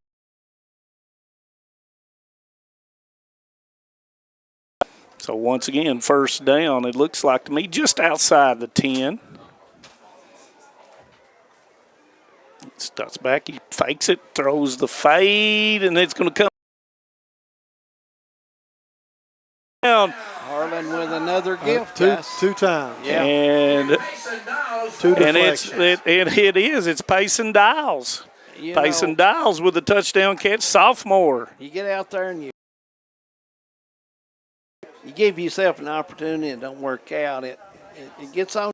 So once again, first down, it looks like to me just outside the 10. Starts back, he fakes it, throws the fade, and it's going to come down. Harlan with another gift, two times. Yeah. And two deflections. It's Payson Dials. Payson Dials with a touchdown catch, sophomore. You get out there and you give yourself an opportunity and it don't work out. It gets on.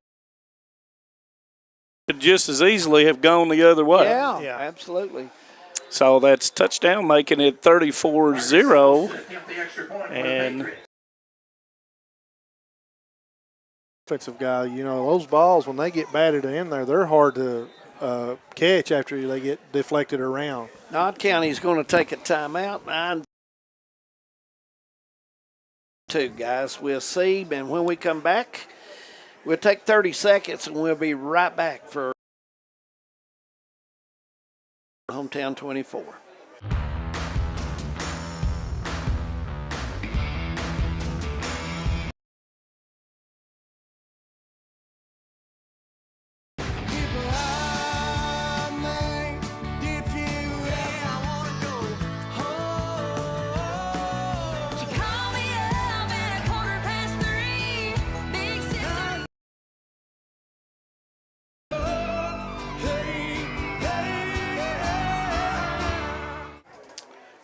Could just as easily have gone the other way. Yeah, absolutely. So that's touchdown, making it 34-0. And offensive guy, you know, those balls, when they get batted in there, they're hard to catch after they get deflected around. Knott County's going to take a timeout. 9-2, guys. We'll see. And when we come back, we'll take 30 seconds and we'll be right back for Hometown 24.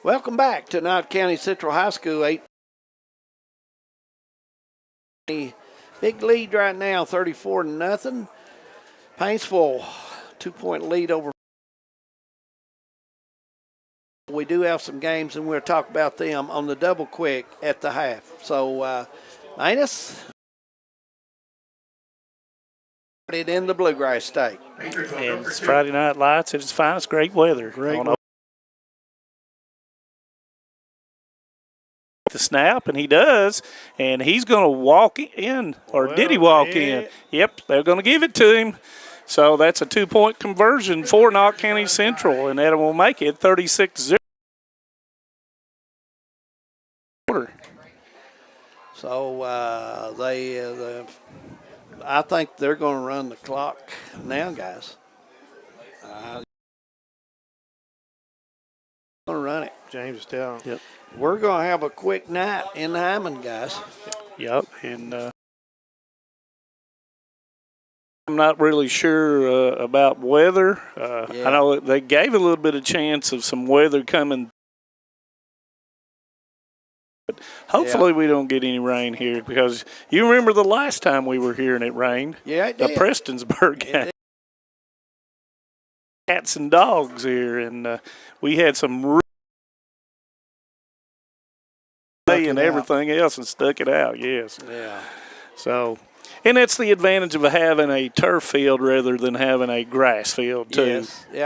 Welcome back to Knott County Central High School. 8 big lead right now, 34-0. Paintsville, 2-point lead over. We do have some games, and we'll talk about them on the double quick at the half. So, Manus, in the Bluegrass State. And it's Friday Night Lights at its finest. Great weather. The snap, and he does, and he's going to walk in, or did he walk in? Yep, they're going to give it to him. So that's a 2-point conversion for Knott County Central, and that will make it 36-0. So I think they're going to run the clock now, guys. Going to run it. James is telling. Yep. We're going to have a quick night in Hyman, guys. Yep, and I'm not really sure about weather. I know they gave a little bit of chance of some weather coming. But hopefully we don't get any rain here, because you remember the last time we were here and it rained? Yeah, it did. The Prestonsburg game. Cats and dogs here, and we had some and everything else and stuck it out, yes. Yeah. So, and that's the advantage of having a turf field rather than having a grass field, too. Yes. Yeah.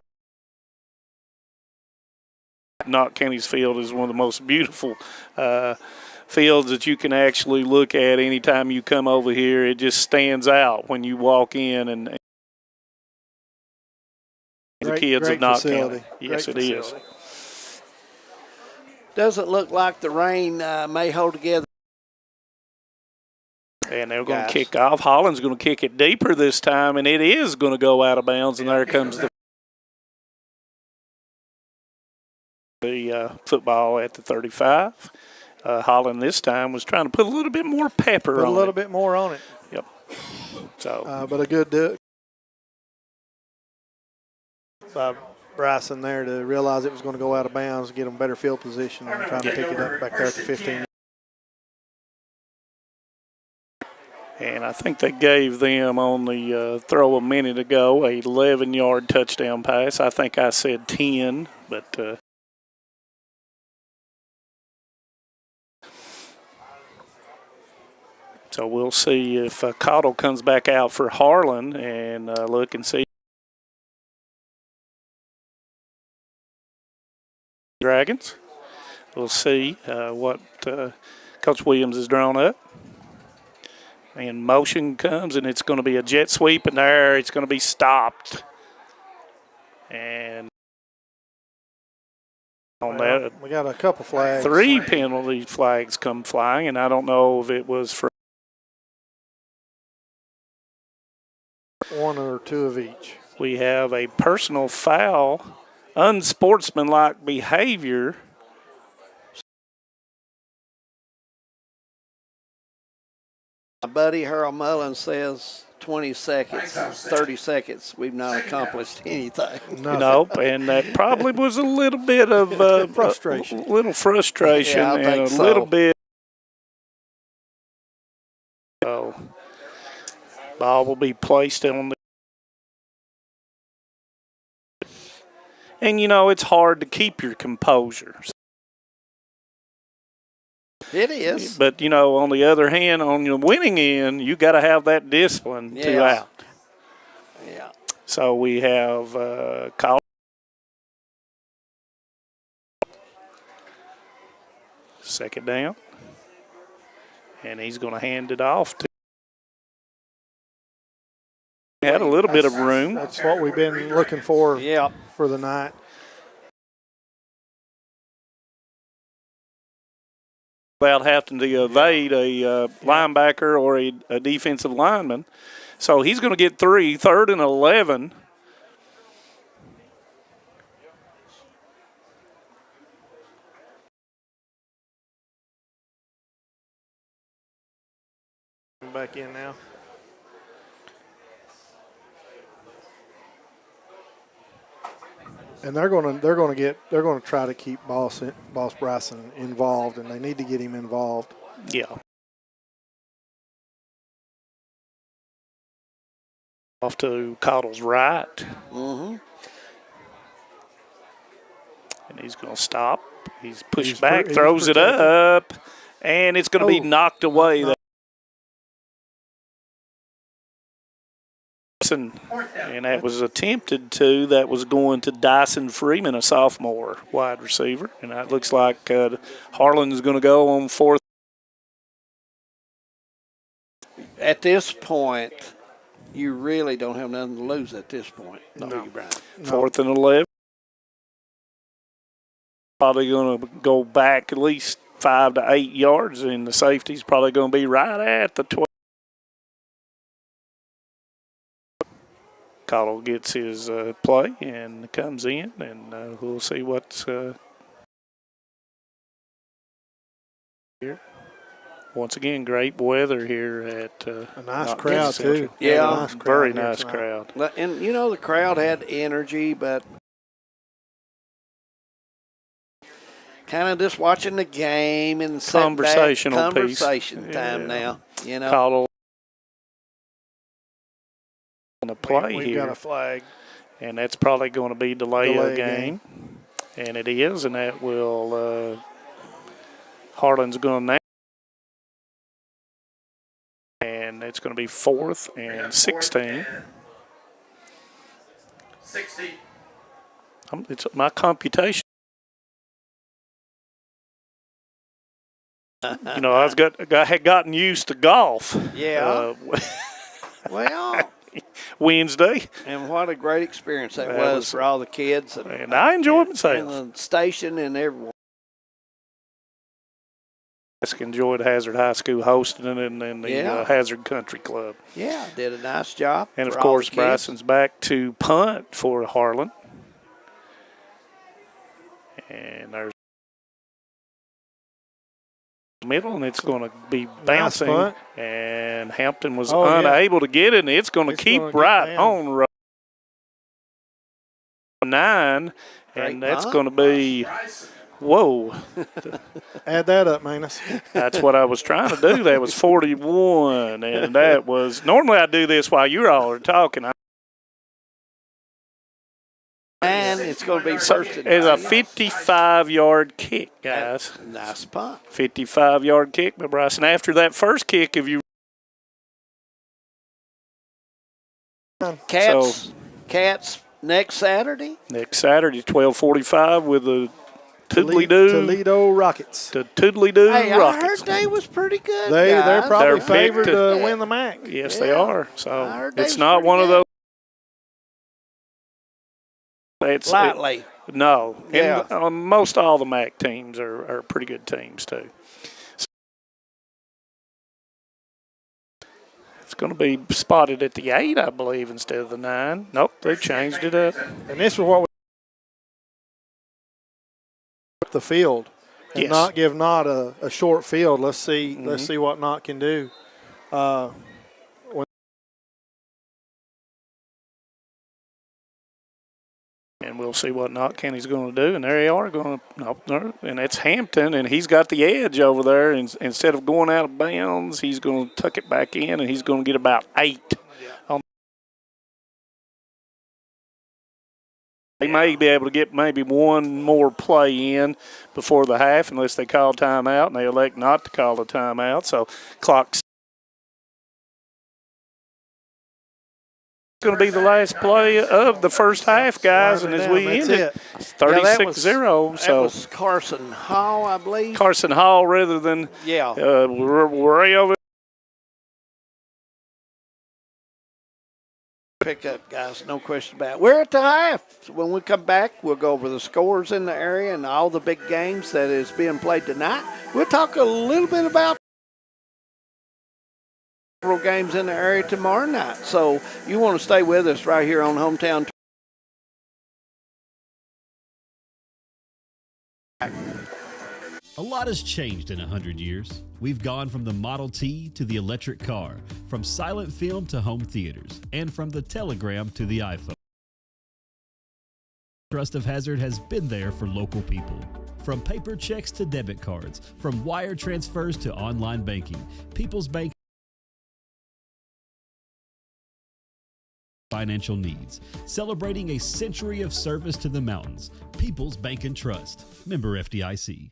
Knott County's field is one of the most beautiful fields that you can actually look at anytime you come over here. It just stands out when you walk in, and the kids of Knott County. Yes, it is. Doesn't look like the rain may hold together. And they're going to kick off. Holland's going to kick it deeper this time, and it is going to go out of bounds, and there comes the football at the 35. Holland this time was trying to put a little bit more pepper on it. A little bit more on it. Yep. So, but a good by Bryson there to realize it was going to go out of bounds, get them better field position, and trying to pick it up back there at the 15. And I think they gave them on the throw a minute ago a 11-yard touchdown pass. I think I said 10, but so we'll see if Cottle comes back out for Harlan and look and see. Dragons. We'll see what Coach Williams has drawn up. And motion comes, and it's going to be a jet sweep in there. It's going to be stopped. And on that, we got a couple flags. 3 penalty flags come flying, and I don't know if it was for 1 or 2 of each. We have a personal foul, unsportsmanlike behavior. My buddy Harold Mullen says 20 seconds, 30 seconds, we've not accomplished anything. Nope, and that probably was a little bit of frustration. A little frustration Yeah, I and think a so. little bit. So, ball will be placed on the. And, you know, it's hard to keep your composure. It is. But, you know, on the other hand, on the winning end, you got to have that discipline throughout. Yeah. So we have Kyle. Second down. And he's going to hand it off to. Had a little bit of room. That's what we've been looking for for the night. Without having to evade a linebacker or a defensive lineman. So he's going to get 3, 3rd and 11. Back in now. And they're going to try to keep Boss Bryson involved, and they need to get him involved. Yeah. Off to Cottle's right. Mm-hmm. And he's going to stop. He's pushed back, throws it up, and it's going to be knocked away. And that was attempted to. That was going to Dyson Freeman, a sophomore wide receiver. And that looks like Harlan is going to go on 4th. At this point, you really don't have nothing to lose at this point. No. You, Brian? 4th and 11. Probably going to go back at least 5 to 8 yards, and the safety's probably going to be right at the 12. Cottle gets his play and comes in, and we'll see what's here. Once again, great weather here at a nice crowd too. Yeah, nice crowd, very nice crowd. And you know the crowd had energy, but kind of just watching the game and conversational conversation time now. You know, Cottle on the play We've here. got a flag, and that's probably going to be delay a game. And it is, and that will Harlan's going to. And it's going to be 4th and 16. 60. It's my computation. You know, I had gotten used to golf. Yeah. Well, Wednesday. And what a great experience that was for all the kids. And I enjoyed myself. And the station and everyone. I enjoyed Hazard High School hosting it and the Hazard Country Club. Yeah, did a nice job. And, of course, Bryson's back to punt for Harlan. And there's the middle, and it's going to be bouncing. Nice punt. And Hampton was unable to get it, and it's going to keep right on road 9. And that's going to be – whoa. Add that up, Manus. That's what I was trying to do. That was 41, and that was – normally I do this while you all are talking. And it's going to be first. It's a 55-yard kick, guys. Nice punt. 55-yard kick by Bryson. After that first kick, if you Cats next Saturday? Next Saturday, 12:45 with a Toodly-doo. Toledo Rockets. The Toodly-doo Hey, I Rockets. heard they was pretty good. They're guys. probably They're favored picked to win the MAC. Yes, they are. So they it's was not pretty one of good. those. It's Lightly. No. Yeah. And, most all the MAC teams are pretty good teams, too. It's going to be spotted at the 8, I believe, instead of the 9. Nope, they've changed it up. And this is what we the field and Yes. not give Knott a short field. Let's see what Knott can do. And we'll see what Knott County's going to do. And there they are going to, and it's Hampton, and he's got the edge over there. And instead of going out of bounds, he's going to tuck it back in, and he's going to get about 8. They may be able to get maybe one more play in before the half, unless they call timeout, and they elect not to call the timeout. So clock's going to be the last play of the first half, guys, and as we end it, it's 36-0. That was Carson Hall, I believe. Carson Hall rather than Ray over. Pick up, guys, no question about it. We're at the half. When we come back, we'll go over the scores in the area and all the big games that is being played tonight. We'll talk a little bit about several games in the area tomorrow night. So you want to stay with us right here on Hometown. A lot has changed in 100 years. We've gone from the Model T to the electric car, from silent film to home theaters, and from the telegram to the iPhone. Trust of Hazard has been there for local people. From paper checks to debit cards, from wire transfers to online banking, People's Bank financial needs. Celebrating a century of service to the mountains. People's Bank and Trust. Member FDIC.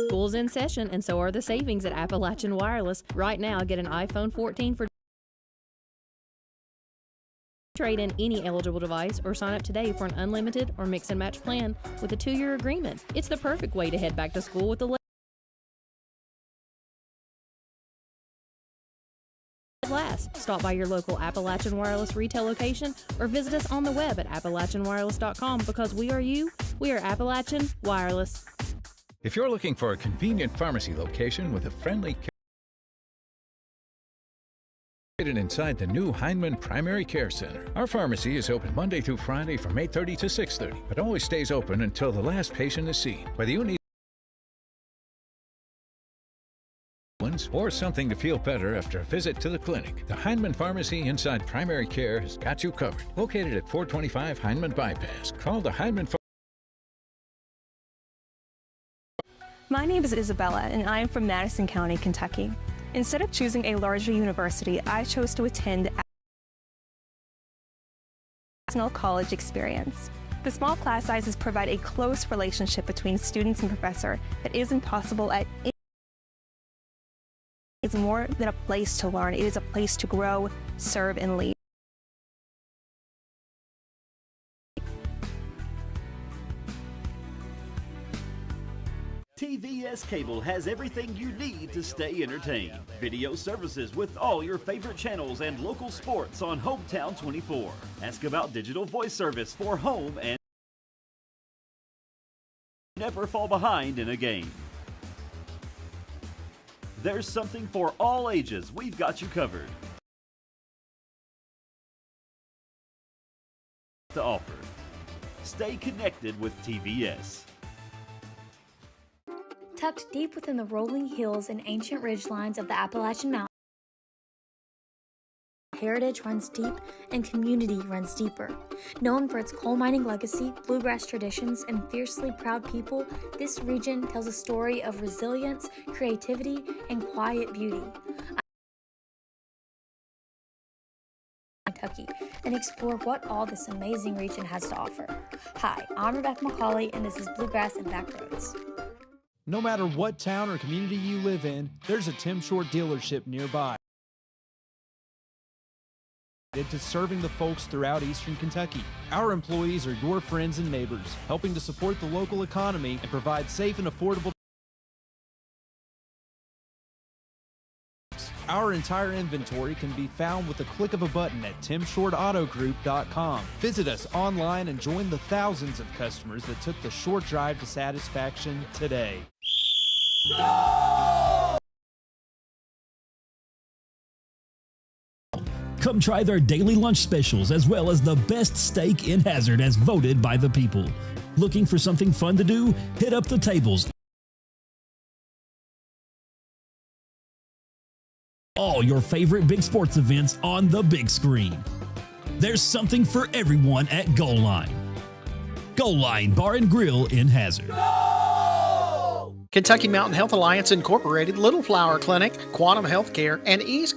School's in session, and so are the savings at Appalachian Wireless. Right now, get an iPhone 14 for trade in any eligible device, or sign up today for an unlimited or mix and match plan with a 2-year agreement. It's the perfect way to head back to school with the last. Stop by your local Appalachian Wireless retail location or visit us on the web at appalachianwireless.com, because we are you, we are Appalachian Wireless. If you're looking for a convenient pharmacy location with a friendly inside the new Heinemann Primary Care Center. Our pharmacy is open Monday through Friday from 8:30 to 6:30, but always stays open until the last patient is seen. Whether you need or something to feel better after a visit to the clinic, the Heinemann Pharmacy inside Primary Care has got you covered. Located at 425 Heinemann Bypass. Call the Heinemann My name is Isabella, and I am from Madison County, Kentucky. Instead of choosing a larger university, I chose to attend National College Experience. The small class sizes provide a close relationship between students and professor that isn't possible at any. It's more than a place to learn. It is a place to grow, serve, and lead. TVS Cable has everything you need to stay entertained. Video services with all your favorite channels and local sports on Hometown 24. Ask about digital voice service for home and never fall behind in a game. There's something for all ages. We've got you covered. To offer. Stay connected with TVS. Tucked deep within the rolling hills and ancient ridgelines of the Appalachian Mountains heritage runs deep and community runs deeper. Known for its coal mining legacy, bluegrass traditions, and fiercely proud people, this region tells a story of resilience, creativity, and quiet beauty. Kentucky and explore what all this amazing region has to offer. Hi, I'm Rebecca McCauley, and this is Bluegrass and Backroads. No matter what town or community you live in, there's a Tim Short dealership nearby. To serving the folks throughout Eastern Kentucky. Our employees are your friends and neighbors, helping to support the local economy and provide safe and affordable. Our entire inventory can be found with the click of a button at timshortautogroup.com. Visit us online and join the thousands of customers that took the short drive to satisfaction today. Come try their daily lunch specials as well as the best steak in Hazard as voted by the people. Looking for something fun to do? Hit up the tables. All your favorite big sports events on the big screen. There's something for everyone at Goal Line. Goal Line Bar and Grill in Hazard. Kentucky Mountain Health Alliance Incorporated, Little Flower Clinic, Quantum Healthcare, and East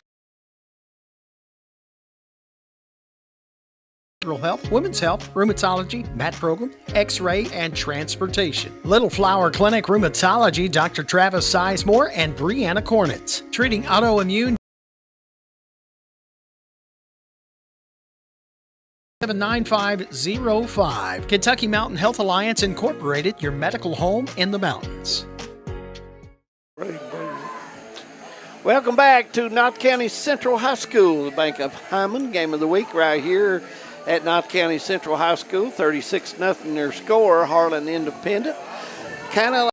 Health, Women's Health, Rheumatology, MAT Program, X-Ray, and Transportation. Little Flower Clinic Rheumatology, Dr. Travis Sizemore and Brianna Cornitz. Treating autoimmune 79505. Kentucky Mountain Health Alliance Incorporated, your medical home in the mountains. Welcome back to Knott County Central High School, the Bank of Hyman game of the week right here at Knott County Central High School. 36-0 their score. Harlan Independent. Kind of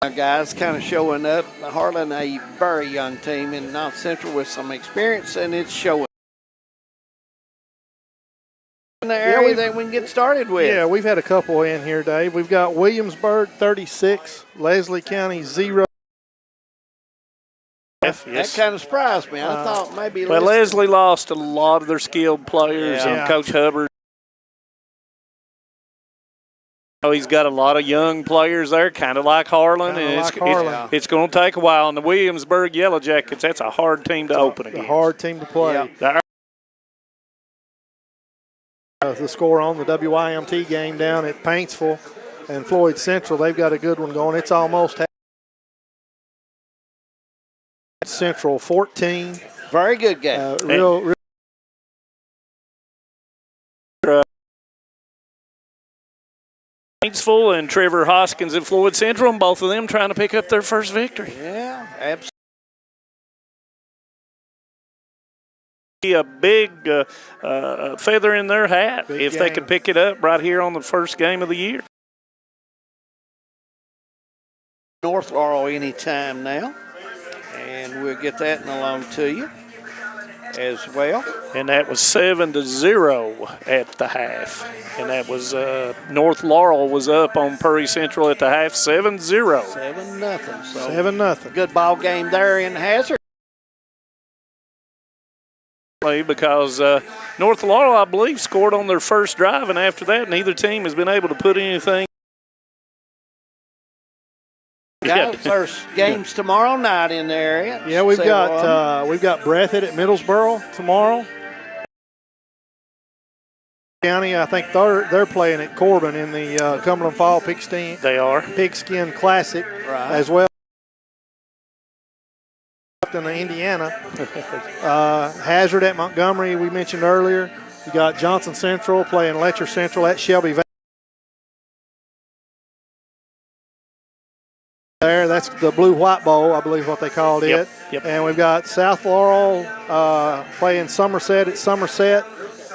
like guys kind of showing up. Harlan, a very young team in Knott Central with some experience, and it's showing. In the area that we can get started with. Yeah, we've had a couple in here, Dave. We've got Williamsburg 36, Leslie County 0. That kind of surprised me. I thought maybe Leslie lost a lot of their skilled players, and Coach Hubbard. Oh, he's got a lot of young players there, kind of like Harlan. It's going to take a while. And the Williamsburg Yellow Jackets, that's a hard team to open against. A hard team to play. The score on the WYMT game down at Paintsville and Floyd Central, they've got a good one going. It's almost Central 14. Very good game. Real Paintsville and Trevor Hoskins at Floyd Central, and both of them trying to pick up their first victory. Yeah, absolutely. A big feather in their hat if they can pick it up right here on the first game of the year. North Laurel anytime now, and we'll get that in along to you as well. And that was 7-0 at the half, and that was North Laurel was up on Prairie Central at the half, 7-0. 7-0. So 7-0. Good ball game there in Hazard. Because North Laurel, I believe, scored on their first drive, and after that, neither team has been able to put anything. There's games tomorrow night in the area. Yeah, we've got Breathitt at Middlesboro tomorrow. County, I think they're playing at Corbin in the Cumberland Fall Pigskin. They are Pigskin Classic as well. In Indiana. Hazard at Montgomery, we mentioned earlier. You got Johnson Central playing Letcher Central at Shelby Valley. There, that's the Blue-White Bowl, I believe what they called it. Yep. And we've got South Laurel playing Somerset at Somerset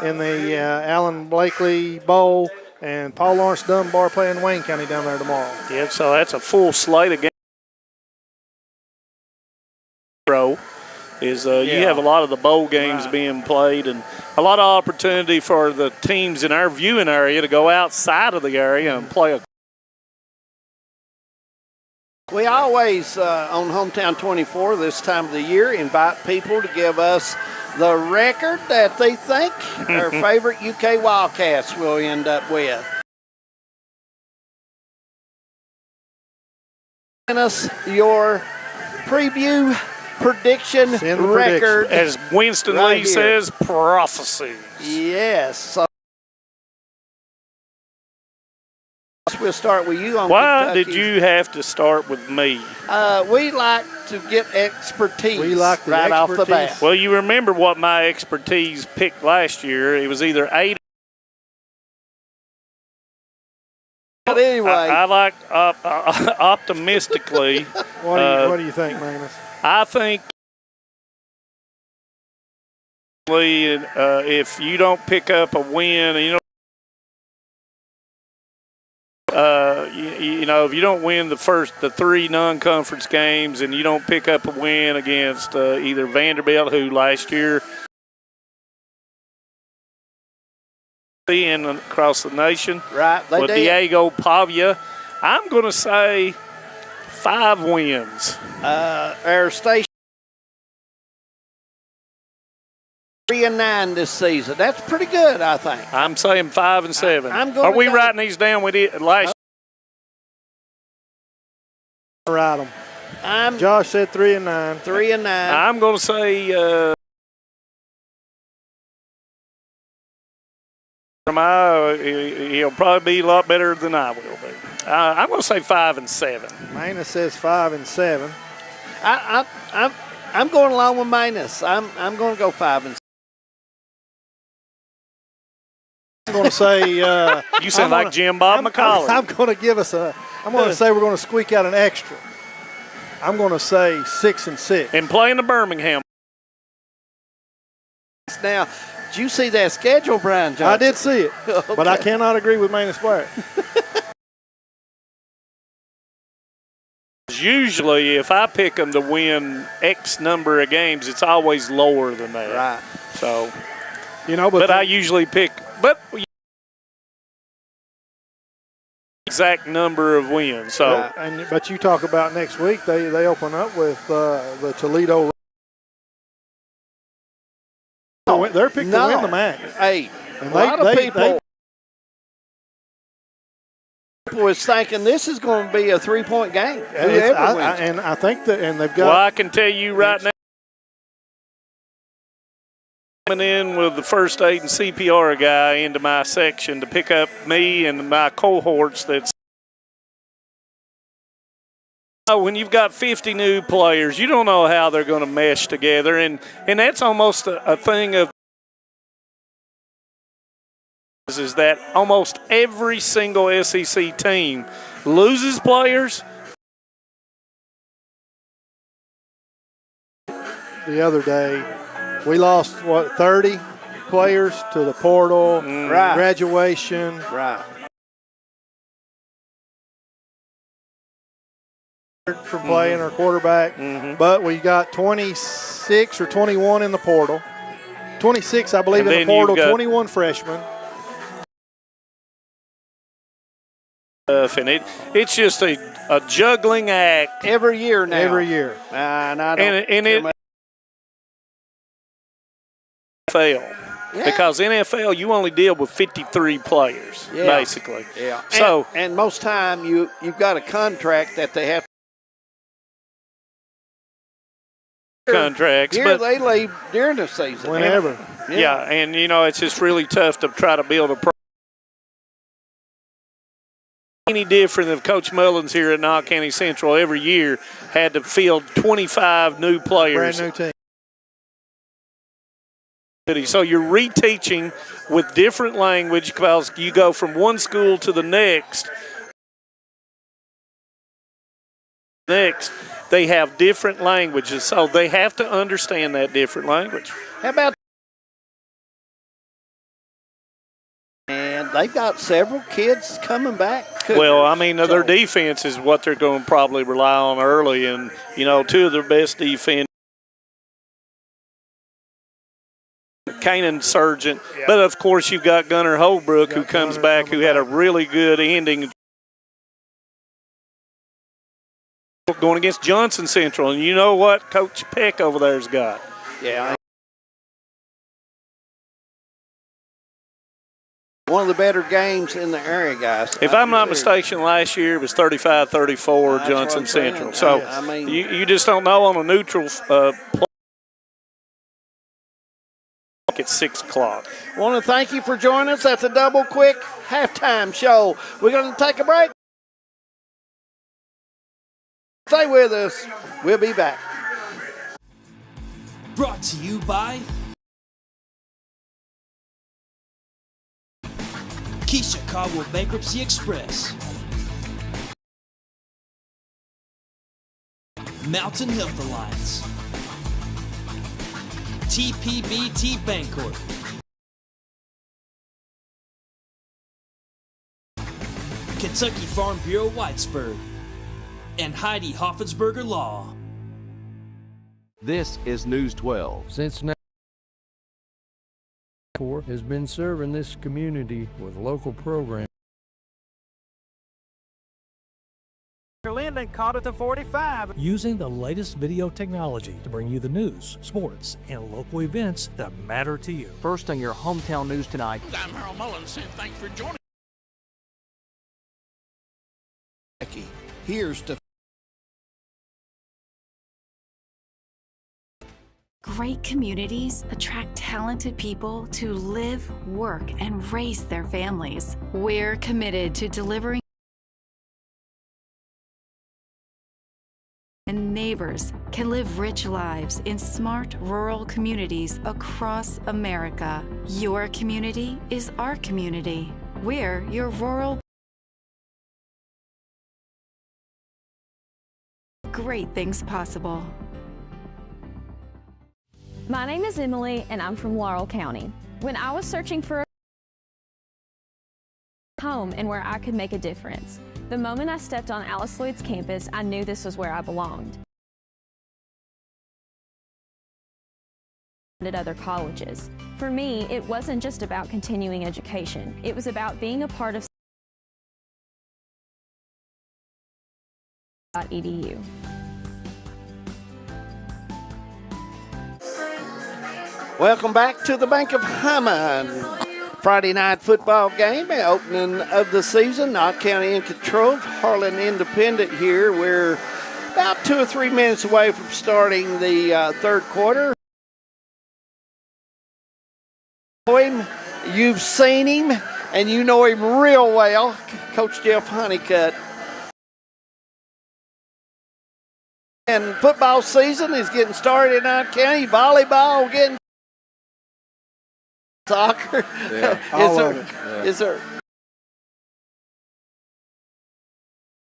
in the Allen Blakely Bowl, and Paul Lawrence Dunbar playing Wayne County down there tomorrow. Yep, so that's a full slate of games. You have a lot of the bowl games being played, and a lot of opportunity for the teams in our viewing area to go outside of the area and play a We always, on Hometown 24 this time of the year, invite people to give us the record that they think their favorite UK Wildcats will end up with. Send us your preview prediction record. As Winston Lee says, prophecies. Yes. So we'll start with you on Why Kentucky. did you have to start with me? We like to get expertise right off the bat. Well, you remember what my expertise picked last year. It was either 8. But anyway. I like optimistically. What do you think, Magnus? I think if you don't pick up a win, if you don't win the 3 non-conference games and you don't pick up a win against either Vanderbilt, who last year and across the nation, right? With Diego Pavia, I'm going to say 5 wins. Our station 3-9 this season. That's pretty good, I think. I'm saying 5 and 7. Are we writing these down with it last? Write them. Josh said 3-9. 3-9. I'm going to say. He'll probably be a lot better than I will be. I'm going to say 5 and 7. Magnus says 5 and 7. I'm going along with Magnus. I'm going to go 5 and 7. I'm going to say. You sound like Jim Bob McCollum. I'm going to give us I'm going to say we're going to squeak out an extra. I'm going to say 6 and 6. And playing the Birmingham. Now, did you see that schedule, Brian Johnson? I did see it, Okay. but I cannot agree with Magnus Barrett. Usually, if I pick them to win X number of games, it's always lower than that. Right. So, but I usually pick, exact number of wins. So, right. But you talk about next week, they open up with the Toledo. They're picked to win the match. Hey, and a lot of people was thinking this is going to be a 3-point game. And I think that, and they've got. Well, I can tell you right now, coming in with the first aid and CPR guy into my section to pick up me and my cohorts. When you've got 50 new players, you don't know how they're going to mesh together, and that's almost a thing of is that almost every single SEC team loses players. The other day, we lost 30 players to the portal, graduation, right? For playing our quarterback, but we got 26 or 21 in the portal. 26, I believe, in the portal. 21 freshmen. And it's just a juggling act every year now. Every year, and I don't. And it NFL because NFL you only deal with 53 players basically. Yeah. So and most time you've got a contract that they have. Contracts, here but they leave during the season. Whenever. Yeah, and it's just really tough to try to build a program. Any different if Coach Mullins here at Knott County Central every year had to field 25 new players. Brand new team. So you're reteaching with different language because you go from one school to the next. They have different languages, so they have to understand that different language. How about? And they've got several kids coming back. Well, I mean, their defense is what they're going to probably rely on early, and two of their best defense. Kanan Sargent, but of course you've got Gunnar Holbrook who comes back, who had a really good ending. going against Johnson Central, and you know what Coach Peck over there's got. Yeah. One of the better games in the area, guys. If I'm not mistaken, last year it was 35-34 Johnson Central. So I mean, you just don't know on a neutral play at 6 o'clock. I want to thank you for joining us. That's a double quick halftime show. We're going to take a break. Stay with us. We'll be back. Brought to you by Keisha Caldwell Bankruptcy Express, Mountain Health Alliance, TPBT Bancorp, Kentucky Farm Bureau Whitesburg, and Heidi Hoffensberger Law. This is News 12. Cincinnati has been serving this community with local programs. Linden caught at the 45. Using the latest video technology to bring you the news, sports, and local events that matter to you. First on your hometown news tonight. I'm Harold Mullins, and thanks for joining. Here's to Great communities attract talented people to live, work, and raise their families. We're committed to delivering, and neighbors can live rich lives in smart rural communities across America. Your community is our community. We're your rural. Great things possible. My name is Emily, and I'm from Laurel County. When I was searching for a home and where I could make a difference, the moment I stepped on Alice Lloyd's campus, I knew this was where I belonged. At other colleges. For me, it wasn't just about continuing education. It was about being a part of .edu. Welcome back to the Bank of Hyman. Friday night football game, opening of the season. Knott County in control of Harlan Independent here. We're about 2 or 3 minutes away from starting the third quarter. You've seen him, and you know him real well, Coach Jeff Honeycutt. And football season is getting started in Knott County. Volleyball getting soccer. Yeah. Is there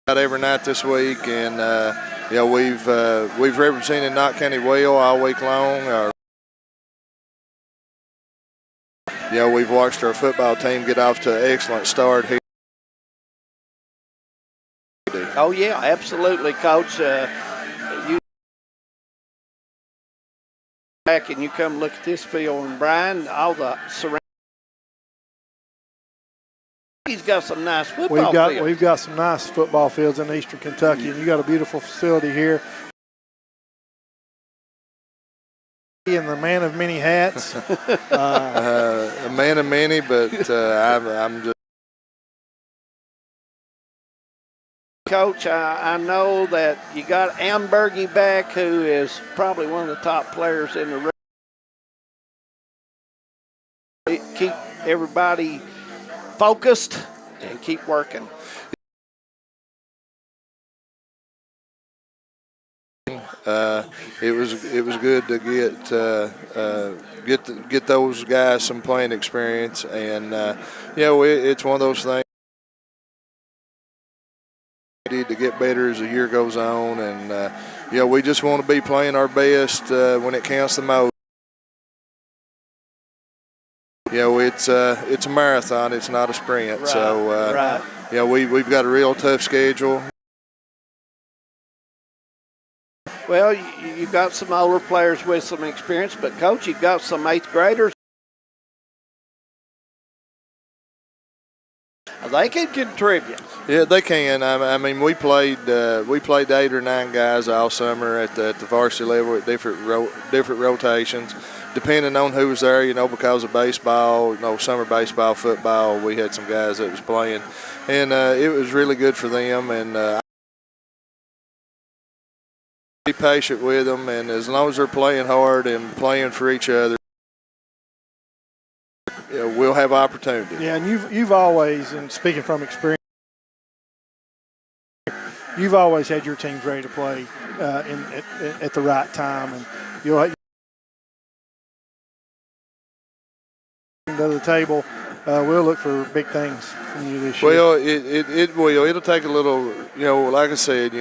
every night this week, and we've represented Knott County well all week long. We've watched our football team get off to an excellent start here. Oh yeah, absolutely, Coach. You back and you come look at this field, and Brian, all the surrounding. He's got some nice football fields. We've got some nice football fields in Eastern Kentucky, and you got a beautiful facility here. And the man of many hats. A man of many, but I'm just. Coach, I know that you got Ambergy back, who is probably one of the top players in the race. Keep everybody focused and keep working. It was good to get those guys some playing experience, and it's one of those things. We need to get better as the year goes on, and we just want to be playing our best when it counts the most. It's a marathon. It's not a sprint. Right, so right. We've got a real tough schedule. Well, you've got some older players with some experience, but, Coach, you've got some 8th graders. They can contribute. Yeah, they can. I mean, we played 8 or 9 guys all summer at the varsity level at different rotations, depending on who was there. Because of baseball, summer baseball, football, we had some guys that was playing, and it was really good for them. And be patient with them, and as long as they're playing hard and playing for each other, we'll have opportunity. Yeah, and you've always, and speaking from experience, you've always had your teams ready to play at the right time, and you'll to the table. We'll look for big things from you this year. Well, it will. It'll take a little, like I said,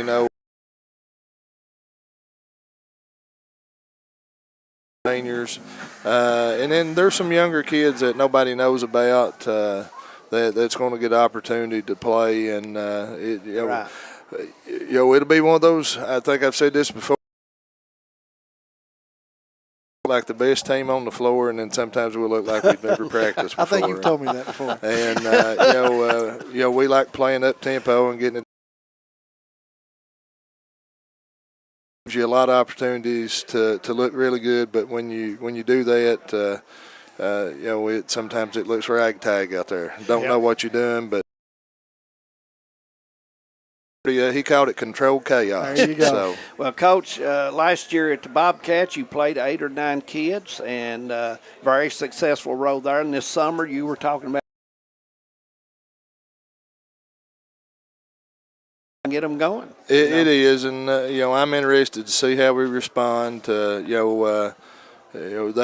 seniors, and then there's some younger kids that nobody knows about that's going to get opportunity to play, and right. It'll be one of those. I think I've said this before. Like the best team on the floor, and then sometimes we look like we've never practiced before. I think you've told me that before. And we like playing up tempo and getting it. Gives you a lot of opportunities to look really good, but when you do that, sometimes it looks ragtag out there. Don't know what you're doing, but. He called it controlled chaos. There you go. Well, Coach, last year at the Bobcats, you played 8 or 9 kids, and very successful road there. And this summer, you were talking about get them going. It is, and I'm interested to see how we respond. They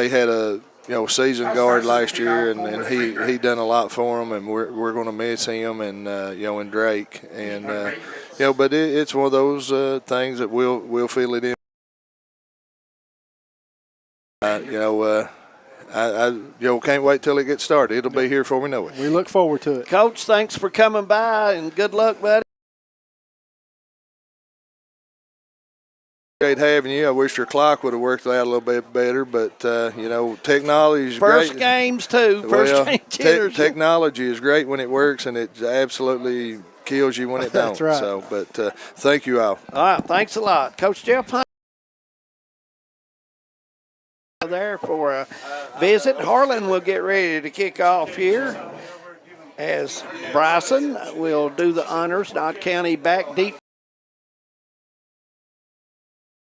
had a season guard last year, and he done a lot for them, and we're going to miss him, and and Drake, and but it's one of those things that we'll feel it in. I can't wait till it gets started. It'll be here before we know it. We look forward to it. Coach, thanks for coming by, and good luck, buddy. Great having you. I wish your clock would have worked out a little bit better, but technology is First great. Games too. First game jitters. Technology is great when it works, and it absolutely kills you when it don't. That's right. So, but thank you all. All right, thanks a lot, Coach Jeff Hunt. There for a visit. Harlan will get ready to kick off here as Bryson will do the honors. Knott County back deep.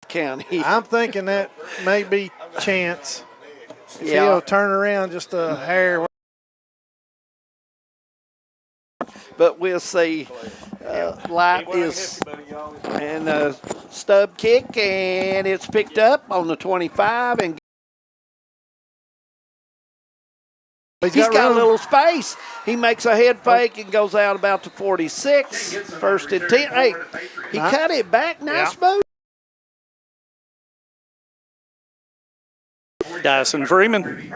County. I'm thinking that may be chance. If Yeah. he'll turn around just a hair. But we'll see. Light is and a stub kick, and it's picked up on the 25, and he's got a little space. He makes a head fake and goes out about to 46. First and 10. Hey, he cut it back. Nice move. Dyson Freeman.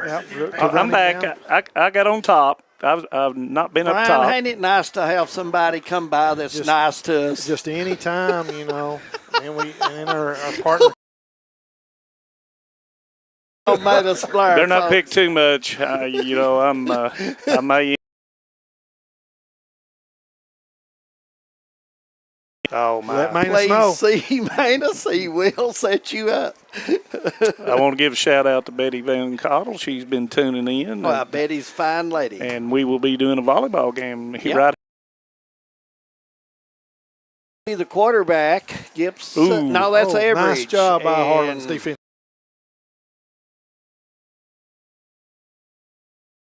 I'm back. I got on top. I've not been up top. Ain't it nice to have somebody come by that's nice to us? Just any time, and our partner. Made us blur, Better not folks. pick too much. I may. Oh my! Let Manus know. See, Manus, he will set you up. I want to give a shout out to Betty Van Cottle. She's been tuning in. Well, Betty's a fine lady. And we will be doing a volleyball game here right. The quarterback, Gibson. No, that's average. Nice job by Harlan's defense.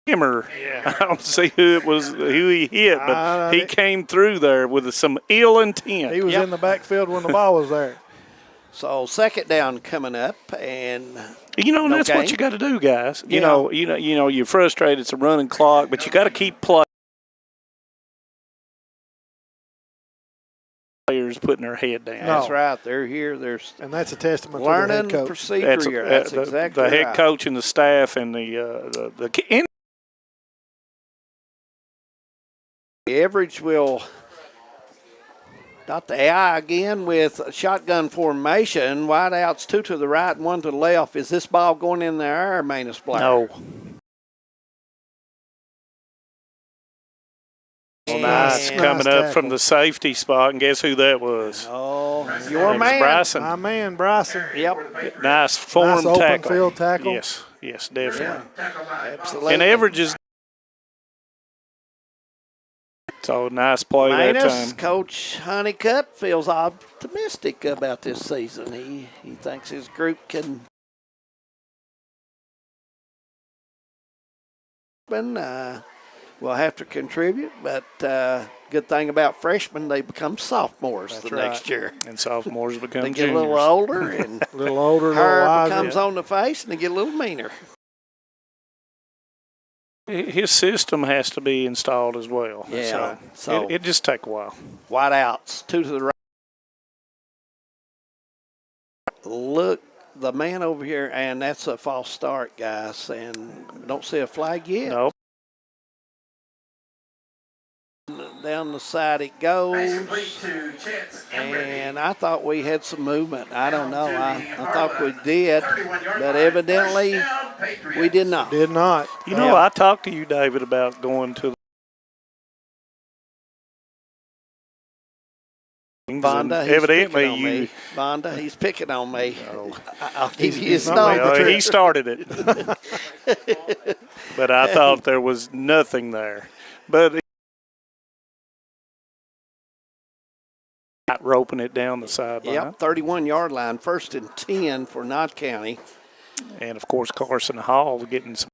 I don't see who he hit, but he came through there with some ill intent. He was in the backfield when the ball was there. So second down coming up, and and that's what you got to do, guys. You know, you're frustrated. It's a running clock, but you got to keep playing. Players putting their head down. That's right. They're here. And that's a testament learning to the head coach. procedure here. That's exactly the head right. coach and the staff and the Average will dot the AI again with shotgun formation. Wide outs, 2 to the right and 1 to the left. Is this ball going in the air, Manus Blair? No. And Nice coming up from the safety spot, and guess who that was? Oh, your man. Bryson. My man, Bryson. Yep. Nice form nice tackle. open field tackle. Yes, definitely. Yeah, absolutely. And averages. So nice play that time. Coach Honeycutt feels optimistic about this season. He thinks his group can will have to contribute, but good thing about freshmen, they become sophomores next year. And sophomores become they get juniors. a little older, and a little older, hair wiser. becomes on the face, and they get a little meaner. His system has to be installed as well. Yeah, so it just take a while. Wide outs, 2 to the right. Look, the man over here, and that's a false start, guys, and don't see a flag yet. Nope. Down the side it goes, and I thought we had some movement. I don't know. I thought we did, but evidently we did not. Did not. You know, I talked to you, David, about going to the Bonda, evidently Bonda, he's picking on me. Oh. I'll give you his number. He started it. But I thought there was nothing there. But roping it down the sideline. Yep, 31-yard line, 1st and 10 for Knott County. And, of course, Carson Hall getting some.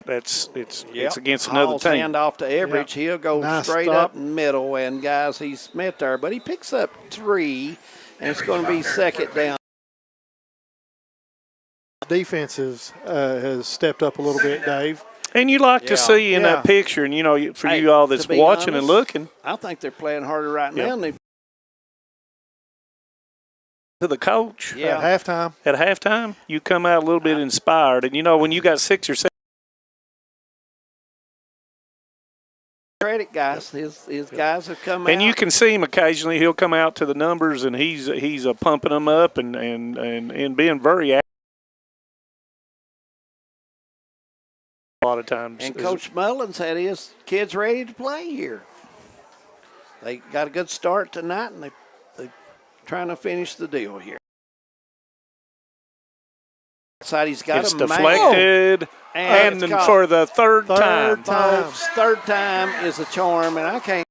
It's against another Hall's team. Hand off to Everidge. He'll go straight up middle, and, guys, he's met there. But he picks up 3, and it's going to be 2nd down. Defense has stepped up a little bit, Dave. And you like to see in that picture, and, you know, for you all that's watching and looking. I think they're playing harder right now than they. To the coach. Yeah. At halftime. At halftime, you come out a little bit inspired. And, you know, when you got 6 or 7. Credit, guys. His guys have come out. And you can see him occasionally. He'll come out to the numbers, and he's pumping them up and being very active. A lot of times. And Coach Mullins had his kids ready to play here. They got a good start tonight, and they're trying to finish the deal here. Side he's got it's a deflected, and then for the third time. Third time is a charm, and I can't.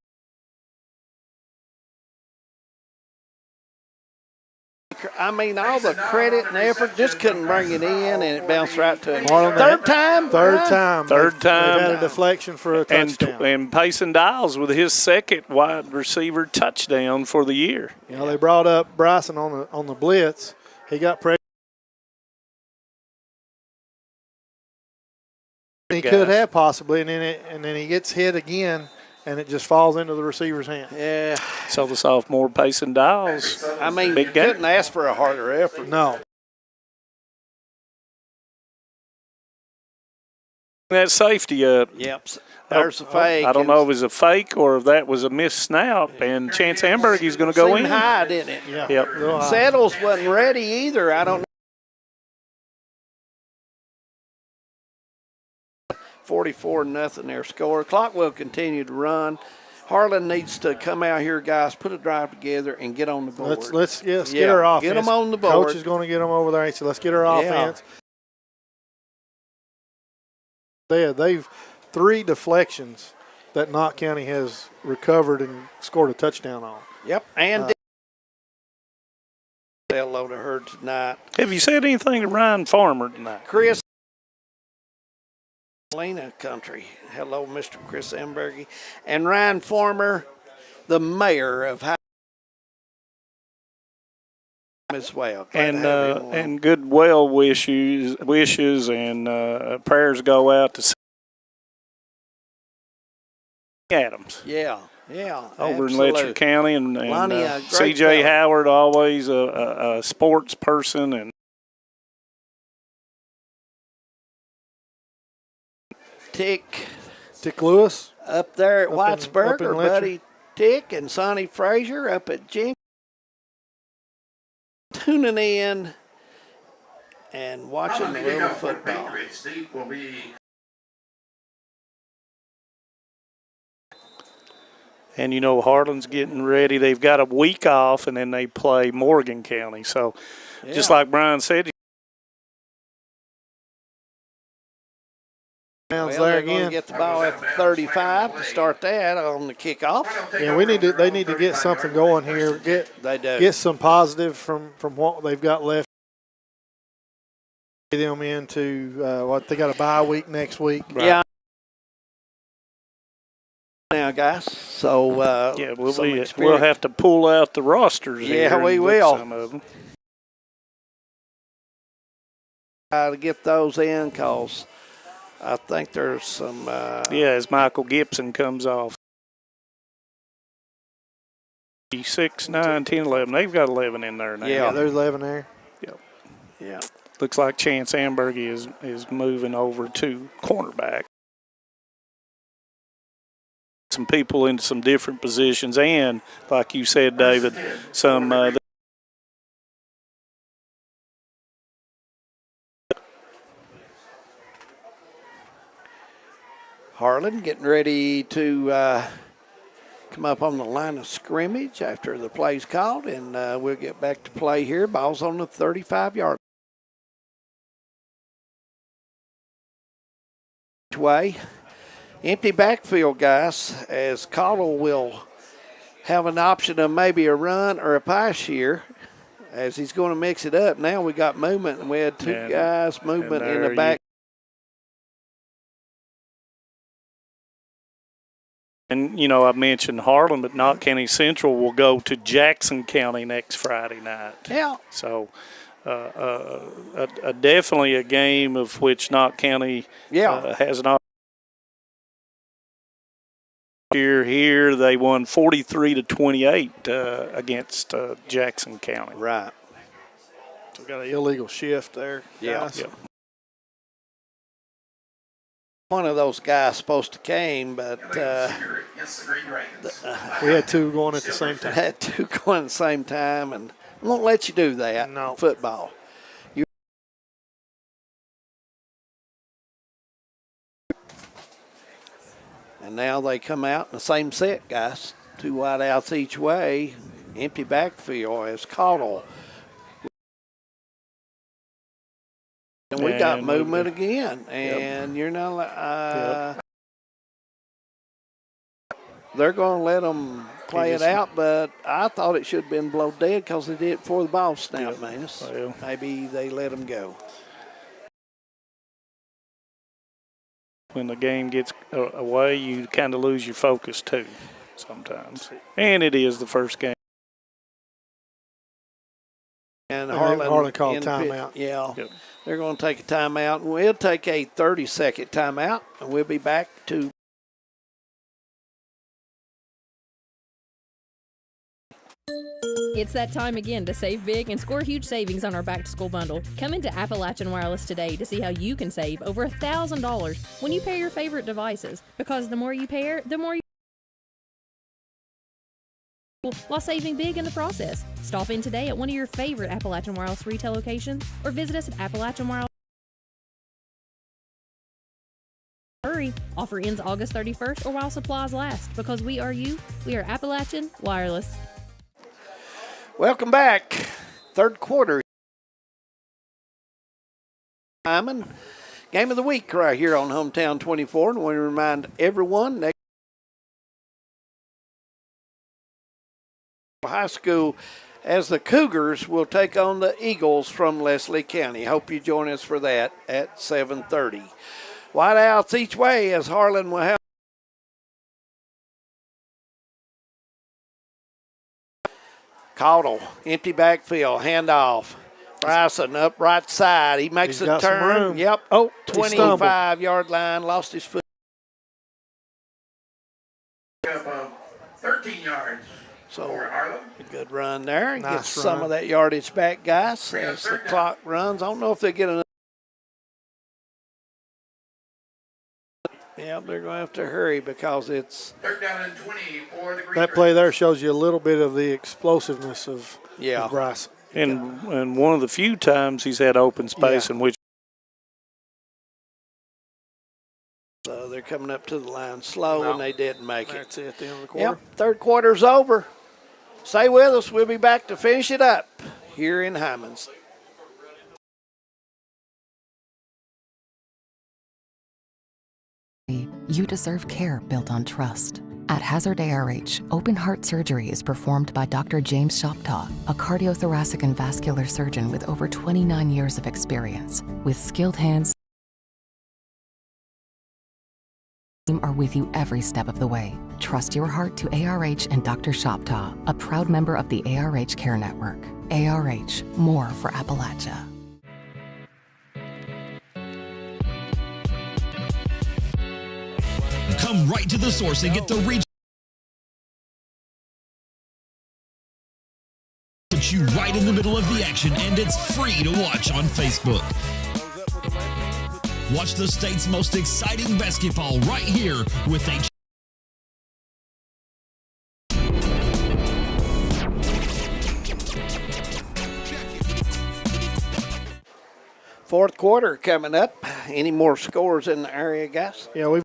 I mean, all the credit and effort, just couldn't bring it in, and it bounced right to him. Third time. Third time. They've had a deflection for a touchdown. And Payson Dials with his 2nd wide receiver touchdown for the year. You know, they brought up Bryson on the blitz. He got pressure. He could have possibly, and then he gets hit again, and it just falls into the receiver's hand. Yeah. So the sophomore Payson Dials. I mean, you couldn't ask for a harder effort. No. That safety up. Yep. There's a fake. I don't know if it was a fake or if that was a missed snap, and Chance Ambergy's going to go in. High, didn't it? Yeah. Yep. Settles wasn't ready either. I don't know. 44-0 their score. Clock will continue to run. Harlan needs to come out here, guys, put a drive together and get on the board. Let's get our offense. Get them on the board. Coach is going to get them over there. So let's get our offense. They've 3 deflections that Knott County has recovered and scored a touchdown on. Yep, and they'll load a herd tonight. Have you said anything to Ryan Farmer tonight? Chris Lena Country. Hello, Mr. Chris Ambergy. And Ryan Farmer, the mayor of High as well. And good well wishes and prayers go out to Adams. Yeah. Over in Letcher County, and C.J. Howard, always a sports person, and Tick Lewis up there at Whitesburg, up in or Buddy Tick, and Sonny Frazier up at Jenkins, tuning in and watching the little football. And, you know, Harlan's getting ready. They've got a week off, and then they play Morgan County. So, just like Brian said, Well, they're going to get the ball at the 35 to start that on the kickoff. Yeah, they need to get something going here. Get some positive from what they've got left. Get them into they got a bye week next week. Right. Yeah. Now, guys. So we'll have to pull out the rosters. Yeah, we will. Some of them. To get those in, because I think there's some. As Michael Gibson comes off. 6, 9, 10, 11. They've got 11 in there now. Yeah, there's 11 there. Yep. Yeah. Looks like Chance Amberg is moving over to cornerback. Some people into some different positions, and like you said, David, some. Harlan getting ready to come up on the line of scrimmage after the play's called, and we'll get back to play here. Ball's on the 35-yard way. Empty backfield, guys, as Cottle will have an option of maybe a run or a pass here, as he's going to mix it up. Now we got movement, and we had two guys movement in the back. And, you know, I mentioned Harlan, but Knott County Central will go to Jackson County next Friday night. Yeah. So definitely a game of which Knott County has an opportunity. Here they won 43-28 against Jackson County. Right. So we got an illegal shift there. Yeah. One of those guys supposed to came, but we had two going at the same time. Had two going at the same time, and I won't let you do that. No. Football. And now they come out in the same set, guys. Two wide outs each way. Empty backfield as Cottle. And we got movement again. And you're not they're going to let them play it out, but I thought it should have been blown dead because they did it before the ball snapped, man. Maybe they let them go. When the game gets away, you kind of lose your focus too sometimes. And it is the first game. And Harlan called timeout. They're going to take a timeout. We'll take a 30-second timeout, and we'll be back to. It's that time again to save big and score huge savings on our back-to-school bundle. Come into Appalachian Wireless today to see how you can save over $1,000 when you pair your favorite devices. Because the more you pair, the more you while saving big in the process. Stop in today at one of your favorite Appalachian Wireless retail locations or visit us at Appalachian Wireless. Hurry! Offer ends August 31st or while supplies last. Because we are you, we are Appalachian Wireless. Welcome back. Third quarter. Game of the week right here on Hometown 24. And we want to remind everyone next high school as the Cougars will take on the Eagles from Leslie County. Hope you join us for that at 7:30. Wideouts each way as Harlan will have. Cottle, empty backfield, handoff. Bryson up right side. He makes a turn. Yep. 25-yard line. Lost his foot. 13 yards. So a good run there. Nice Gets some of that yardage back, guys, as the clock runs. I don't know if they get enough. Yeah, they're going to have to hurry because it's. Third down and 20 for the Green That play there shows you a little bit of the explosiveness of Bryson. And one of the few times he's had open space in which. So they're coming up to the line slow, and they didn't make it. That's it at the end of the quarter. Yep, third quarter's over. Stay with us. We'll be back to finish it up here in Hyman's. You deserve care built on trust. At Hazard ARH, open heart surgery is performed by Dr. James Shoptaw, a cardiothoracic and vascular surgeon with over 29 years of experience. With skilled hands, team are with you every step of the way. Trust your heart to ARH and Dr. Shoptaw, a proud member of the ARH Care Network. ARH, more for Appalachia. Come right to the source and get the reach. Put you right in the middle of the action, and it's free to watch on Facebook. Watch the state's most exciting basketball right here with a Fourth quarter coming up. Any more scores in the area, guys? Yeah, we've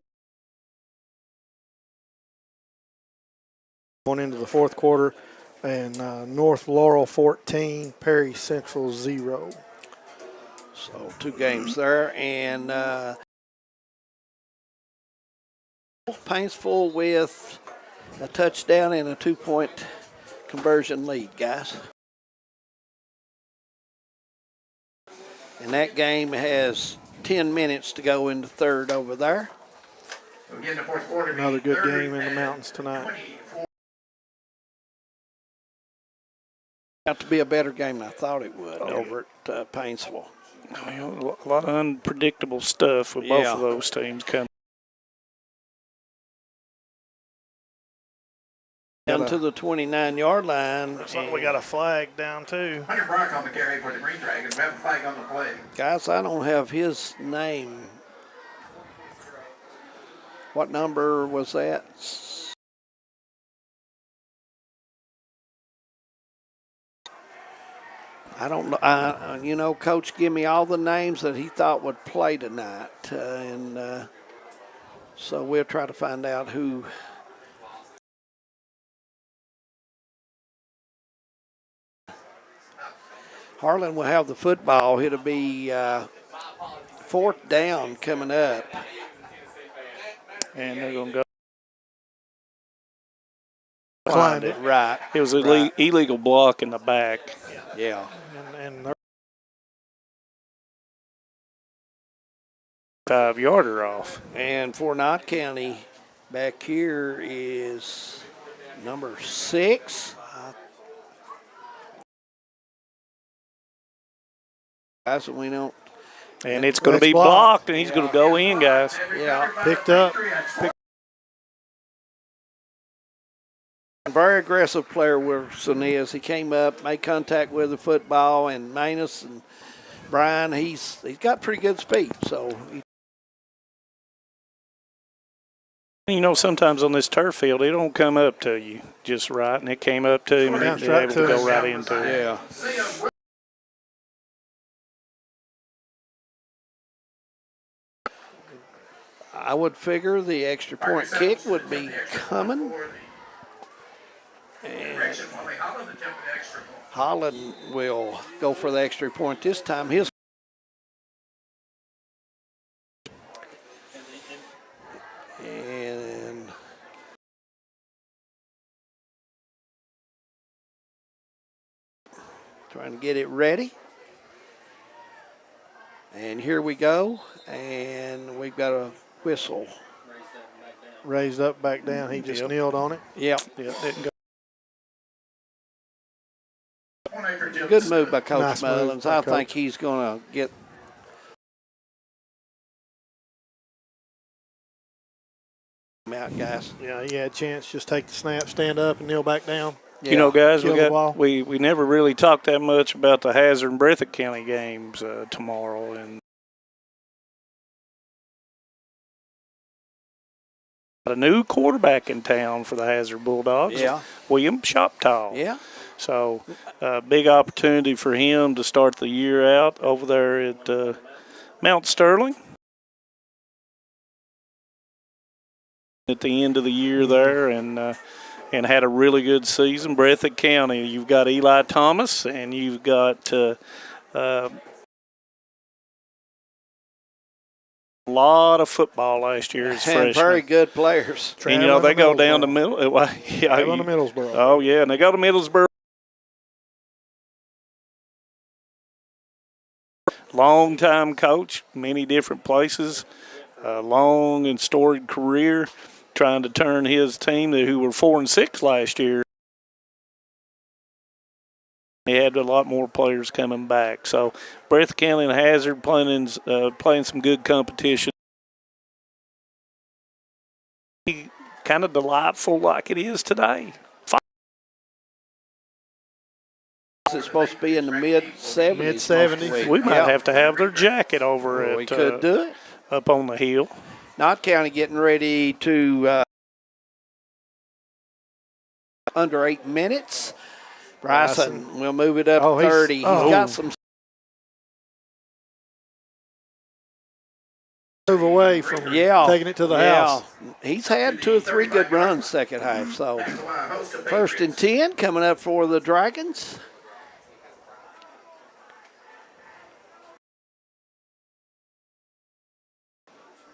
going into the fourth quarter, and North Laurel 14, Perry Central 0. So 2 games there, and Paintsville with a touchdown and a 2-point conversion lead, guys. And that game has 10 minutes to go in the third over there. Another good game in the mountains tonight. Got to be a better game than I thought it would over at Paintsville. Well, a lot of unpredictable stuff with both of those teams coming. Down to the 29-yard line. Looks like we got a flag down too. Hunter Brock on the carry for the Green Dragons. We have a flag on the play. Guys, I don't have his name. What number was that? I don't know. You know, Coach give me all the names that he thought would play tonight. And so we'll try to find out who. Harlan will have the football. It'll be fourth down coming up. And they're going to go. Find it. Right. It was an illegal block in the back. Yeah. And 5-yarder off. And for Knott County, back here is number 6. Guys, we don't. And it's going to be blocked, and he's going to go in, guys. Yeah. Picked up. Very aggressive player Wilson is. He came up, made contact with the football, and Manus and Brian, he's got pretty good speed. So, you know, sometimes on this turf field, it don't come up to you just right, and it came up to him, and he was able to go right into it. Yeah. I would figure the extra point kick would be coming. And Harlan will go for the extra point this time. And trying to get it ready. And here we go. And we've got a whistle. Raised up, back down. He just kneeled on it. Yep. Didn't go. Good move by Coach Nice move Mullins. by I Coach. think he's going to get him out, guys. Yeah, he had a chance. Just take the snap, stand up, and kneel back down. You know, guys, Kill the ball. we never really talked that much about the Hazard and Breathitt County games tomorrow, and a new quarterback in town for the Hazard Bulldogs. Yeah. William Shoptaw. Yeah. So, big opportunity for him to start the year out over there at Mount Sterling. at the end of the year there, and had a really good season. Breathitt County, you've got Eli Thomas, and you've got a lot of football last year as freshmen. Very good players. And, they go down to Middlesboro. Oh, yeah, and they go to Middlesboro. Long-time coach, many different places, long and storied career, trying to turn his team, who were 4-6 last year. He had a lot more players coming back. So Breathitt County and Hazard playing some good competition. Kind of delightful like it is today. It's supposed to be in the mid-70s. Mid-70s. We might have to have their jacket over We could do it. Up on the hill. Knott County getting ready to under 8 minutes. Bryson will move it up 30. He's got some. Move away from taking it to the house. He's had 2 or 3 good runs second half. So 1st and 10 coming up for the Dragons.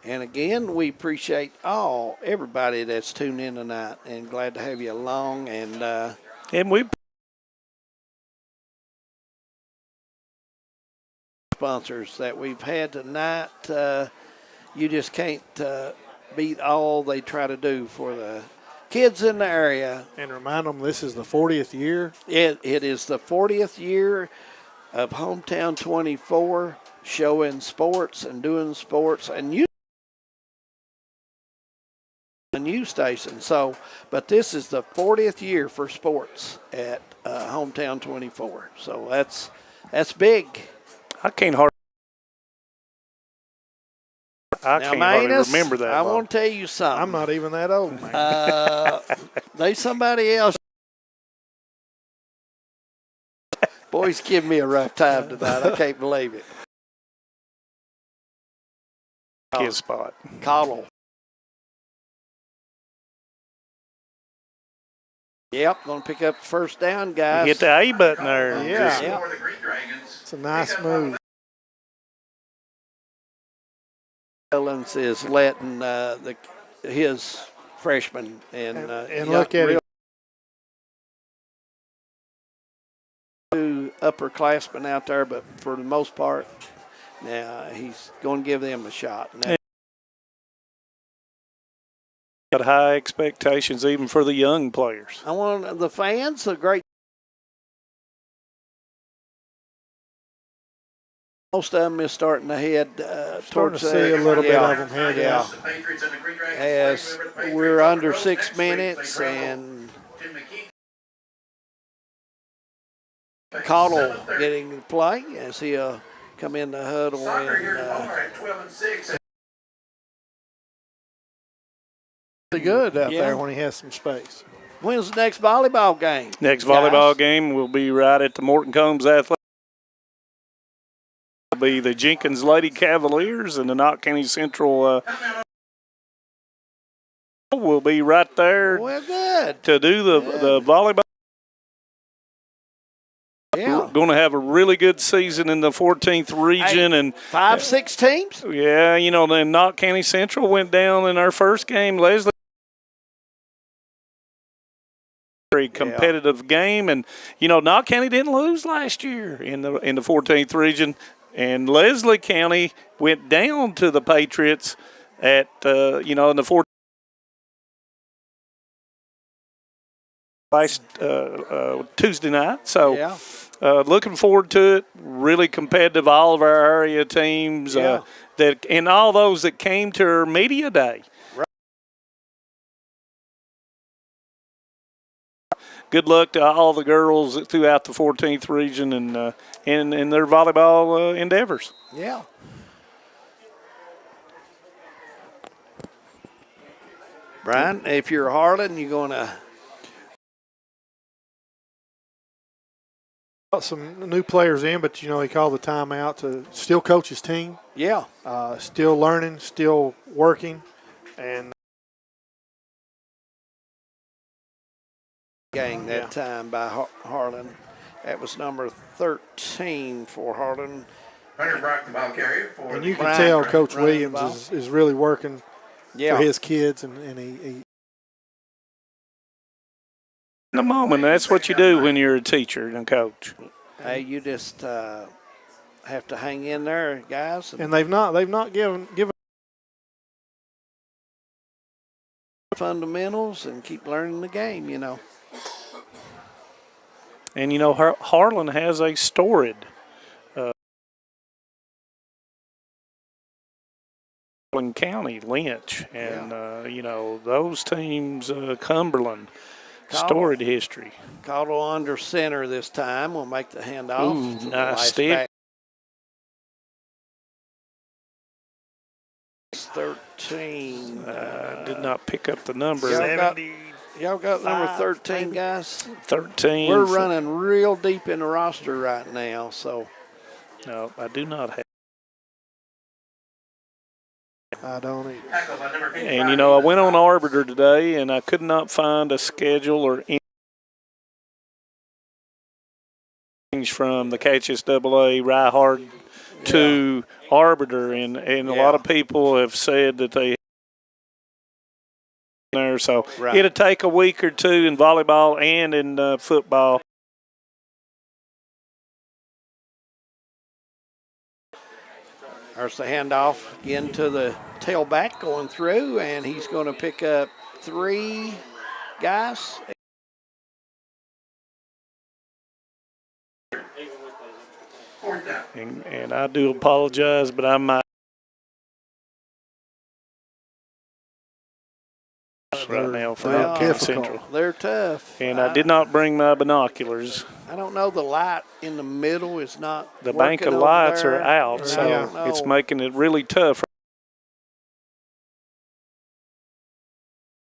And again, we appreciate everybody that's tuned in tonight, and glad to have you along. And we sponsors that we've had tonight. You just can't beat all they try to do for the kids in the area. And remind them this is the 40th year. It is the 40th year of Hometown 24, showing sports and doing sports, and a news station. So, but this is the 40th year for sports at Hometown 24. So that's big. I can't hardly remember that. I want to tell you something. I'm not even that old, man. There's somebody else. Boys give me a rough time tonight. I can't believe it. Kid spot. Cottle. Yep, going to pick up the first down, guys. Hit the A button there. Yeah. It's a nice move. Harlan is letting his freshman and look at it. Two upperclassmen out there, but for the most part, now he's going to give them a shot. Got high expectations even for the young players. I want the fans a great. Most of them is starting to head towards to see a little bit of them head out. As we're under 6 minutes, and Cottle getting to play as he'll come in the huddle. Pretty good out there when he has some space. When's the next volleyball game? Next volleyball game will be right at the Morton Combs Athletic. It'll be the Jenkins Lady Cavaliers and the Knott County Central will be right there. Well, good. To do the volleyball. Yeah. We're going to have a really good season in the 14th region. And 5-6 teams? Yeah, then Knott County Central went down in our first game. Leslie. Very competitive game, and Knott County didn't lose last year in the 14th region, and Leslie County went down to the Patriots at in the 14th last Tuesday night. So looking forward to it. Really competitive. All of our area teams and all those that came to our media day. Good luck to all the girls throughout the 14th region and in their volleyball endeavors. Yeah. Brian, if you're Harlan, you're going to some new players in, but he called the timeout to still coach his team. Yeah. Still learning, still working, and game that time by Harlan. That was number 13 for Harlan. Hunter Brock, the ball carrier. And you can tell Coach Williams is really working for his kids, and he in the moment, that's what you do when you're a teacher and a coach. Hey, you just have to hang in there, guys. And they've not given fundamentals and keep learning the game, you know. And, you know, Harlan has a storied Harlan County, Lynch, and, you know, those teams, Cumberland, storied history. Caudle under center this time. We'll make the handoff. Ooh, nice stick. 13. Did not pick up the number. Y'all got number 13, guys? 13. We're running real deep in the roster right now, so. No, I do not have. I don't either. And, you know, I went on Arbiter today, and I could not find a schedule or change from the KHSAA Rye-Hard to Arbiter, and a lot of people have said that they there, so it'll take a week or two in volleyball and in football. There's the handoff again to the tailback going through, and he's going to pick up 3 guys. And I do apologize, but I might right now for Central. They're tough. And I did not bring my binoculars. I don't know, the light in the middle is not The bank of lights are out, so it's making it really tough.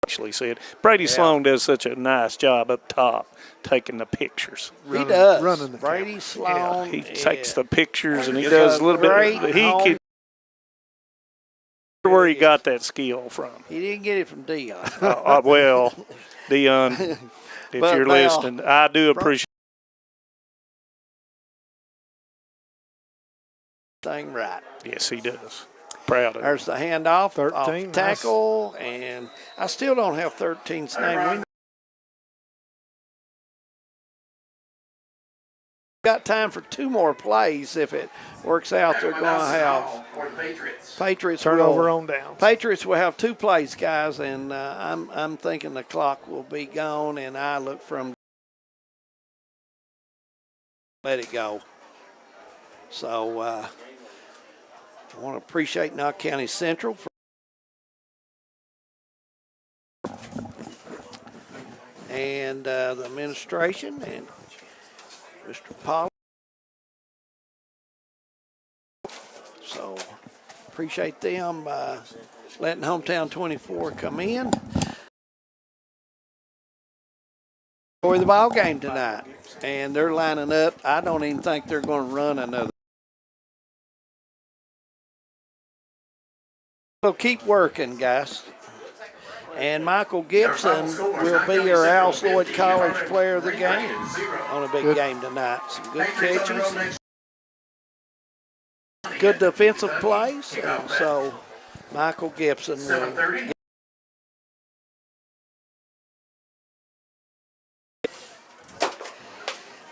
Actually said Brady Sloan does such a nice job up top taking the pictures. He does. Brady Sloan. He takes the pictures and he does a little bit. He can. Where he got that skill from? He didn't get it from Dion. Well, Dion, if you're listening, I do appreciate. Thing right. Yes, he does. Proud of him. There's the handoff, 13 off tackle, and I still don't have 13's name. We got time for 2 more plays. If it works out, they're going to have Patriots turnover on down. Patriots will have 2 plays, guys, and I'm thinking the clock will be gone, and I look from let it go. So I want to appreciate Knott County Central and the administration and Mr. Pollard. So appreciate them letting Hometown 24 come in. For the ball game tonight, and they're lining up. I don't even think they're going to run another. So keep working, guys. And Michael Gibson will be our Al Sloyd College Player of the Game on a big game tonight. Some good catches, good defensive plays. And so Michael Gibson will get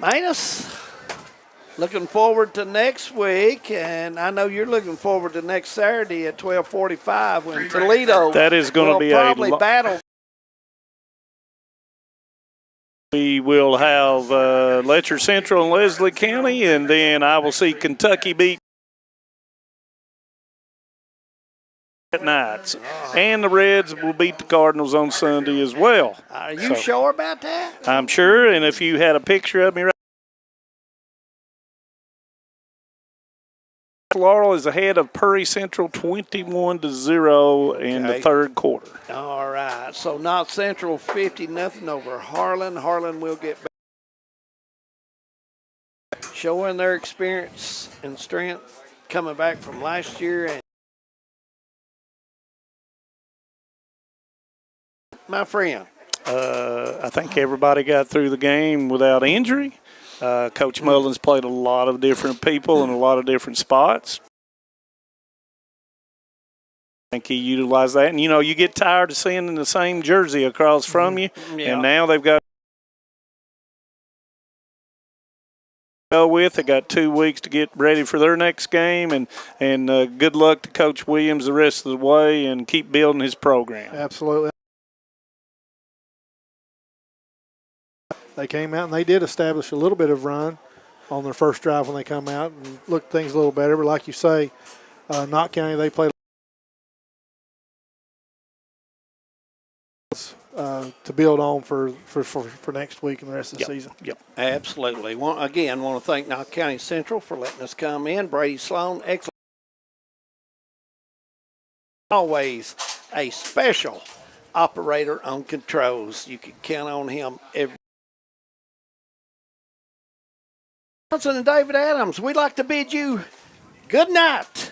Manus. Looking forward to next week, and I know you're looking forward to next Saturday at 12:45 when Toledo that is going to be probably battle. We will have Letcher Central and Leslie County, and then I will see Kentucky beat at nights. And the Reds will beat the Cardinals on Sunday as well. Are you sure about that? I'm sure, and if you had a picture of me right Laurel is ahead of Purry Central 21-0 in the third quarter. All right. So Knott Central 50-0 over Harlan. Harlan will get back. Showing their experience and strength coming back from last year. And my friend, I think everybody got through the game without injury. Coach Mullins played a lot of different people in a lot of different spots. I think he utilized that. And, you get tired of seeing the same jersey across from you. Yeah. And now they've got to go with. They got 2 weeks to get ready for their next game. And good luck to Coach Williams the rest of the way and keep building his program. Absolutely. They came out and they did establish a little bit of run on their first drive when they come out and looked things a little better. But like you say, Knott County, they played to build on for next week and the rest of the season. Yep, absolutely. Want to thank Knott County Central for letting us come in. Brady Sloan, excellent. Always a special operator on controls. You can count on him every. Johnson and David Adams, we'd like to bid you good night.